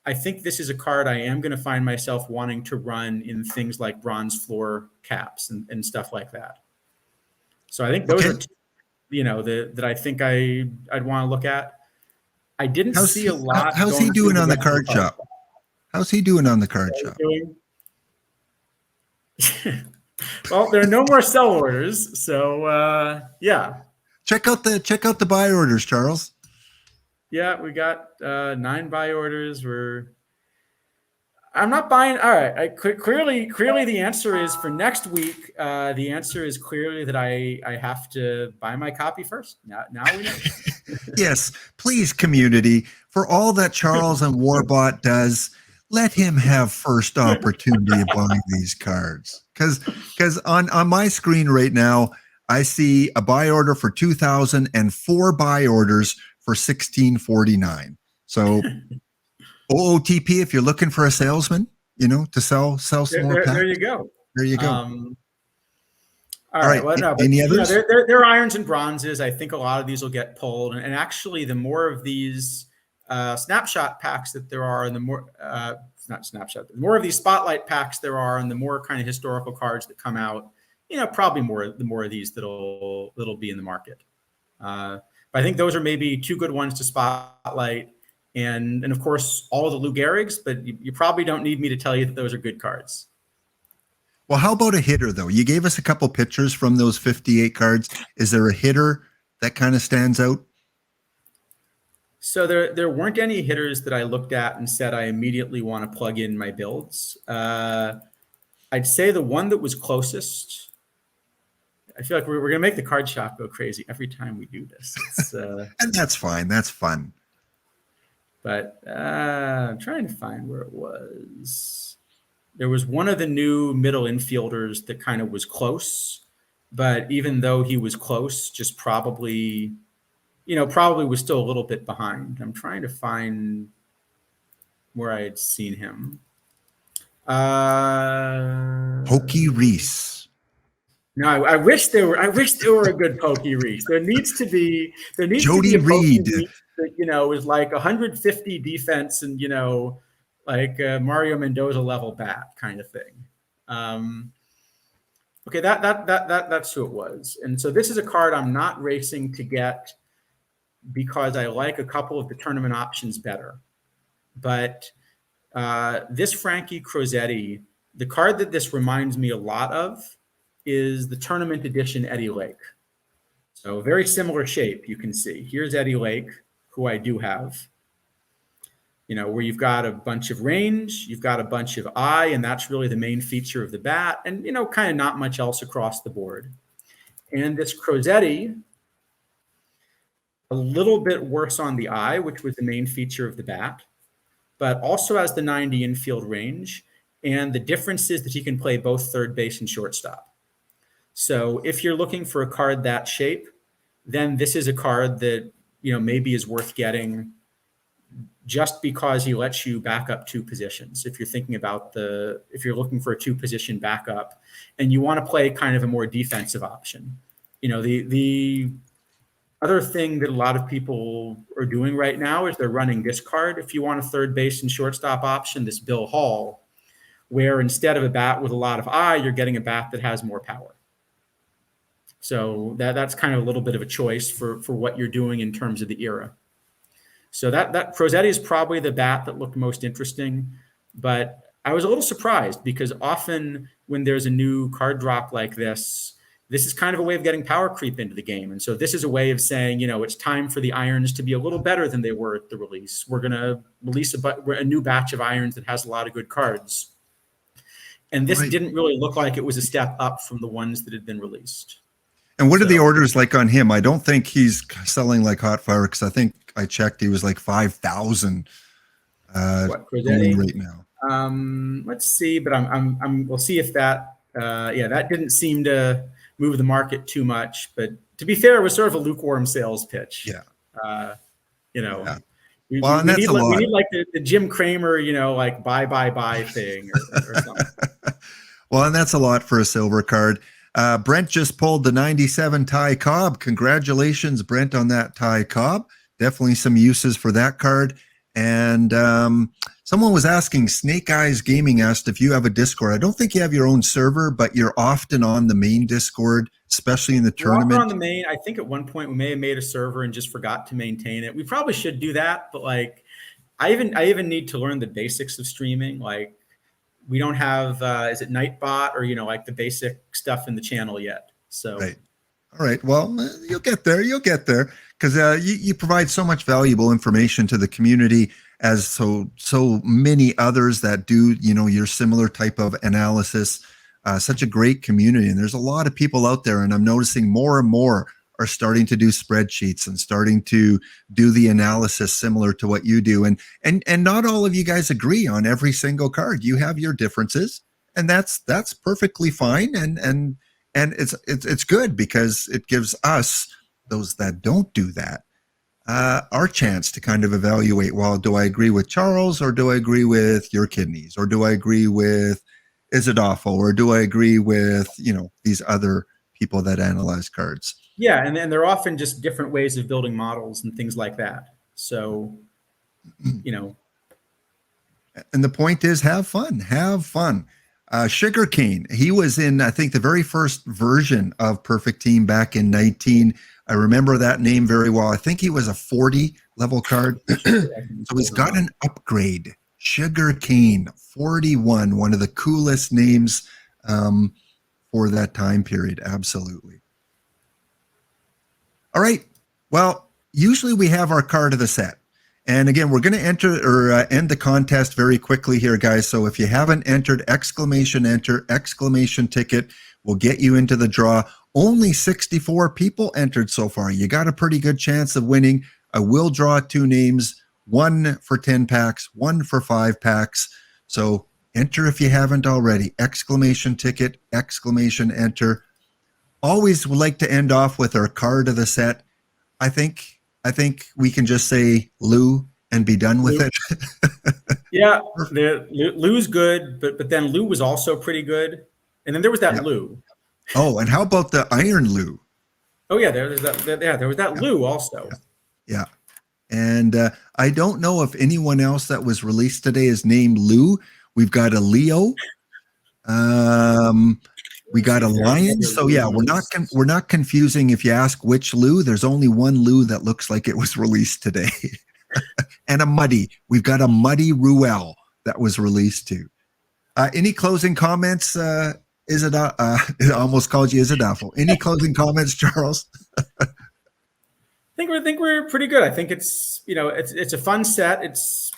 I think this is a card I am going to find myself wanting to run in things like bronze floor caps and stuff like that. So I think those are two, that I think I'd want to look at. I didn't see a lot. How's he doing on the card shop? How's he doing on the card shop? Well, there are no more sell orders, so yeah. Check out the buy orders, Charles. Yeah, we got 9 buy orders. I'm not buying. All right. Clearly, the answer is for next week. The answer is clearly that I have to buy my copy first. Now we know. Yes, please, community, for all that Charles and Warbot does, let him have first opportunity of buying these cards. Because on my screen right now, I see a buy order for 2,000 and 4 buy orders for 1,649. So OOTP, if you're looking for a salesman, to sell some more packs. There you go. There you go. All right. Well, no, any others? They're irons and bronzes. I think a lot of these will get pulled. And actually, the more of these snapshot packs that there are, and the more not snapshot, the more of these spotlight packs there are, and the more kind of historical cards that come out, probably the more of these that'll be in the market. But I think those are maybe 2 good ones to spotlight. And of course, all the Lou Gehrigs, but you probably don't need me to tell you that those are good cards. Well, how about a hitter, though? You gave us a couple pictures from those 58 cards. Is there a hitter that kind of stands out? So there weren't any hitters that I looked at and said I immediately want to plug in my builds. I'd say the one that was closest, I feel like we're going to make the card shop go crazy every time we do this. And that's fine. That's fun. But I'm trying to find where it was. There was one of the new middle infielders that kind of was close, but even though he was close, just probably was still a little bit behind. I'm trying to find where I had seen him. Pokey Reese. No, I wish there were. I wish there were a good Pokey Reese. There needs to be. There needs Jody to be a Pokey Reed. Reese that is like 150 defense and like a Mario Mendoza level bat kind of thing. Okay, that's who it was. And so this is a card I'm not racing to get because I like a couple of the tournament options better. But this Frankie Crosetti, the card that this reminds me a lot of is the tournament edition Eddie Lake. So very similar shape, you can see. Here's Eddie Lake, who I do have. Where you've got a bunch of range, you've got a bunch of eye, and that's really the main feature of the bat, and kind of not much else across the board. And this Crosetti, a little bit worse on the eye, which was the main feature of the bat, but also has the 90 infield range, and the difference is that he can play both third base and shortstop. So if you're looking for a card that shape, then this is a card that maybe is worth getting just because he lets you back up two positions. If you're thinking about if you're looking for a two position backup and you want to play kind of a more defensive option, the other thing that a lot of people are doing right now is they're running this card. If you want a third base and shortstop option, this Bill Hall, where instead of a bat with a lot of eye, you're getting a bat that has more power. So that's kind of a little bit of a choice for what you're doing in terms of the era. So that Crosetti is probably the bat that looked most interesting, but I was a little surprised because often when there's a new card drop like this is kind of a way of getting power creep into the game. And so this is a way of saying, it's time for the irons to be a little better than they were at the release. We're going to release a new batch of irons that has a lot of good cards. And this didn't really look like it was a step up from the ones that had been released. And what are the orders like on him? I don't think he's selling like hot fire because I think I checked he was like 5,000 right now. Let's see, but we'll see if that that didn't seem to move the market too much. But to be fair, it was sort of a lukewarm sales pitch. Yeah. Yeah. We need like the Jim Cramer, like buy thing or something. Well, and that's a lot for a silver card. Brent just pulled the 97 Ty Cobb. Congratulations, Brent, on that Ty Cobb. Definitely some uses for that card. And someone was asking, Snake Eyes Gaming asked if you have a Discord. I don't think you have your own server, but you're often on the main Discord, especially in the tournament. We're on the main. I think at one point we may have made a server and just forgot to maintain it. We probably should do that, but like I even need to learn the basics of streaming. Like we don't have is it Nightbot or like the basic stuff in the channel yet. So right. All right. Well, you'll get there. Because you provide so much valuable information to the community, as so many others that do your similar type of analysis. Such a great community, and there's a lot of people out there, and I'm noticing more and more are starting to do spreadsheets and starting to do the analysis similar to what you do. And not all of you guys agree on every single card. You have your differences, and that's perfectly fine. And it's good because it gives us, those that don't do that, our chance to kind of evaluate, well, do I agree with Charles, or do I agree with your kidneys, or do I agree with Is It Awful, or do I agree with these other people that analyze cards? Yeah, and they're often just different ways of building models and things like that. So and the point is, have fun. Sugarcane, he was in, I think, the very first version of Perfect Team back in 19. I remember that name very well. I think he was a 40 level card. So he's got an upgrade. Sugarcane 41, one of the coolest names for that time period. Absolutely. All right. Well, usually we have our card of the set. And again, we're going to end the contest very quickly here, guys. So if you haven't entered, enter, exclamation ticket will get you into the draw. Only 64 people entered so far. You got a pretty good chance of winning. I will draw 2 names, one for 10 packs, one for 5 packs. So enter if you haven't already. Exclamation ticket, exclamation enter. Always would like to end off with our card of the set. I think we can just say, Lou, and be done with Lou, it? yeah, Lou's good, but then Lou was also pretty good, and then there was that Yeah. Lou. Oh, and how about the Iron Lou? Oh yeah, there's that. Yeah, there was that Yeah. Lou also. Yeah. And I don't know if anyone else that was released today is named Lou. We've got a Leo. We Let's see got a if there's any lion. other So yeah, Lou's. we're not confusing if you ask which Lou. There's only one Lou that looks like it was released today. And a Muddy. We've got a Muddy Ruel that was released too. Any closing comments? Is it? It almost called you. Is it awful? Any closing comments, Charles? I think we're pretty good. I think it's it's a fun set. It's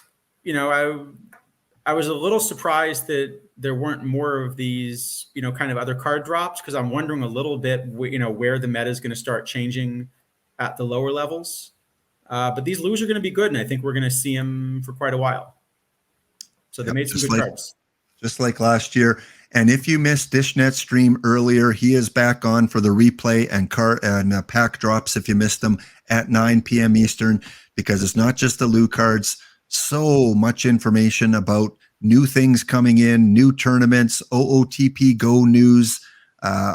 I was a little surprised that there weren't more of these kind of other card drops, because I'm wondering a little bit where the meta is going to start changing at the lower levels. But these Lus are going to be good, and I think we're going to see them for quite a while. So they Yep, made some good cards. Just like last year. And if you missed DishNet's stream earlier, he is back on for the replay and pack drops if you missed them at 9 p.m. Eastern, because it's not just the Lou cards. So much information about new things coming in, new tournaments, OOTP Go news,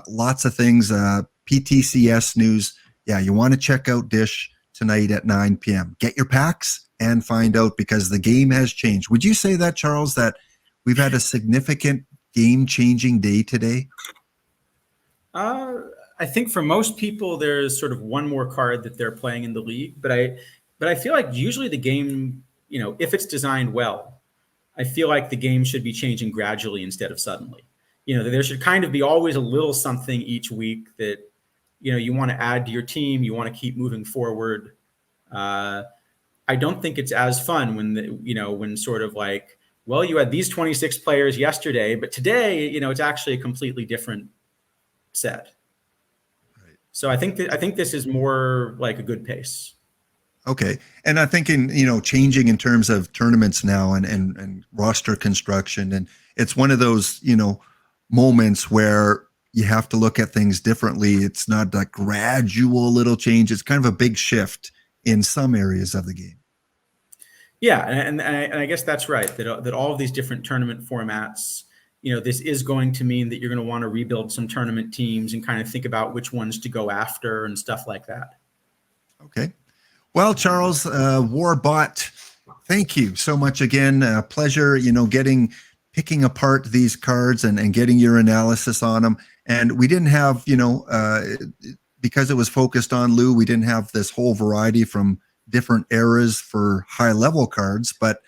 lots of things, PTCS news. Yeah, you want to check out Dish tonight at 9 p.m. Get your packs and find out, because the game has changed. Would you say that, Charles, that we've had a significant game-changing day today? I think for most people, there's sort of one more card that they're playing in the league, but I feel like usually the game, if it's designed well, I feel like the game should be changing gradually instead of suddenly. There should kind of be always a little something each week that you want to add to your team, you want to keep moving forward. I don't think it's as fun when sort of like, well, you had these 26 players yesterday, but today, it's actually a completely different set. Right. So I think this is more like a good pace. Okay. And I think changing in terms of tournaments now and roster construction, and it's one of those, moments where you have to look at things differently. It's not a gradual little change. It's kind of a big shift in some areas of the game. Yeah, and I guess that's right. That all of these different tournament formats, this is going to mean that you're going to want to rebuild some tournament teams and kind of think about which ones to go after and stuff like that. Okay. Well, Charles, Warbot, thank you so much again. Pleasure, picking apart these cards and getting your analysis on them. And we didn't have, because it was focused on Lou, we didn't have this whole variety from different eras for high level cards, but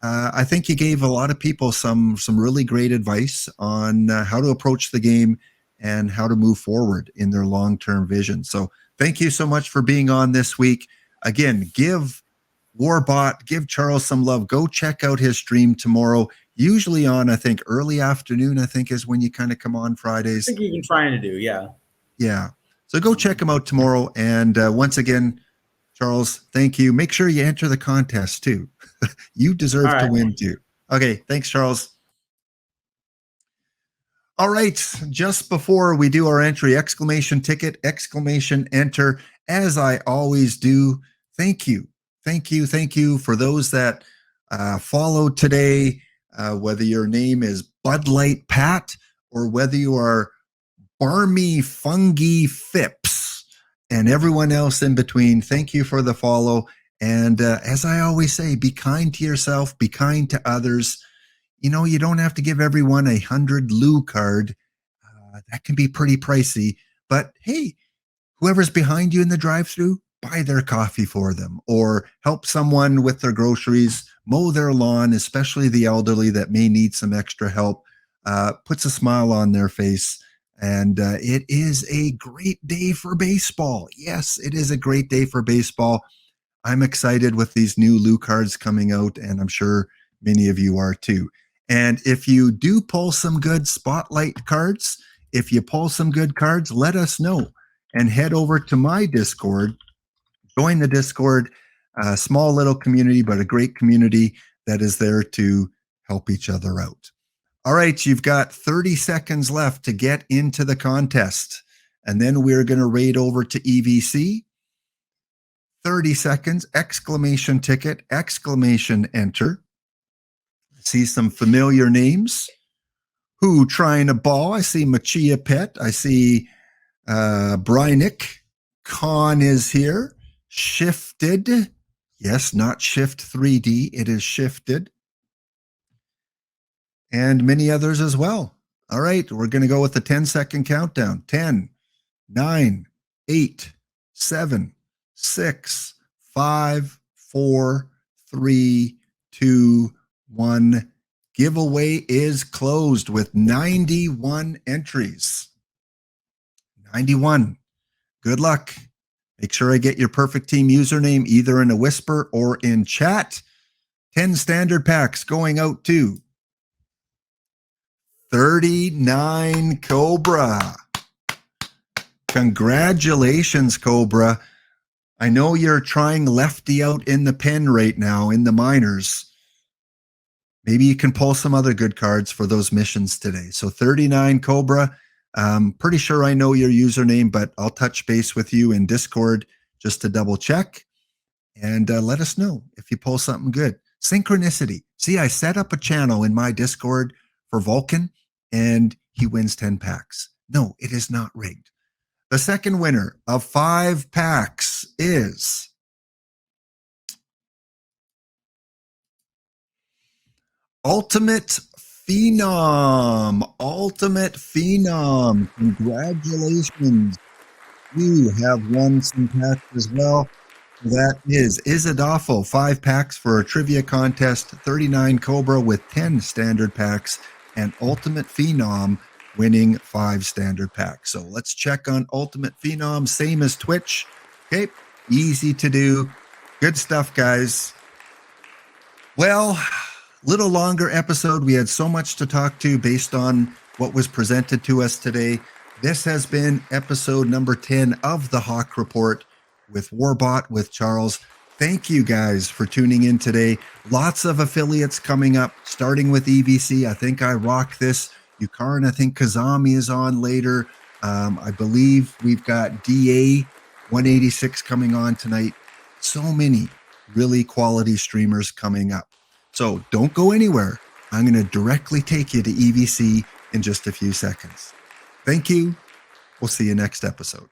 I think you gave a lot of people some really great advice on how to approach the game and how to move forward in their long-term vision. So thank you so much for being on this week. Again, give Warbot, give Charles some love. Go check out his stream tomorrow, usually on, I think, early afternoon, I think is when you kind of come on Fridays. I think you've been trying to do, yeah. Yeah. So go check him out tomorrow. And once again, Charles, thank you. Make sure you enter the contest too. You deserve to win too. Okay. Thanks, Charles. All right. Just before we do our entry, exclamation ticket, exclamation enter, as I always do. Thank you. Thank you. Thank you for those that followed today, whether your name is Bud Light Pat or whether you are Barmy Fungi Phipps and everyone else in between. Thank you for the follow. And as I always say, be kind to yourself, be kind to others. You don't have to give everyone 100 Lou card. That can be pretty pricey. But hey, whoever's behind you in the drive-thru, buy their coffee for them or help someone with their groceries, mow their lawn, especially the elderly that may need some extra help. Puts a smile on their face. And it is a great day for baseball. Yes, it is a great day for baseball. I'm excited with these new Lou cards coming out, and I'm sure many of you are too. And if you do pull some good spotlight cards, if you pull some good cards, let us know and head over to my Discord. Join the Discord, a small little community, but a great community that is there to help each other out. All right, you've got 30 seconds left to get into the contest. And then we're going to raid over to EVC. 30 seconds, exclamation ticket, exclamation enter. See some familiar names. Who trying a ball? I see Machia Pet. I see Brynick. Con is here. Shifted. Yes, not Shift 3D. It is Shifted. And many others as well. All right, we're going to go with the 10-second countdown. 10, 9, 8, 7, 6, 5, 4, 3, 2, 1. Giveaway is closed with 91 entries. 91. Good luck. Make sure I get your perfect team username either in a whisper or in chat. 10 standard packs going out to 39 Cobra. Congratulations, Cobra. I know you're trying lefty out in the pen right now in the minors. Maybe you can pull some other good cards for those missions today. So 39 Cobra. Pretty sure I know your username, but I'll touch base with you in Discord just to double check. And let us know if you pull something good. Synchronicity. See, I set up a channel in my Discord for Vulcan, and he wins 10 packs. No, it is not rigged. The second winner of 5 packs is Ultimate Phenom. Ultimate Phenom. Congratulations. You have won some packs as well. That is Izadafo, 5 packs for a trivia contest, 39 Cobra with 10 standard packs, and Ultimate Phenom winning 5 standard packs. So let's check on Ultimate Phenom, same as Twitch. Okay, easy to do. Good stuff, guys. Well, little longer episode. We had so much to talk to based on what was presented to us today. This has been episode number 10 of the HAWC Report with Warbot with Charles. Thank you guys for tuning in today. Lots of affiliates coming up, starting with EVC. I think I rock this. Yukarin, I think Kazami is on later. I believe we've got DA 186 coming on tonight. So many really quality streamers coming up. So don't go anywhere. I'm going to directly take you to EVC in just a few seconds. Thank you. We'll see you next episode.